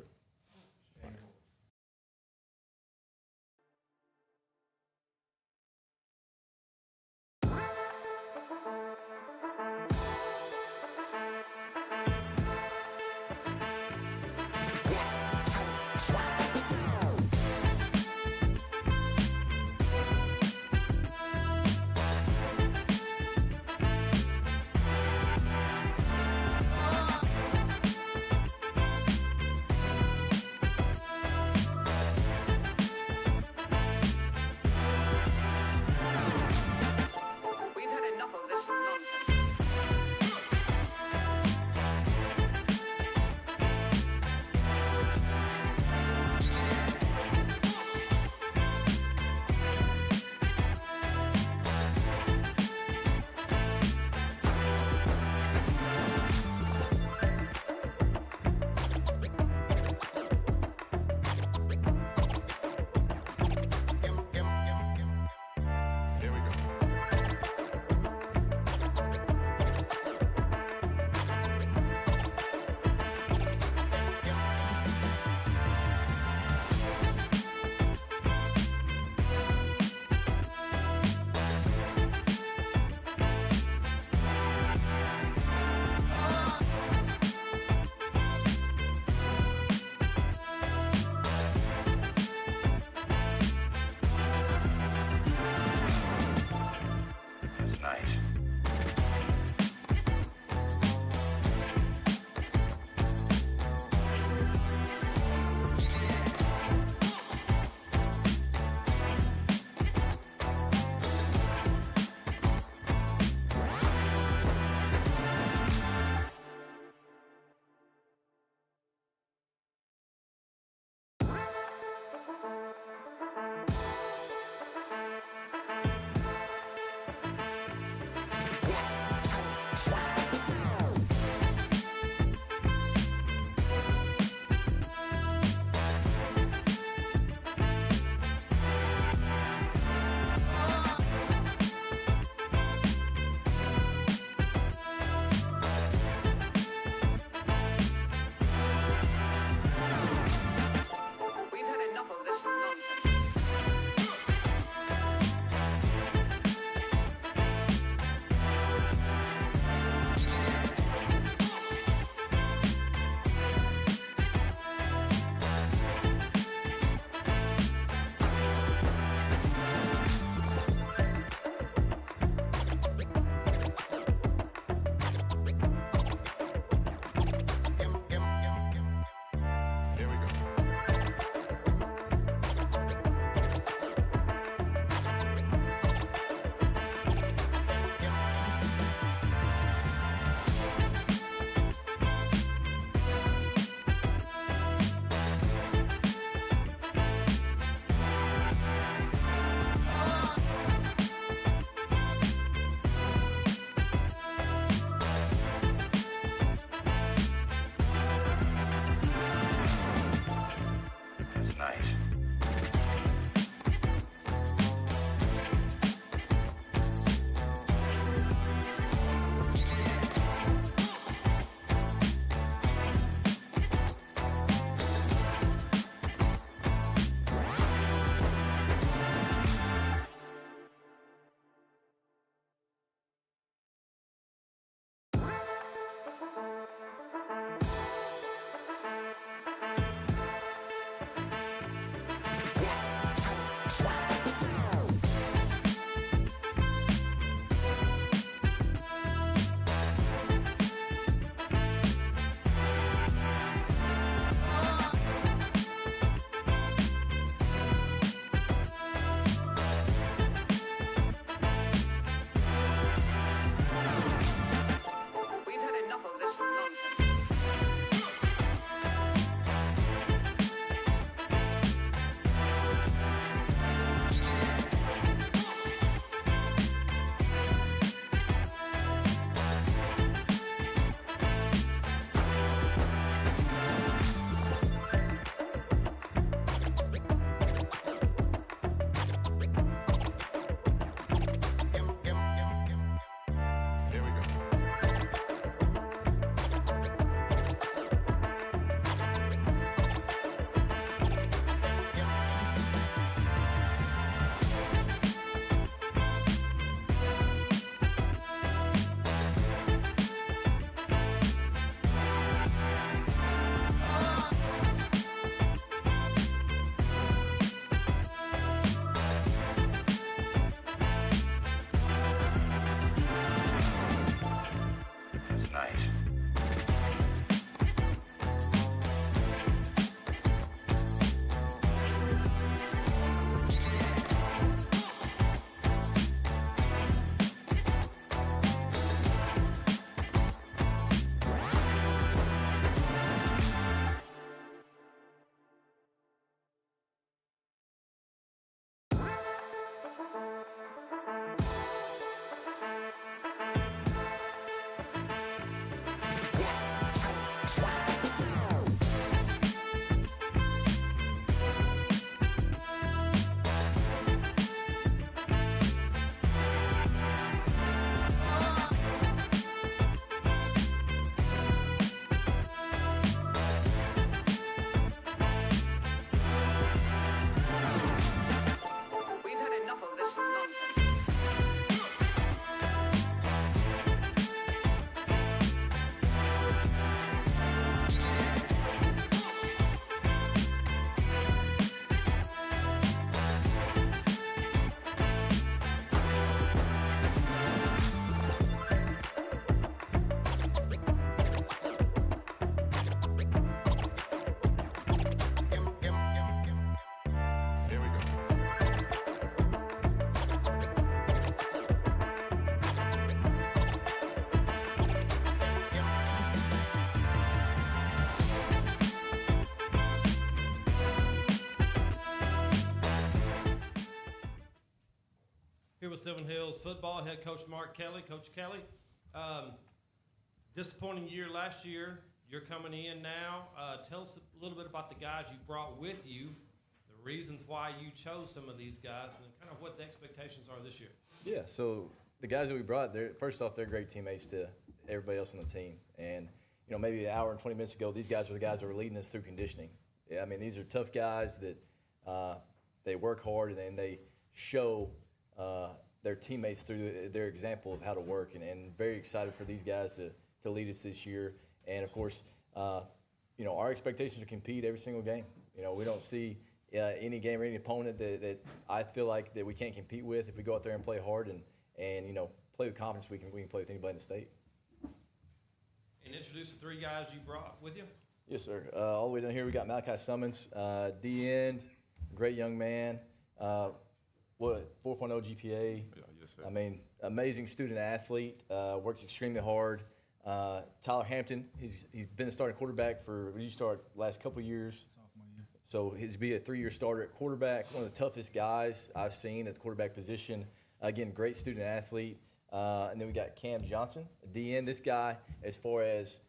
with Sylvan Hills football, head coach Mark Kelly. Coach Kelly, disappointing year last year. You're coming in now. Tell us a little bit about the guys you brought with you, the reasons why you chose some of these guys, and kind of what the expectations are this year. Yeah, so the guys that we brought, first off, they're great teammates to everybody else on the team. And, you know, maybe an hour and 20 minutes ago, these guys were the guys that were leading us through conditioning. Yeah, I mean, these are tough guys that they work hard and they show their teammates through their example of how to work. And very excited for these guys to lead us this year. And, of course, you know, our expectations are to compete every single game. You know, we don't see any game or any opponent that I feel like that we can't compete with if we go out there and play hard and you know, play with confidence. We can play with anybody in the state. And introduce the three guys you brought with you. Yes, sir. All the way down here, we got Malachi Summons, D-end, great young man. 4.0 GPA. Yes, sir. I mean, amazing student athlete. Works extremely hard. Tyler Hampton, he's been a starting quarterback for, you start last couple of years. Sophomore year. So he's be a 3-year starter at quarterback, one of the toughest guys I've seen at the quarterback position. Again, great student athlete. And then we got Cam Johnson, a DN. This guy, as far as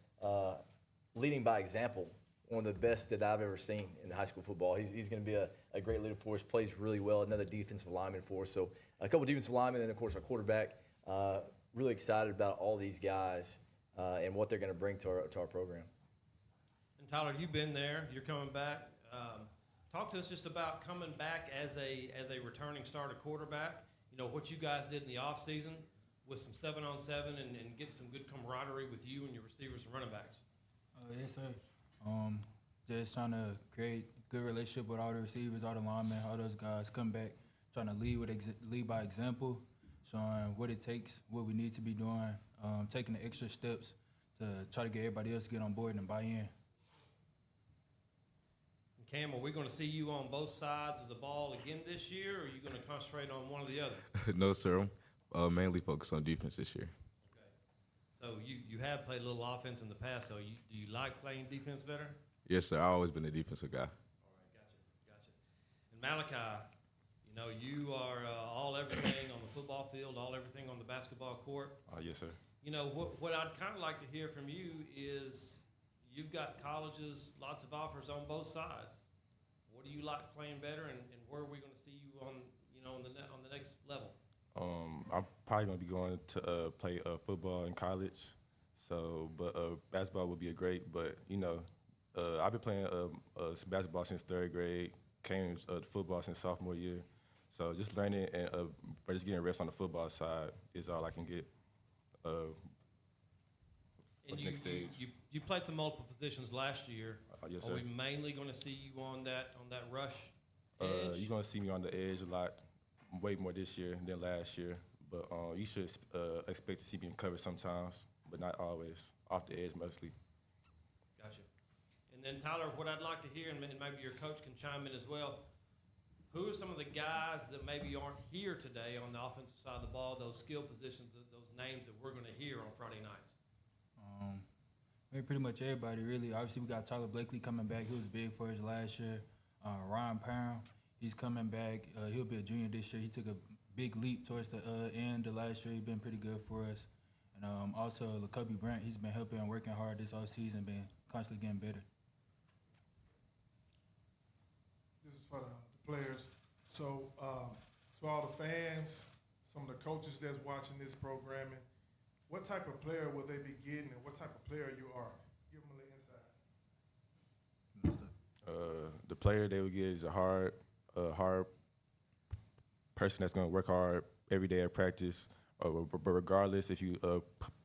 leading by example, one of the best that I've ever seen in high school football. He's going to be a great leader for us, plays really well, another defensive lineman for us. So a couple defensive linemen, and then, of course, our quarterback. Really excited about all these guys and what they're going to bring to our program. And Tyler, you've been there. You're coming back. Talk to us just about coming back as a returning starter quarterback. You know, what you guys did in the offseason with some 7-on-7 and getting some good camaraderie with you and your receivers and running backs. Yes, sir. Just trying to create good relationship with all the receivers, all the linemen, all those guys. Come back, trying to lead by example, showing what it takes, what we need to be doing, taking the extra steps to try to get everybody else to get on board and buy in. Cam, are we going to see you on both sides of the ball again this year, or are you going to concentrate on one or the other? No, sir. I'm mainly focused on defense this year. Okay. So you have played a little offense in the past, so do you like playing defense better? Yes, sir. I've always been a defensive guy. All right, gotcha. And Malachi, you know, you are all everything on the football field, all everything on the basketball court. Yes, sir. You know, what I'd kind of like to hear from you is you've got colleges, lots of offers on both sides. What do you like playing better, and where are we going to see you on, you know, on the next level? I'm probably going to be going to play football in college. So, but basketball would be a great. But you know, I've been playing basketball since 3rd grade. Came to football since sophomore year. So just learning and just getting reps on the football side is all I can get. For the next stage. You played some multiple positions last year. Yes, Are sir. we mainly going to see you on that rush edge? You're going to see me on the edge a lot, way more this year than last year. But you should expect to see me in coverage sometimes, but not always. Off the edge mostly. Gotcha. And then, Tyler, what I'd like to hear, and maybe your coach can chime in as well, who are some of the guys that maybe aren't here today on the offensive side of the ball, those skill positions, those names that we're going to hear on Friday nights? Maybe pretty much everybody, really. Obviously, we got Tyler Blakely coming back. He was big for us last year. Ryan Pound, he's coming back. He'll be a junior this year. He took a big leap towards the end of last year. He's been pretty good for us. And also, LaCubby Brent, he's been helping and working hard this offseason, been constantly getting better. This is for the players. So, to all the fans, some of the coaches that's watching this programming, what type of player will they be getting, and what type of player you are? Give them a little insight. The player they would get is a hard person that's going to work hard every day at practice. But regardless, if you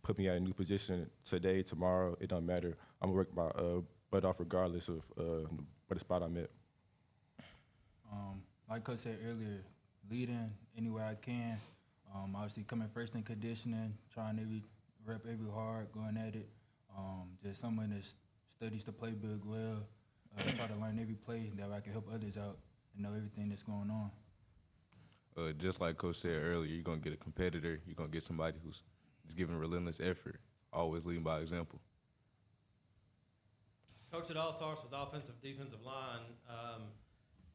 put me at a new position today, tomorrow, it don't matter. I'm going to work my butt off regardless of what the spot I'm at. Like Coach said earlier, leading anywhere I can. Obviously coming first in conditioning, trying every rep, every hard, going at it. Just someone that studies the playbook well, try to learn every play that I can help others out and know everything that's going on. Just like Coach said earlier, you're going to get a competitor. You're going to get somebody who's just giving relentless effort, always leading by example. Coach, it all starts with offensive, defensive line.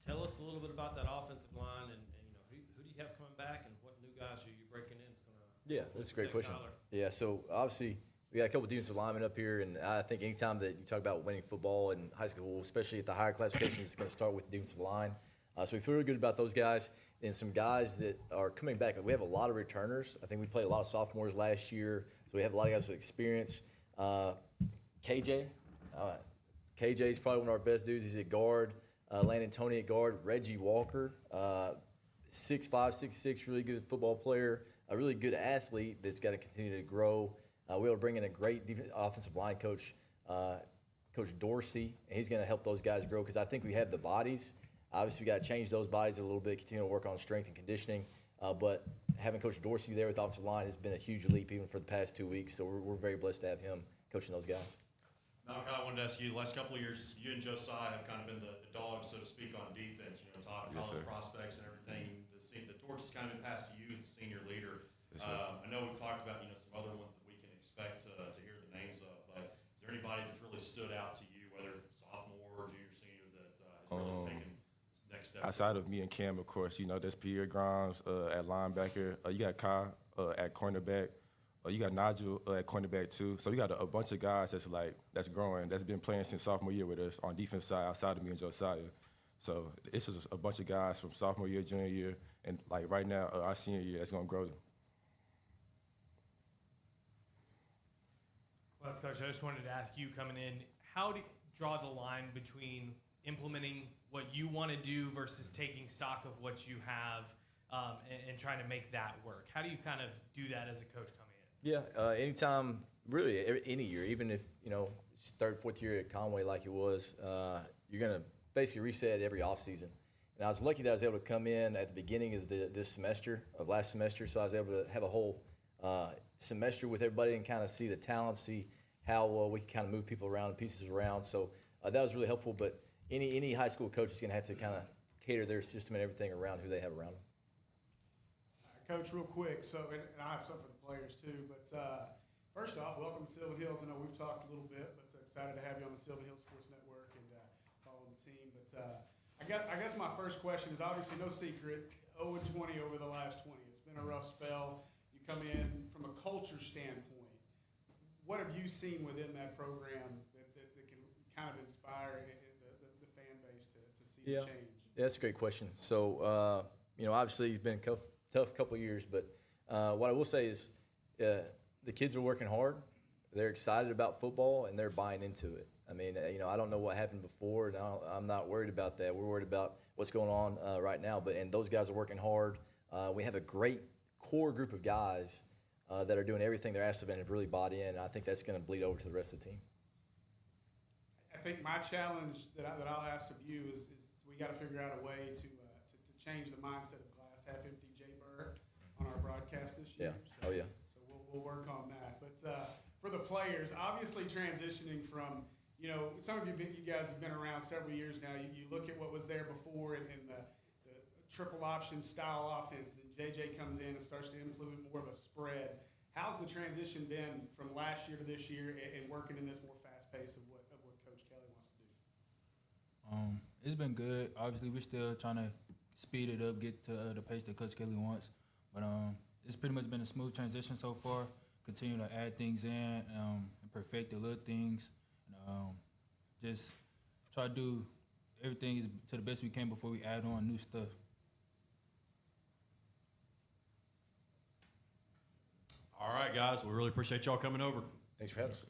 Tell us a little bit about that offensive line, and you know, who do you have coming back, and what new guys who you're breaking in is going to? Yeah, that's a great question. Yeah, so obviously we got a couple defensive linemen up here, and I think anytime that you talk about winning football in high school, especially at the higher classifications, it's going to start with the defensive line. So we feel really good about those guys and some guys that are coming back. We have a lot of returners. I think we played a lot of sophomores last year, so we have a lot of guys with experience. KJ is probably one of our best dudes. He's at guard. Landon Tony at guard. Reggie Walker, 6'5", 6'6", really good football player, a really good athlete that's got to continue to grow. We were able to bring in a great offensive line coach, Coach Dorsey, and he's going to help those guys grow because I think we have the bodies. Obviously, we got to change those bodies a little bit, continue to work on strength and conditioning. But having Coach Dorsey there with the offensive line has been a huge leap even for the past 2 weeks. So we're very blessed to have him coaching those guys. Malachi, I wanted to ask you, the last couple of years, you and Josiah have kind of been the dogs, so to speak, on defense. You know, top college prospects and everything. The torch has kind of been passed to you as the senior leader. I know we've talked about, some other ones that we can expect to hear the names of, but is there anybody that's really stood out to you, whether sophomore or junior, senior, that has really taken this next step? Outside of me and Cam, of course, there's Pierre Grimes at linebacker. You got Kai at cornerback. You got Nigel at cornerback too. So we got a bunch of guys that's growing, that's been playing since sophomore year with us on defense side outside of me and Josiah. So it's just a bunch of guys from sophomore year, junior year, and right now our senior year that's gonna grow. Well, Coach, I just wanted to ask you coming in, how do you draw the line between implementing what you want to do versus taking stock of what you have and trying to make that work? How do you kind of do that as a coach coming in? Yeah, anytime, really, any year, even if, third, fourth year at Conway like it was, you're going to basically reset every offseason. And I was lucky that I was able to come in at the beginning of last semester, so I was able to have a whole semester with everybody and kind of see the talent, see how we can kind of move people around and pieces around. So that was really helpful, but any high school coach is going to have to kind of cater their system and everything around who they have around them. Coach, real quick, and I have something for the players too, but first off, welcome to Sylvan Hills. I know we've talked a little bit, but excited to have you on the Sylvan Hills Sports Network and follow the team. But I guess my first question is obviously no secret, 0-20 over the last 20. It's been a rough spell. You come in from a culture standpoint. What have you seen within that program that can kind of inspire the fan base to see a change? Yeah, that's a great question. So, obviously it's been a tough couple of years, but what I will say is the kids are working hard. They're excited about football, and they're buying into it. I mean, I don't know what happened before, and I'm not worried about that. We're worried about what's going on right now, and those guys are working hard. We have a great core group of guys that are doing everything they're asked of and have really bought in, and I think that's going to bleed over to the rest of the team. I think my challenge that I'll ask of you is we got to figure out a way to change the mindset of glass half empty Jay Burr on our broadcast this year. Yeah. So we'll work on that. But for the players, obviously transitioning from, some of you guys have been around several years now. You look at what was there before and the triple option style offense. Then JJ comes in and starts to implement more of a spread. How's the transition been from last year to this year and working in this more fast pace of what Coach Kelly wants to do? It's been good. Obviously, we're still trying to speed it up, get to the pace that Coach Kelly wants. But it's pretty much been a smooth transition so far. Continue to add things in and perfect the little things. Just try to do everything to the best we can before we add on new stuff. All right, guys. We really appreciate y'all coming over. Thanks for having us.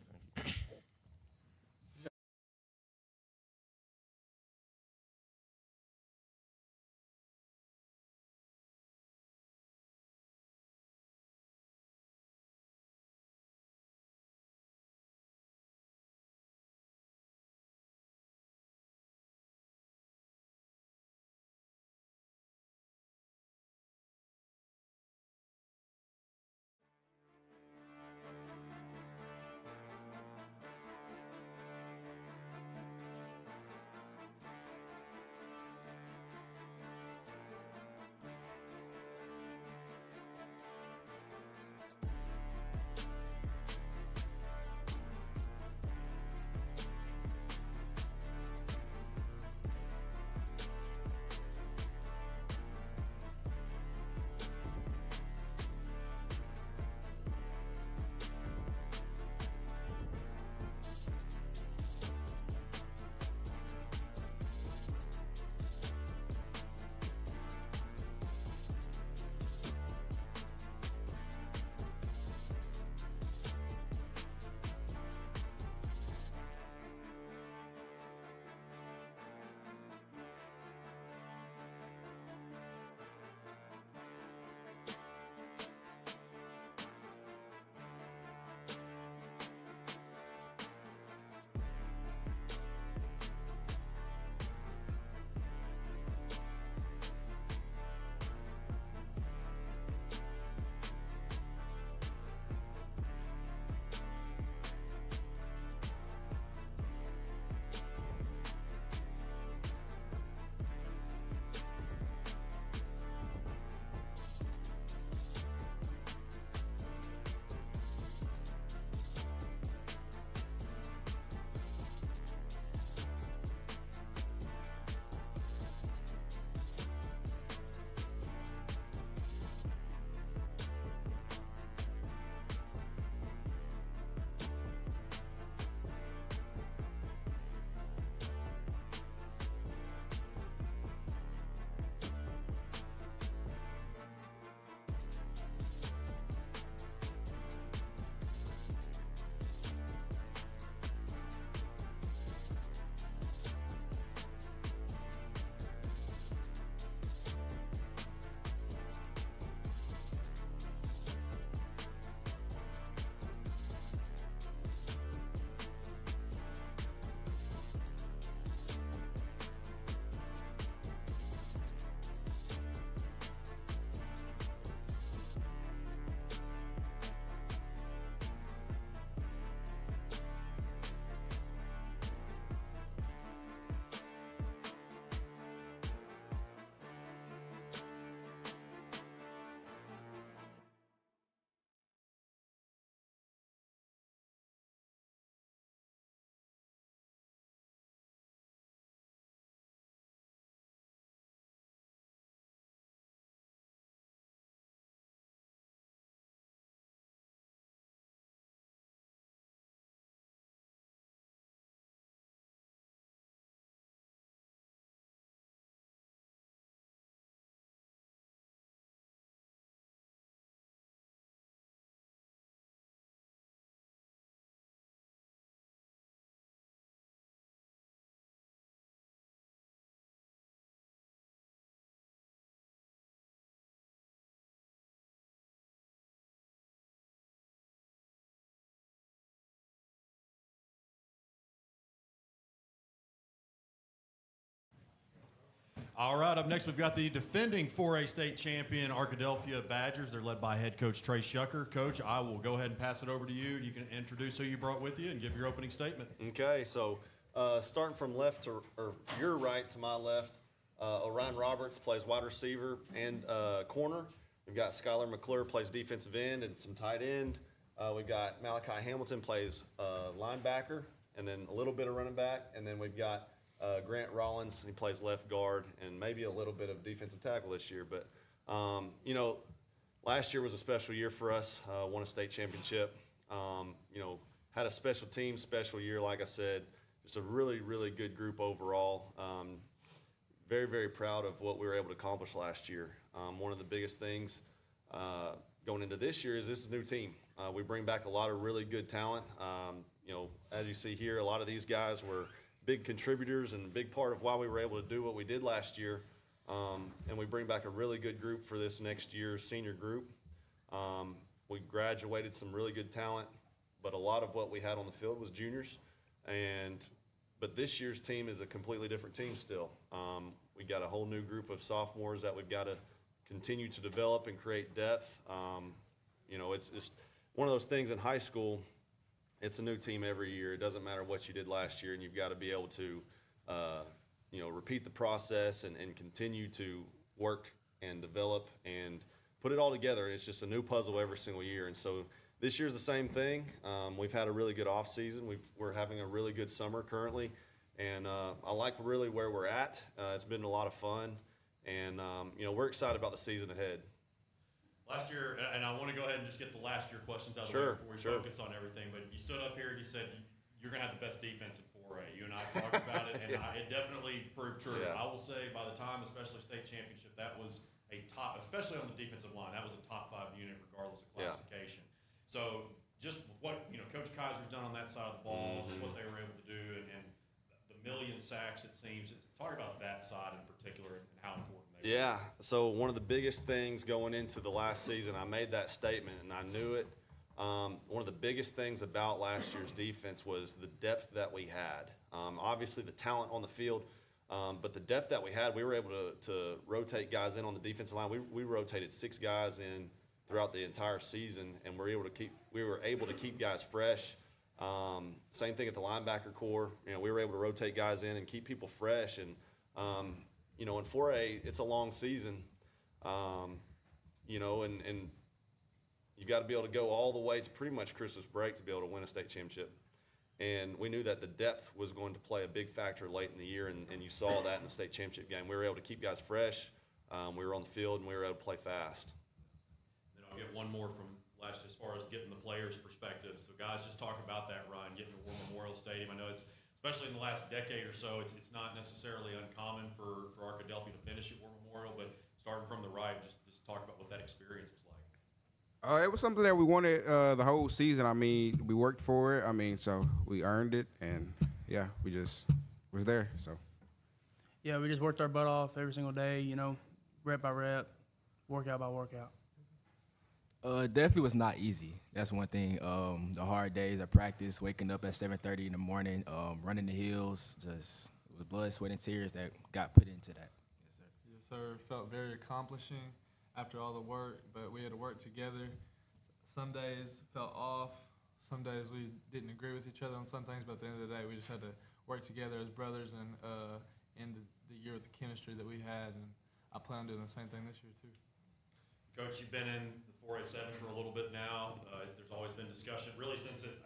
All right, up next we've got the defending 4A state champion Arkadelphia Badgers. They're led by head coach Trey Shucker. Coach, I will go ahead and pass it over to you. You can introduce who you brought with you and give your opening statement. Okay, so starting from left to, or your right to my left, Orion Roberts plays wide receiver and corner. We've got Skylar McClure plays defensive end and some tight end. We've got Malachi Hamilton plays linebacker and then a little bit of running back. And then we've got Grant Rollins, he plays left guard and maybe a little bit of defensive tackle this year. But, you know, last year was a special year for us, won a state championship. You know, had a special team, special year, like I said. Just a really, really good group overall. Very, very proud of what we were able to accomplish last year. One of the biggest things going into this year is this is a new team. We bring back a lot of really good talent. You know, as you see here, a lot of these guys were big contributors and a big part of why we were able to do what we did last year. And we bring back a really good group for this next year's senior group. We graduated some really good talent, but a lot of what we had on the field was juniors. But this year's team is a completely different team still. We got a whole new group of sophomores that we've got to continue to develop and create depth. You know, it's just one of those things in high school. It's a new team every year. It doesn't matter what you did last year, and you've got to be able to, you know, repeat the process and continue to work and develop and put it all together. It's just a new puzzle every single year. And so this year's the same thing. We've had a really good off season. We're having a really good summer currently, and I like really where we're at. It's been a lot of fun, and you know, we're excited about the season ahead. Last year, and I want to go ahead and just get the last year questions out of the way before we focus on everything, but you stood up here and you said you're going to have the best defense in 4A. You and I talked about it, and it definitely proved true. Yeah. I will say by the time, especially state championship, that was a top, especially on the defensive line, that was a top 5 unit regardless of classification. So just what, you know, Coach Kaiser's done on that side of the ball, just what they were able to do, and the million sacks, it seems. Talk about that side in particular and how important they were. Yeah, so one of the biggest things going into the last season, I made that statement and I knew it. One of the biggest things about last year's defense was the depth that we had. Obviously the talent on the field, but the depth that we had, we were able to rotate guys in on the defensive line. We rotated 6 guys in throughout the entire season, and we were able to keep guys fresh. Same thing at the linebacker core. You know, we were able to rotate guys in and keep people fresh. And you know, in 4A, it's a long season. You know, and you got to be able to go all the way to pretty much Christmas break to be able to win a state championship. And we knew that the depth was going to play a big factor late in the year, and you saw that in the state championship game. We were able to keep guys fresh. We were on the field, and we were able to play fast. Then I'll get one more from last as far as getting the players' perspective. So guys, just talk about that run, getting to War Memorial Stadium. I know it's, especially in the last decade or so, it's not necessarily uncommon for Arkadelphia to finish at War Memorial, but starting from the right, just talk about what that experience was like. It was something that we wanted the whole season. I mean, we worked for it. I mean, so we earned it, and yeah, we just was there. So yeah, we just worked our butt off every single day. You know, rep by rep, workout by workout. Definitely was not easy. That's one thing. The hard days of practice, waking up at 7:30 in the morning, running the hills, just with blood, sweat, and tears that got put into that. Yes, sir. Felt very accomplishing after all the work, but we had to work together. Some days felt off. Some days we didn't agree with each other on some things, but at the end of the day, we just had to work together as brothers and end the year with the chemistry that we had, and I plan on doing the same thing this year too. Coach, you've been in the 4A7 for a little bit now. There's always been discussion, really since it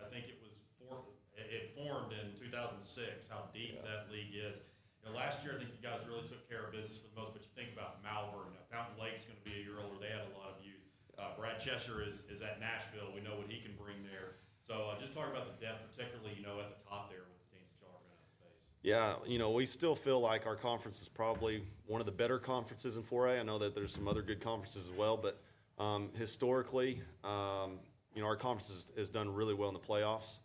formed in 2006, how deep that league is. You know, last year, I think you guys really took care of business for the most, but you think about Malvern. Fountain Lake's going to be a year older. They had a lot of youth. Brad Cheshire is at Nashville. We know what he can bring there. So just talk about the depth, particularly, you know, at the top there with the teams that y'all are going to have to face. Yeah, you know, we still feel like our conference is probably one of the better conferences in 4A. I know that there's some other good conferences as well, but historically, you know, our conference has done really well in the playoffs.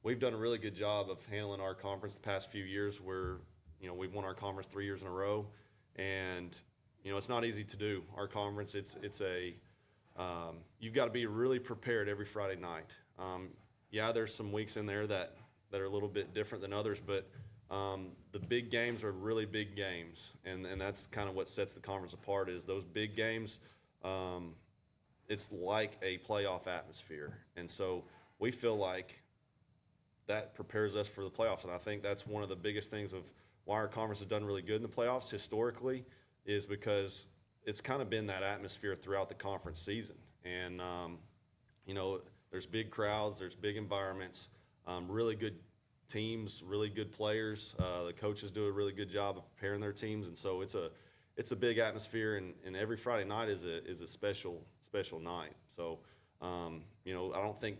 We've done a really good job of handling our conference the past few years where, you know, we've won our conference 3 years in a row. And, you know, it's not easy to do. Our conference, you've got to be really prepared every Friday night. Yeah, there's some weeks in there that, that are a little bit different than others, but the big games are really big games, and that's kind of what sets the conference apart is those big games. It's like a playoff atmosphere, and so we feel like that prepares us for the playoffs, and I think that's one of the biggest things of why our conference has done really good in the playoffs historically is because it's kind of been that atmosphere throughout the conference season. And, you know, there's big crowds, there's big environments, really good teams, really good players. The coaches do a really good job of preparing their teams, and so it's a big atmosphere, and every Friday night is a special night. So, you know, I don't think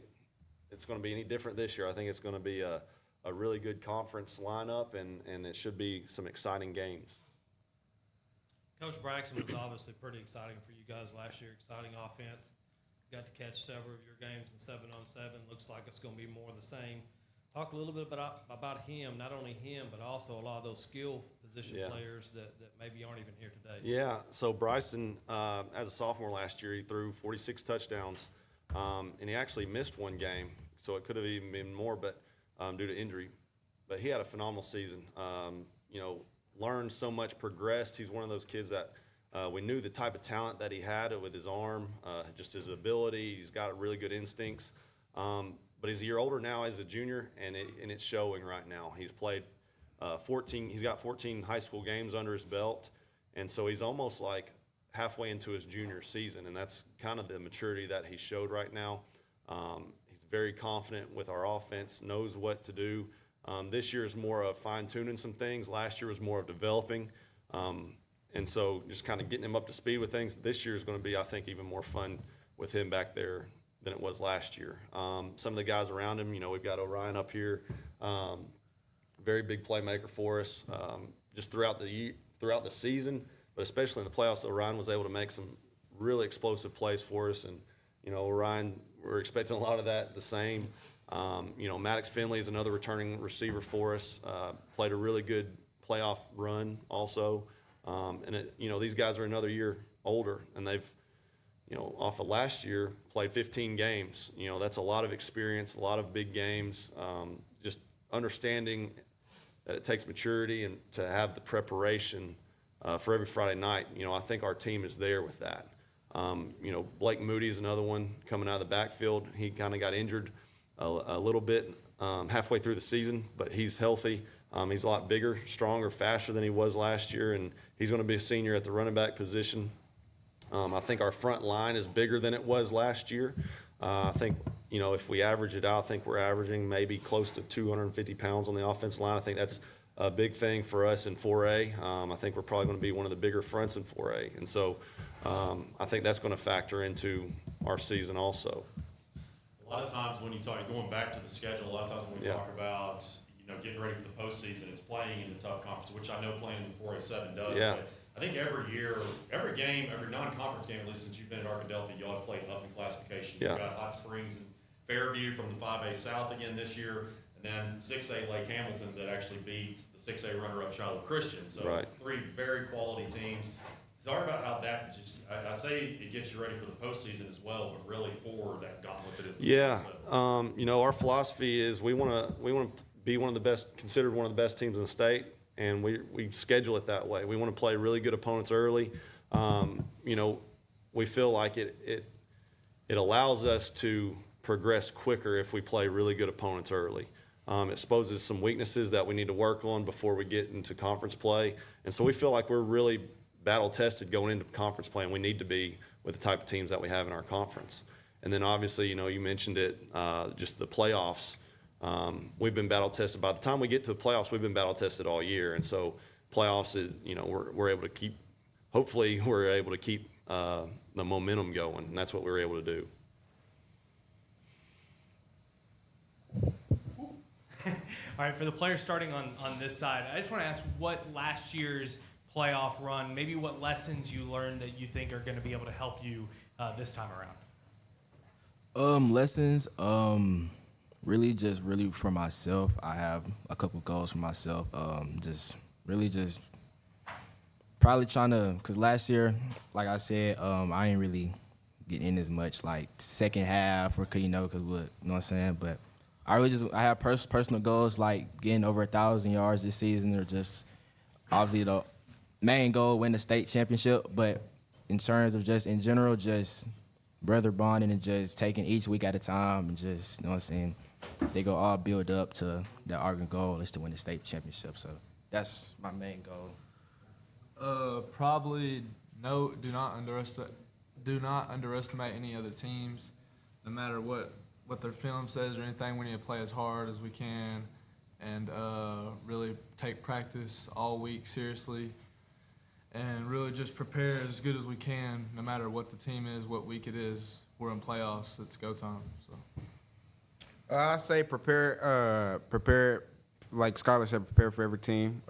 it's going to be any different this year. I think it's going to be a really good conference lineup, and it should be some exciting games. Coach Braxton was obviously pretty exciting for you guys last year. Exciting offense. Got to catch several of your games in 7-on-7. Looks like it's going to be more of the same. Talk a little bit about him, not only him, but also a lot of those skill position players that maybe aren't even here today. Yeah, so Bryson, as a sophomore last year, he threw 46 touchdowns, and he actually missed one game, so it could have even been more, but due to injury. But he had a phenomenal season. You know, learned so much, progressed. He's one of those kids that we knew the type of talent that he had with his arm, just his ability. He's got really good instincts. But he's a year older now as a junior, and it's showing right now. He's played 14. He's got 14 high school games under his belt, and so he's almost like halfway into his junior season, and that's kind of the maturity that he showed right now. He's very confident with our offense, knows what to do. This year is more of fine-tuning some things. Last year was more of developing. And so just kind of getting him up to speed with things. This year is going to be, I think, even more fun with him back there than it was last year. Some of the guys around him, you know, we've got Orion up here, very big playmaker for us, just throughout the season, but especially in the playoffs. Orion was able to make some really explosive plays for us, and you know, Orion, we're expecting a lot of that. The same, you know, Maddox Finley is another returning receiver for us. Played a really good playoff run also, and you know, these guys are another year older, and they've, you know, off of last year, played 15 games. You know, that's a lot of experience, a lot of big games, just understanding that it takes maturity and to have the preparation for every Friday night. You know, I think our team is there with that. You know, Blake Moody is another one coming out of the backfield. He kind of got injured a little bit halfway through the season, but he's healthy. He's a lot bigger, stronger, faster than he was last year, and he's going to be a senior at the running back position. I think our front line is bigger than it was last year. I think, you know, if we average it out, I think we're averaging maybe close to 250 pounds on the offensive line. I think that's a big thing for us in 4A. I think we're probably going to be one of the bigger fronts in 4A. And so I think that's going to factor into our season also. A lot of times when you talk, going back to the schedule, a lot of times when we talk about, you know, getting ready for the postseason, it's playing in the tough conference, which I know playing in the 4A7 does. Yeah. But I think every year, every game, every non-conference game, at least since you've been at Arkadelphia, y'all have played up in classification. Yeah. You've got Hot Springs and Fairview from the 5A South again this year, and then 6A Lake Hamilton that actually beat the 6A runner-up Conway Christian. So Right. three very quality teams. Talk about how that just, I say it gets you ready for the postseason as well, but really for that gauntlet that is the Yeah, you know, our philosophy is we want to be one of the best, considered one of the best teams in the state, and we schedule it that way. We want to play really good opponents early. You know, we feel like it allows us to progress quicker if we play really good opponents early. It exposes some weaknesses that we need to work on before we get into conference play, and so we feel like we're really battle tested going into conference play, and we need to be with the type of teams that we have in our conference. And then obviously, you know, you mentioned it, just the playoffs. We've been battle tested. By the time we get to the playoffs, we've been battle tested all year, and so playoffs is, you know, we're able to keep. Hopefully, we're able to keep the momentum going, and that's what we were able to do. All right, for the players starting on this side, I just want to ask what last year's playoff run, maybe what lessons you learned that you think are going to be able to help you this time around? Lessons, really for myself. I have a couple goals for myself. Just probably trying to, because last year, like I said, I ain't really get in as much like second half or, you know, because what, you know what I'm saying? But I have personal goals like getting over 1,000 yards this season, or just obviously the main goal, win the state championship. But in terms of just in general, just brother bonding and just taking each week at a time, and just, you know what I'm saying, they go all build up to the Arkadelphia goal is to win the state championship. So that's my main goal. Probably do not underestimate any other teams, no matter what their film says or anything. We need to play as hard as we can and really take practice all week seriously, and really just prepare as good as we can, no matter what the team is, what week it is. We're in playoffs. It's go time. So I say prepare, like Skylar said, prepare for every team.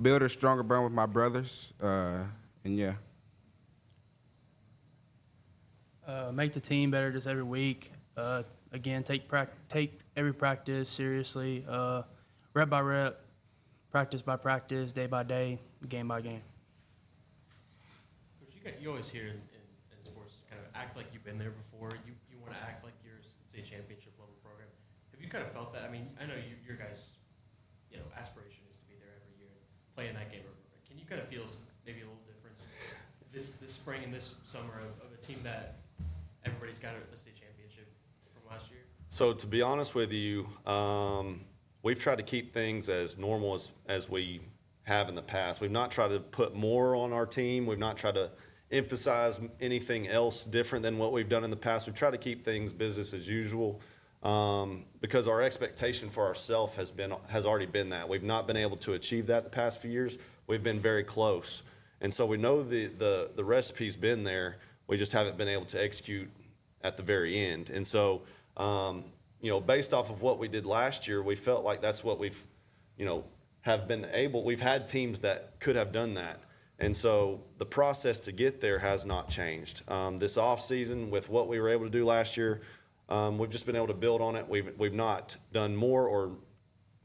Build a stronger bond with my brothers, and yeah. Make the team better just every week. Again, take every practice seriously, rep by rep, practice by practice, day by day, game by game. Coach, you always hear in sports kind of act like you've been there before. You want to act like you're a championship level program. Have you kind of felt that? I mean, I know your guys, aspiration is to be there every year, play in that game. Can you kind of feel maybe a little difference this spring and this summer of a team that everybody's got a state championship from last year? So to be honest with you, we've tried to keep things as normal as we have in the past. We've not tried to put more on our team. We've not tried to emphasize anything else different than what we've done in the past. We've tried to keep things business as usual, because our expectation for ourselves has already been that. We've not been able to achieve that the past few years. We've been very close. And so we know the recipe's been there. We just haven't been able to execute at the very end. And so, based off of what we did last year, we felt like that's what we've had teams that could have done that. And so the process to get there has not changed. This offseason, with what we were able to do last year, we've just been able to build on it. We've not done more or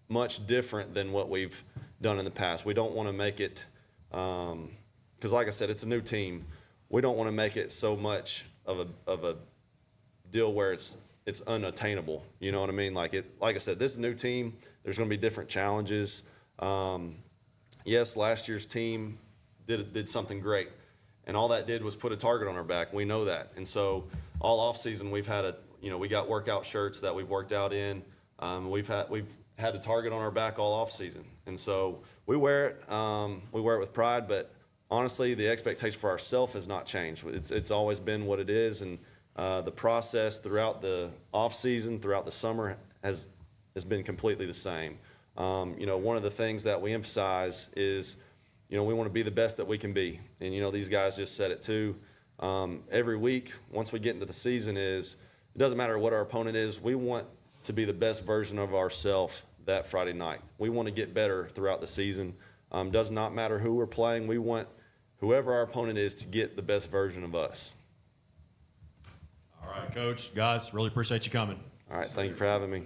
much different than what we've done in the past. We don't want to make it, because like I said, it's a new team. We don't want to make it so much of a deal where it's unattainable. You know what I mean? Like I said, this is a new team. There's going to be different challenges. Yes, last year's team did something great, and all that did was put a target on our back. We know that, and so all off season we've had we got workout shirts that we've worked out in. We've had a target on our back all off season, and so we wear it. We wear it with pride, but honestly, the expectation for ourselves has not changed. It's always been what it is, and the process throughout the off season, throughout the summer, has been completely the same. One of the things that we emphasize is, we want to be the best that we can be, and these guys just said it too. Every week, once we get into the season, it doesn't matter what our opponent is. We want to be the best version of ourselves that Friday night. We want to get better throughout the season. Does not matter who we're playing. We want whoever our opponent is to get the best version of us. All right, Coach, guys, really appreciate you coming. All right, thank you for having me.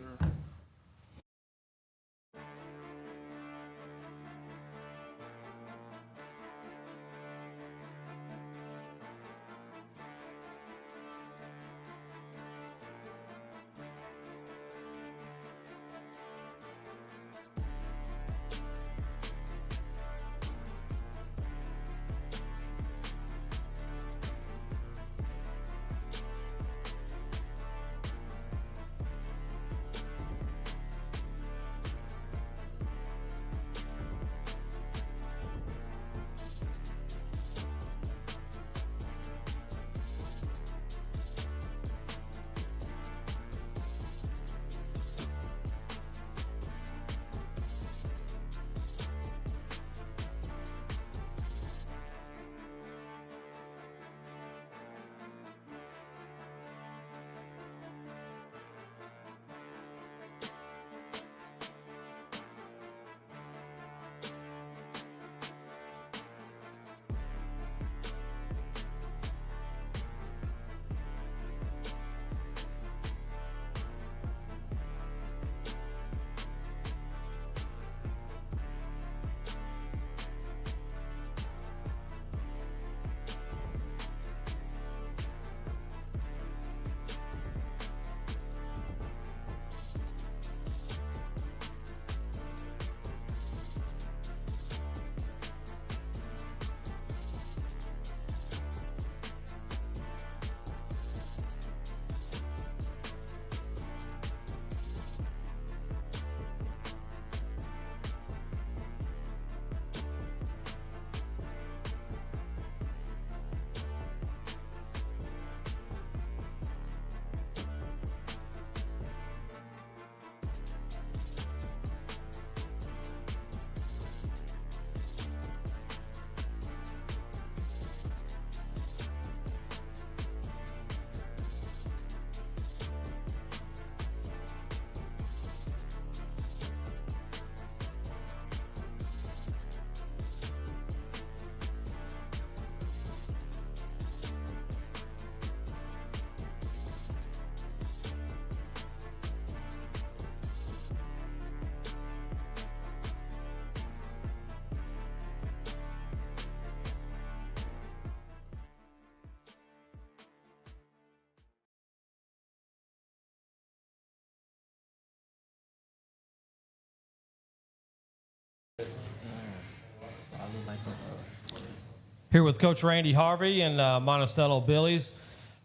Here with Coach Randy Harvey and Monticello Billies.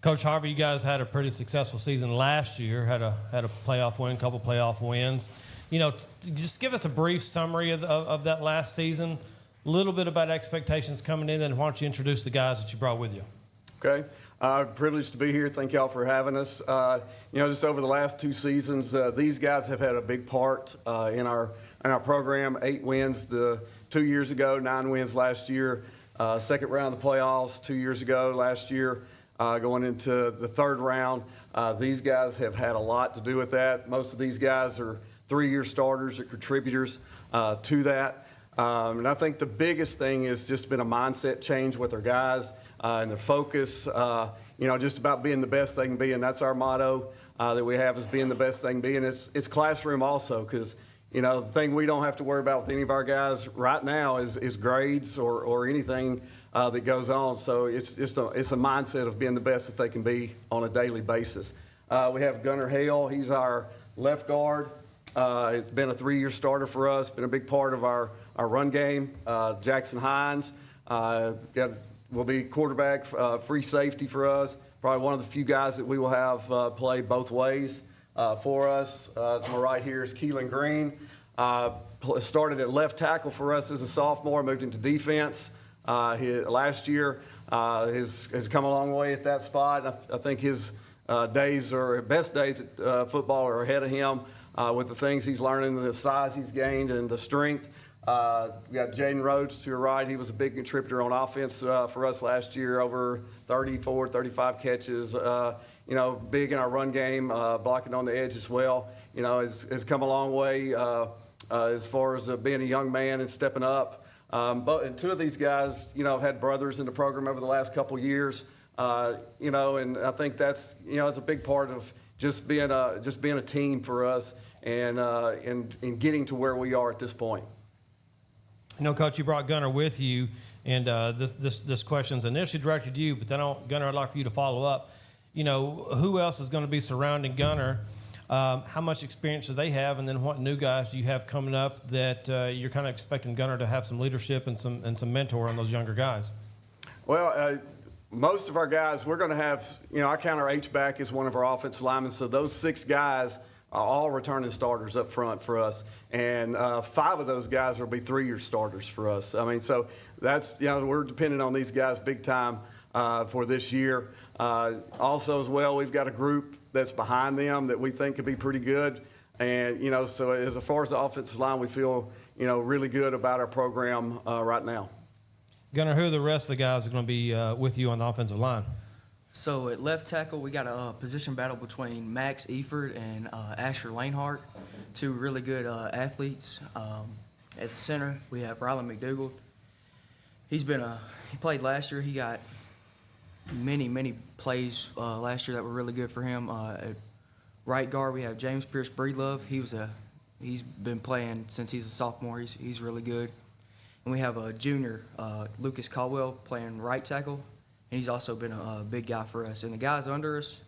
Coach Harvey, you guys had a pretty successful season last year. Had a playoff win, couple playoff wins. You know, just give us a brief summary of that last season. A little bit about expectations coming in, and why don't you introduce the guys that you brought with you? Okay. Privileged to be here. Thank y'all for having us. You know, just over the last 2 seasons, these guys have had a big part in our program. 8 wins 2 years ago, 9 wins last year. Second round of the playoffs 2 years ago, last year, going into the third round. These guys have had a lot to do with that. Most of these guys are 3-year starters or contributors to that. And I think the biggest thing is just been a mindset change with our guys and their focus, you know, just about being the best they can be. And that's our motto that we have, is being the best they can be. And it's classroom also, because, you know, the thing we don't have to worry about with any of our guys right now is grades or anything that goes on. So it's a mindset of being the best that they can be on a daily basis. We have Gunnar Hale. He's our left guard. It's been a 3-year starter for us, been a big part of our run game. Jackson Hines will be quarterback, free safety for us. Probably one of the few guys that we will have play both ways for us. To my right here is Keelan Green. Started at left tackle for us as a sophomore, moved into defense last year. Has come a long way at that spot. I think his best days at football are ahead of him with the things he's learning, the size he's gained, and the strength. We got Jaden Rhodes to your right. He was a big contributor on offense for us last year, over 34, 35 catches. You know, big in our run game, blocking on the edge as well. You know, has come a long way as far as being a young man and stepping up. But 2 of these guys, you know, have had brothers in the program over the last couple of years. You know, and I think that's, you know, it's a big part of just being a team for us and getting to where we are at this point. You know, Coach, you brought Gunnar with you, and this question's initially directed to you, but then Gunnar, I'd like for you to follow up. You know, who else is going to be surrounding Gunnar? How much experience do they have, and then what new guys do you have coming up that you're kind of expecting Gunnar to have some leadership and some mentor on those younger guys? Well, most of our guys, we're going to have, you know, I count our H-back as one of our offensive linemen, so those 6 guys are all returning starters up front for us. And 5 of those guys will be 3-year starters for us. I mean, so that's, you know, we're dependent on these guys big time for this year. Also as well, we've got a group that's behind them that we think could be pretty good. And, you know, so as far as the offensive line, we feel, you know, really good about our program right now. Gunnar, who are the rest of the guys that are going to be with you on the offensive line? So at left tackle, we got a position battle between Max Eford and Asher Lanehart, 2 really good athletes. At the center, we have Rylan McDougald. He played last year. He got many plays last year that were really good for him. At right guard, we have James Pierce Breedlove. He's been playing since he's a sophomore. He's really good. And we have a junior, Lucas Caldwell, playing right tackle. And he's also been a big guy for us. And the guys under us,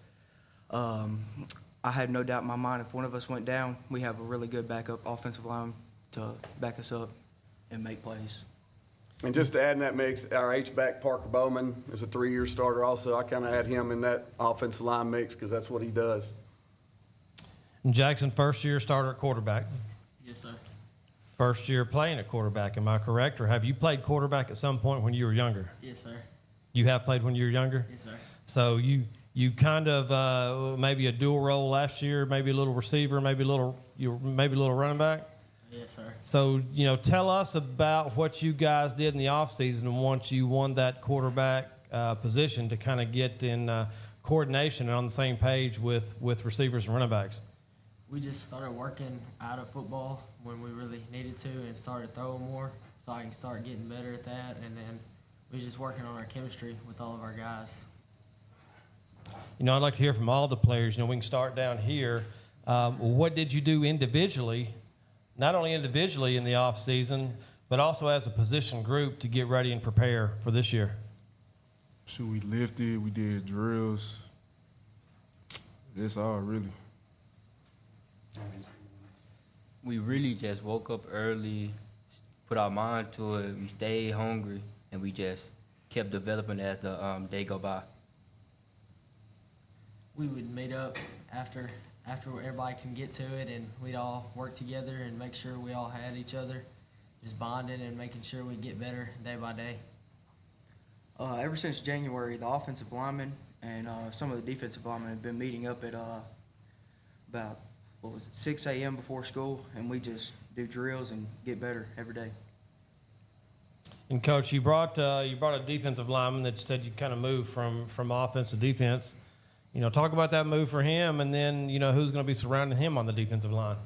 I have no doubt in my mind if one of us went down, we have a really good backup offensive line to back us up and make plays. And just to add in that mix, our H-back Parker Bowman is a 3-year starter also. I kind of add him in that offensive line mix because that's what he does. And Jackson, first-year starter at quarterback. Yes, sir. First year playing at quarterback, am I correct? Or have you played quarterback at some point when you were younger? Yes, sir. You have played when you were younger? Yes, sir. So you kind of maybe a dual role last year, maybe a little receiver, maybe a little running back? Yes, sir. So, you know, tell us about what you guys did in the offseason once you won that quarterback position to kind of get in coordination and on the same page with receivers and running backs. We just started working out of football when we really needed to and started throwing more so I can start getting better at that. And then we're just working on our chemistry with all of our guys. You know, I'd like to hear from all the players. You know, we can start down here. What did you do individually, not only individually in the off season, but also as a position group to get ready and prepare for this year? Shoot, we lifted, we did drills. That's all, really. We really just woke up early, put our mind to it. We stayed hungry, and we just kept developing as the day go by? We would meet up after everybody can get to it, and we'd all work together and make sure we all had each other, just bonding and making sure we get better day by day. Ever since January, the offensive linemen and some of the defensive linemen have been meeting up at about 6 a.m. before school, and we just do drills and get better every day. And Coach, you brought a defensive lineman that you said you kind of moved from offense to defense. Talk about that move for him, and then who's going to be surrounding him on the defensive line.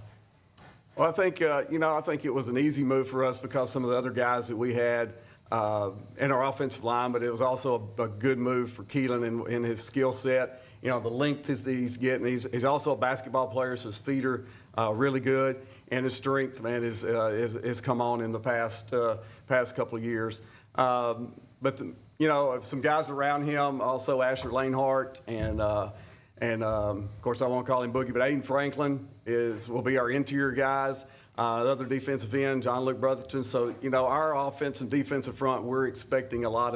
Well, I think I think it was an easy move for us because some of the other guys that we had in our offensive line, but it was also a good move for Keelan in his skill set. The length that he's getting. He's also a basketball player, so his feet are really good, and his strength, man, is come on in the past couple of years. But some guys around him, also Asher Lanehart, and of course I won't call him Boogie, but Aiden Franklin will be our interior guys. The other defensive end, John Luke Brotherton. So our offense and defensive front, we're expecting a lot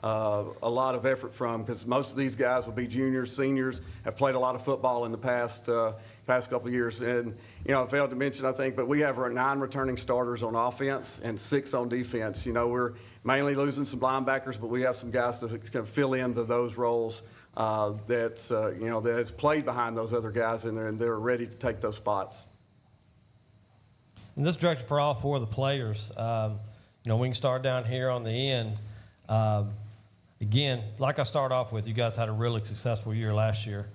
of effort from, because most of these guys will be juniors, seniors, have played a lot of football in the past couple of years. And I failed to mention, I think, but we have our 9 returning starters on offense and 6 on defense. We're mainly losing some linebackers, but we have some guys to kind of fill into those roles that has played behind those other guys, and they're ready to take those spots. And this directed for all 4 of the players. We can start down here on the end. Again, like I started off with, you guys had a really successful year last year.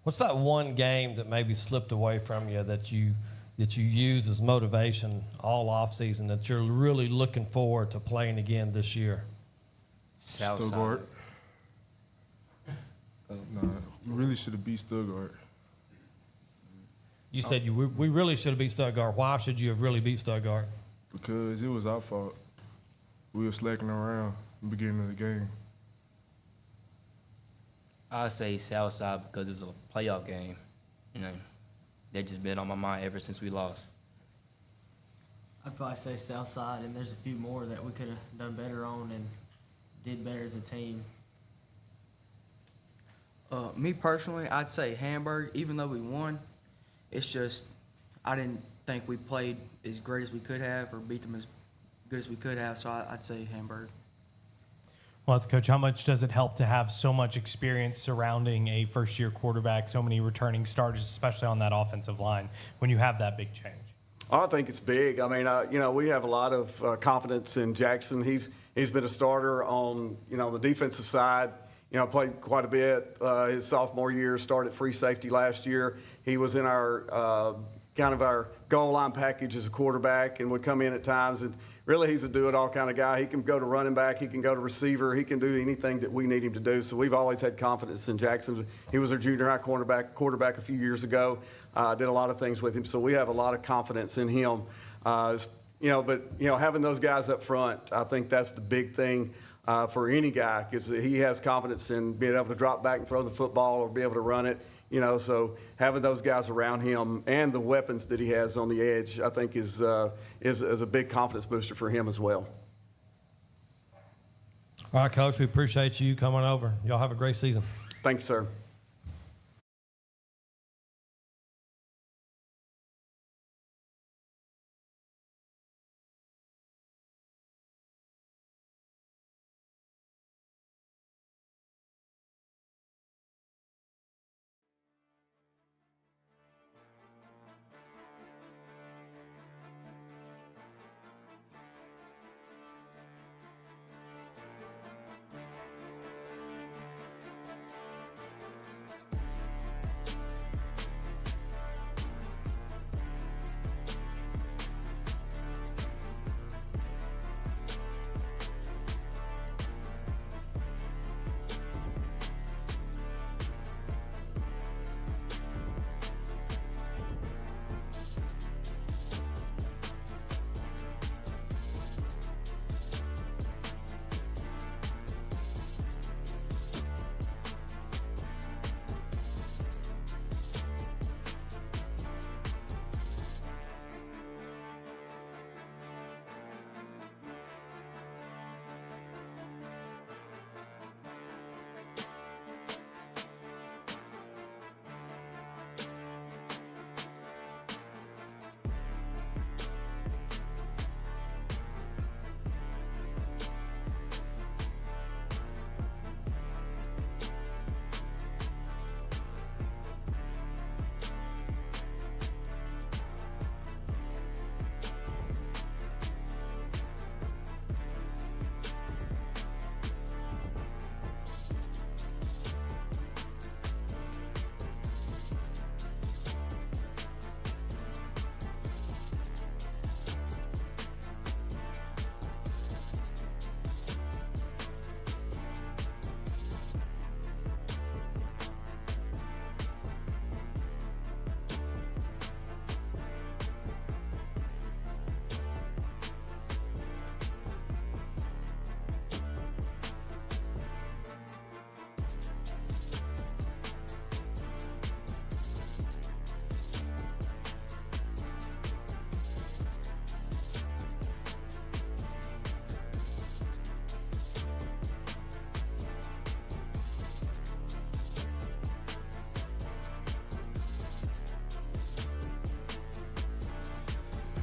What's that one game that maybe slipped away from you that you use as motivation all off season, that you're really looking forward to playing again this year? Stuttgart. No, we really should have beat Stuttgart. You said we really should have beat Stuttgart. Why should you have really beat Stuttgart? Because it was our fault. We were slacking around in the beginning of the game. I say Southside because it was a playoff game. They've just been on my mind ever since we lost. I'd probably say Southside, and there's a few more that we could have done better on and did better as a team. Me personally, I'd say Hamburg. Even though we won, it's just I didn't think we played as great as we could have or beat them as good as we could have, so I'd say Hamburg. Well, Coach, how much does it help to have so much experience surrounding a first-year quarterback, so many returning starters, especially on that offensive line, when you have that big change? I think it's big. I mean, we have a lot of confidence in Jackson. He's been a starter on, the defensive side. Played quite a bit his sophomore year, started free safety last year. He was in our kind of our goal line package as a quarterback and would come in at times. And really, he's a do-it-all kind of guy. He can go to running back. He can go to receiver. He can do anything that we need him to do. So we've always had confidence in Jackson. He was our junior high quarterback a few years ago. Did a lot of things with him. So we have a lot of confidence in him. But having those guys up front, I think that's the big thing for any guy, because he has confidence in being able to drop back and throw the football or be able to run it. So having those guys around him and the weapons that he has on the edge, I think is a big confidence booster for him as well. All right, Coach, we appreciate you coming over. Y'all have a great season. Thank you, sir.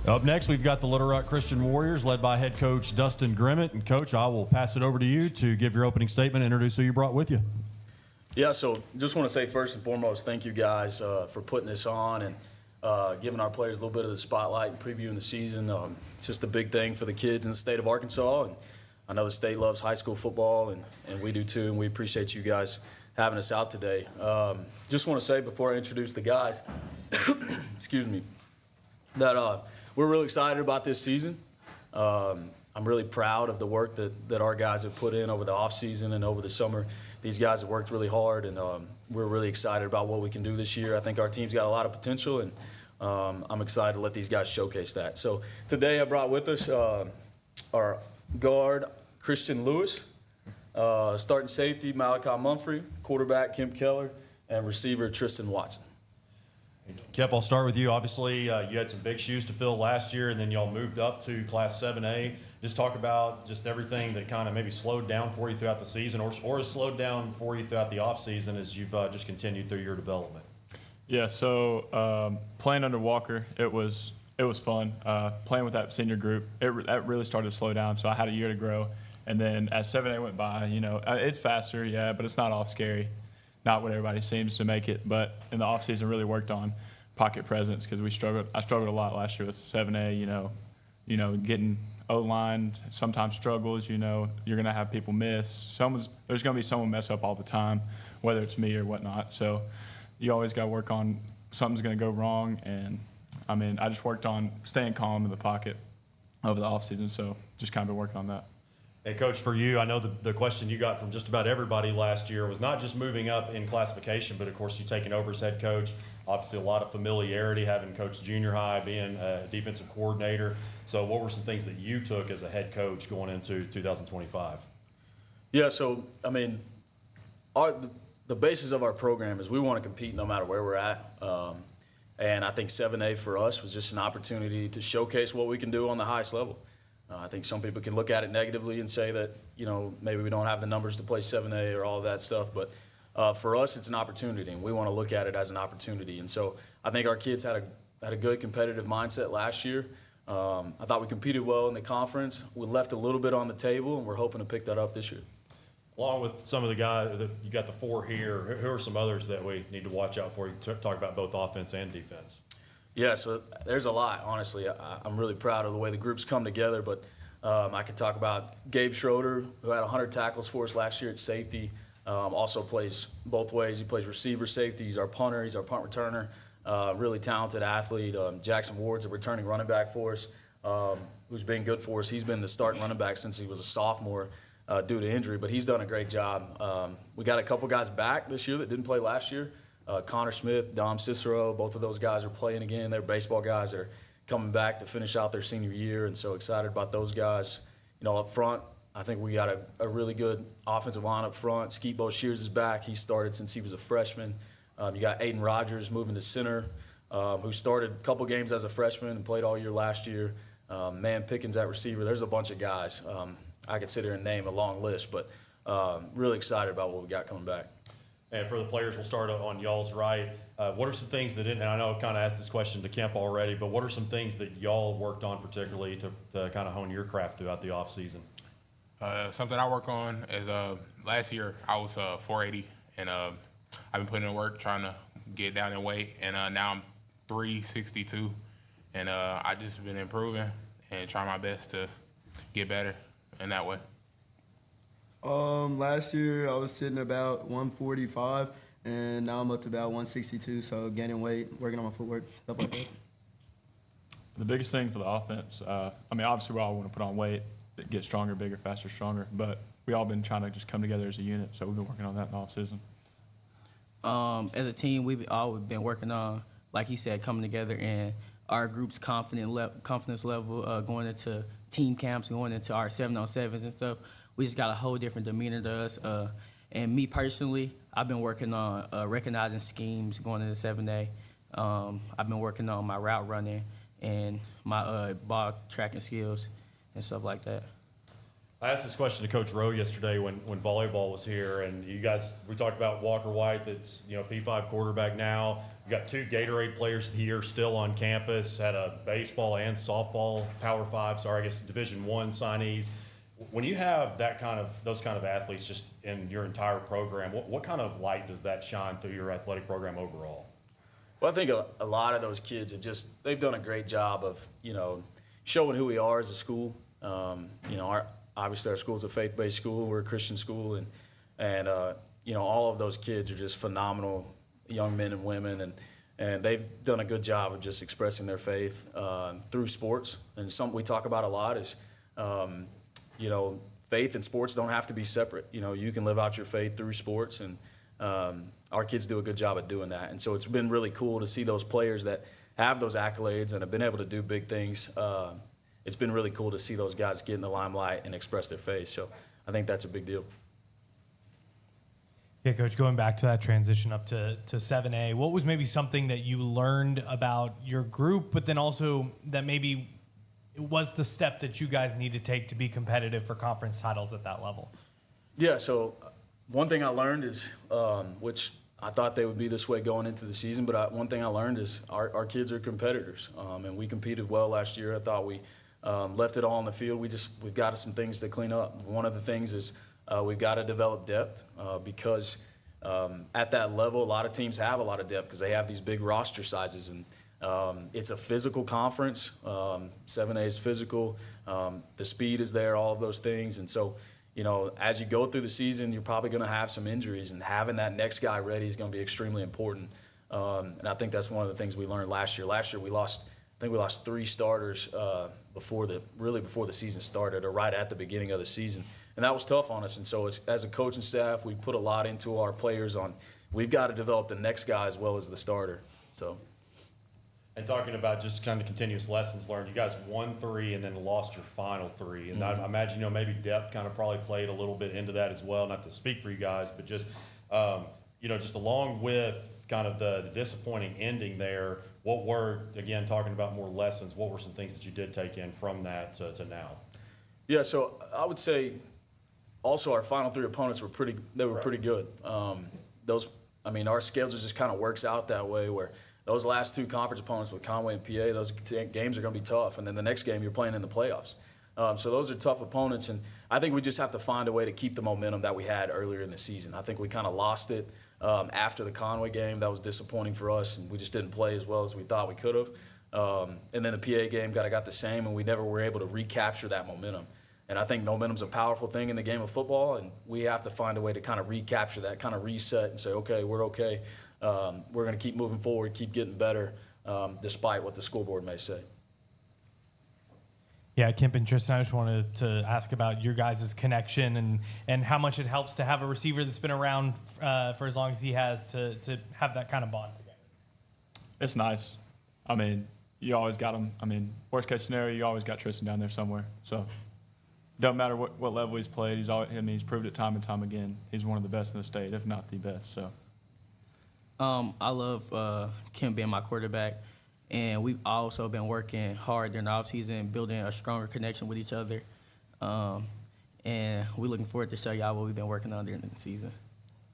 Up next, we've got the Little Rock Christian Warriors led by head coach Dustin Grimmett. And Coach, I will pass it over to you to give your opening statement and introduce who you brought with you. Yeah, so just want to say first and foremost, thank you guys for putting this on and giving our players a little bit of the spotlight and previewing the season. It's just a big thing for the kids in the state of Arkansas. And I know the state loves high school football, and we do too, and we appreciate you guys having us out today. Just want to say before I introduce the guys, excuse me, that we're really excited about this season. I'm really proud of the work that our guys have put in over the offseason and over the summer. These guys have worked really hard, and we're really excited about what we can do this year. I think our team's got a lot of potential, and I'm excited to let these guys showcase that. So today I brought with us our guard, Christian Lewis, starting safety, Malachi Mumphrey, quarterback, Kemp Keller, and receiver, Tristan Watson. Kemp, I'll start with you. Obviously, you had some big shoes to fill last year, and then y'all moved up to Class 7A. Just talk about just everything that kind of maybe slowed down for you throughout the season or has slowed down for you throughout the offseason as you've just continued through your development. Yeah, so playing under Walker, it was fun. Playing with that senior group, that really started to slow down, so I had a year to grow. And then as 7A went by, it's faster, yeah, but it's not all scary. Not what everybody seems to make it, but in the offseason really worked on pocket presence because I struggled a lot last year with 7A, getting O-line sometimes struggles, you're going to have people miss. There's going to be someone mess up all the time, whether it's me or whatnot. So you always got to work on something's going to go wrong. And, I just worked on staying calm in the pocket over the offseason, so just kind of been working on that. Hey, Coach, for you, I know the question you got from just about everybody last year was not just moving up in classification, but, of course, you taking over as head coach. Obviously, a lot of familiarity, having coached junior high, being a defensive coordinator. So what were some things that you took as a head coach going into 2025? Yeah, so, the basis of our program is we want to compete no matter where we're at. And I think 7A for us was just an opportunity to showcase what we can do on the highest level. I think some people can look at it negatively and say that, maybe we don't have the numbers to play 7A or all of that stuff. But for us, it's an opportunity, and we want to look at it as an opportunity. And so I think our kids had a good competitive mindset last year. I thought we competed well in the conference. We left a little bit on the table, and we're hoping to pick that up this year. Along with some of the guys, you got the four here. Who are some others that we need to watch out for? You talk about both offense and defense. Yeah, so there's a lot, honestly. I'm really proud of the way the group's come together, but I could talk about Gabe Schroeder, who had 100 tackles for us last year at safety. Also plays both ways. He plays receiver safety. He's our punter. He's our punt returner. Really talented athlete. Jackson Ward's a returning running back for us, who's been good for us. He's been the starting running back since he was a sophomore due to injury, but he's done a great job. We got a couple guys back this year that didn't play last year. Connor Smith, Dom Cicero, both of those guys are playing again. They're baseball guys that are coming back to finish out their senior year, and so excited about those guys. Up front, I think we got a really good offensive line up front. Skeet Shears is back. He started since he was a freshman. You got Aiden Rogers moving to center, who started a couple games as a freshman and played all year last year. Man Pickens at receiver. There's a bunch of guys. I could sit here and name a long list, but really excited about what we got coming back. And for the players, we'll start on y'all's right. What are some things that, and I know I kind of asked this question to Kemp already, but what are some things that y'all worked on particularly to kind of hone your craft throughout the offseason? Something I work on is last year I was 480, and I've been putting in work trying to get down in weight, and now I'm 362, and I just been improving and trying my best to get better in that way. Last year I was sitting about 145, and now I'm up to about 162, so gaining weight, working on my footwork, stuff like that. The biggest thing for the offense, obviously we all want to put on weight, get stronger, bigger, faster, stronger, but we all been trying to just come together as a unit, so we've been working on that in the offseason. As a team, we've always been working on, like he said, coming together, and our group's confidence level going into team camps, going into our 7-on-7s and stuff. We just got a whole different demeanor to us. And me personally, I've been working on recognizing schemes going into 7A. I've been working on my route running and my ball tracking skills and stuff like that. I asked this question to Coach Rowe yesterday when volleyball was here, and we talked about Walker White, that's P5 quarterback now. You got 2 Gatorade Players of the Year still on campus, had a baseball and softball Power 5, Division I signees. When you have those kind of athletes just in your entire program, what kind of light does that shine through your athletic program overall? Well, I think a lot of those kids they've done a great job of, showing who we are as a school. Obviously our school's a faith-based school, we're a Christian school, and all of those kids are just phenomenal young men and women, and they've done a good job of just expressing their faith through sports. And something we talk about a lot is, faith and sports don't have to be separate. You can live out your faith through sports, and our kids do a good job at doing that. And so it's been really cool to see those players that have those accolades and have been able to do big things. It's been really cool to see those guys get in the limelight and express their faith. So I think that's a big deal. Yeah, Coach, going back to that transition up to 7A, what was maybe something that you learned about your group, but then also that maybe it was the step that you guys need to take to be competitive for conference titles at that level? Yeah, so one thing I learned is, which I thought they would be this way going into the season, but one thing I learned is our kids are competitors, and we competed well last year. I thought we left it all on the field. We've got some things to clean up. One of the things is we've got to develop depth because at that level, a lot of teams have a lot of depth because they have these big roster sizes, and it's a physical conference. 7A is physical. The speed is there, all of those things. And so, as you go through the season, you're probably going to have some injuries, and having that next guy ready is going to be extremely important. And I think that's one of the things we learned last year. Last year we lost 3 starters before the season started, or right at the beginning of the season. And that was tough on us. And so as a coaching staff, we put a lot into our players we've got to develop the next guy as well as the starter. So. And talking about just kind of continuous lessons learned, you guys won 3 and then lost your final 3. And I imagine, maybe depth kind of probably played a little bit into that as well, not to speak for you guys, but just, just along with kind of the disappointing ending there, what were, again, talking about more lessons, what were some things that you did take in from that to now? Yeah, so I would say also our final 3 opponents were pretty good. Our schedule just kind of works out that way where those last 2 conference opponents with Conway and PA, those games are going to be tough. And then the next game you're playing in the playoffs. So those are tough opponents. And I think we just have to find a way to keep the momentum that we had earlier in the season. I think we kind of lost it after the Conway game. That was disappointing for us, and we just didn't play as well as we thought we could have. And then the PA game got the same, and we never were able to recapture that momentum. And I think momentum's a powerful thing in the game of football, and we have to find a way to kind of recapture that, kind of reset and say, okay, we're okay. We're going to keep moving forward, keep getting better, despite what the scoreboard may say. Yeah, Kemp and Tristan, I just wanted to ask about your guys' connection and how much it helps to have a receiver that's been around for as long as he has to have that kind of bond together. It's nice. You always got him. Worst case scenario, you always got Tristan down there somewhere. So doesn't matter what level he's played. He's proved it time and time again. He's one of the best in the state, if not the best. So. I love Kemp being my quarterback, and we've also been working hard during the offseason, building a stronger connection with each other, and we're looking forward to show y'all what we've been working on during the season.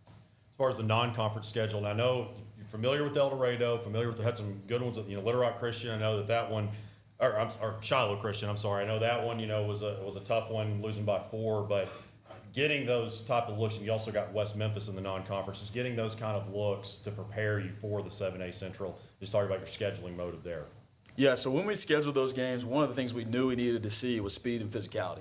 As far as the non-conference schedule, and I know you're familiar with El Dorado, had some good ones with Little Rock Christian. I know that one, or Shiloh Christian. I'm sorry. I know that one was a tough one, losing by 4, but. Getting those type of looks, and you also got West Memphis in the non-conference, just getting those kind of looks to prepare you for the 7A Central. Just talking about your scheduling motive there. Yeah, so when we scheduled those games, one of the things we knew we needed to see was speed and physicality.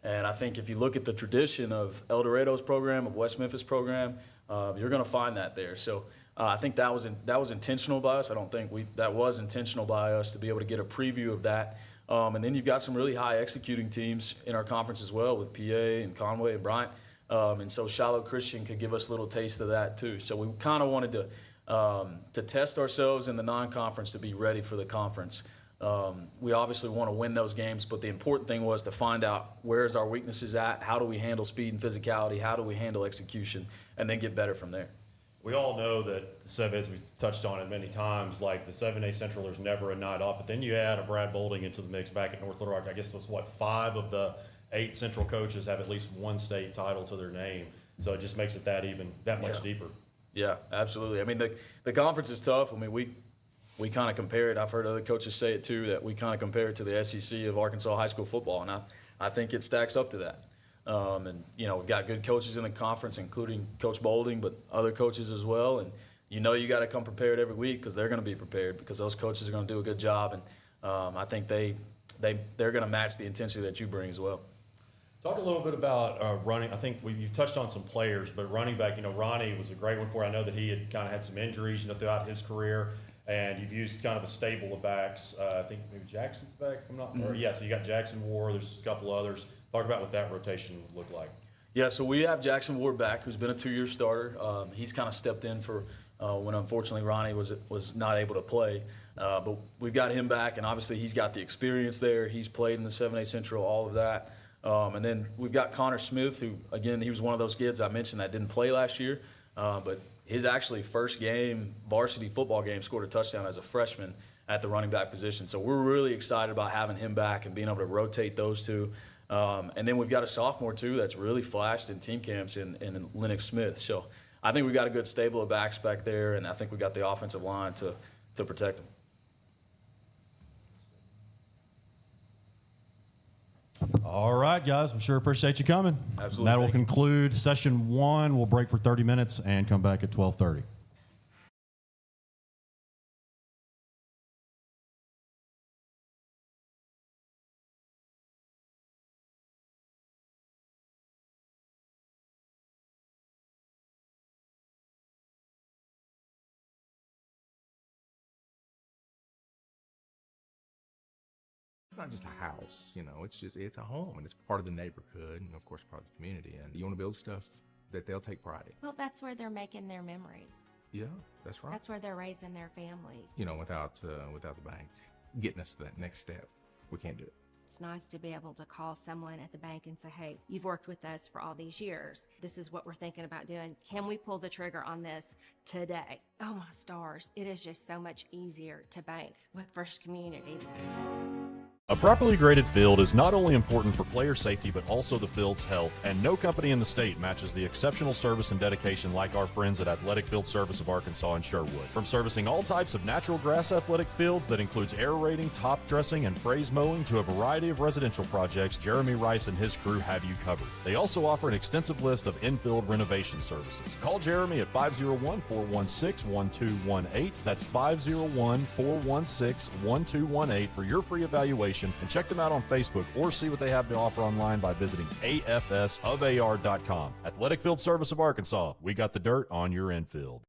And I think if you look at the tradition of El Dorado's program, of West Memphis' program, you're going to find that there. So I think that was intentional by us. I don't think that was intentional by us to be able to get a preview of that. And then you've got some really high executing teams in our conference as well with PA and Conway and Bryant. And so Shiloh Christian could give us a little taste of that too. So we kind of wanted to test ourselves in the non-conference to be ready for the conference. We obviously want to win those games, but the important thing was to find out where's our weaknesses at, how do we handle speed and physicality, how do we handle execution, and then get better from there. We all know that the 7A, as we've touched on it many times, like the 7A Central, there's never a night off. But then you add a Brad Bolding into the mix back at North Little Rock. I guess that's 5 of the 8 Central coaches have at least one state title to their name. So it just makes it that much deeper. Yeah, absolutely. I mean, the conference is tough. I mean, we kind of compare it. I've heard other coaches say it too, that we kind of compare it to the SEC of Arkansas high school football, and I think it stacks up to that. And, you know, we've got good coaches in the conference, including Coach Bolding, but other coaches as well. And, you know, you got to come prepared every week because they're going to be prepared because those coaches are going to do a good job. And I think they're going to match the intensity that you bring as well. Talk a little bit about running. I think you've touched on some players, but running back, you know, Ronnie was a great one for you. I know that he had kind of had some injuries, you know, throughout his career, and you've used kind of a stable of backs. I think maybe Jackson's back, if I'm not, or yeah, so you got Jackson Ward, there's a couple others. Talk about what that rotation would look like. Yeah, so we have Jackson Ward back, who's been a 2-year starter. He's kind of stepped in for when unfortunately Ronnie was not able to play. But we've got him back, and obviously he's got the experience there. He's played in the 7A Central, all of that. And then we've got Connor Smith, who, again, he was one of those kids I mentioned that didn't play last year. But his actually first game, varsity football game, scored a touchdown as a freshman at the running back position. So we're really excited about having him back and being able to rotate those two. And then we've got a sophomore, too, that's really flashed in team camps in Lennox Smith. So I think we've got a good stable of backs back there, and I think we've got the offensive line to protect them. All right, guys. We sure appreciate you coming. Absolutely. That will conclude session 1. We'll break for 30 minutes and come back at 12:30. It's not just a house, you know, it's a home, and it's part of the neighborhood and of course part of the community, and you want to build stuff that they'll take pride in. Well, that's where they're making their memories. Yeah, that's right. That's where they're raising their families. You know, without the bank getting us to that next step, we can't do it. It's nice to be able to call someone at the bank and say, hey, you've worked with us for all these years. This is what we're thinking about doing. Can we pull the trigger on this today? Oh, my stars. It is just so much easier to bank with First Community. A properly graded field is not only important for player safety, but also the field's health, and no company in the state matches the exceptional service and dedication like our friends at Athletic Field Service of Arkansas and Sherwood. From servicing all types of natural grass athletic fields that includes aerating, top dressing, and phrase mowing to a variety of residential projects, Jeremy Rice and his crew have you covered. They also offer an extensive list of infield renovation services. Call Jeremy at 501-416-1218. That's 501-416-1218 for your free evaluation, and check them out on Facebook or see what they have to offer online by visiting afsofar.com. Athletic Field Service of Arkansas. We got the dirt on your infield.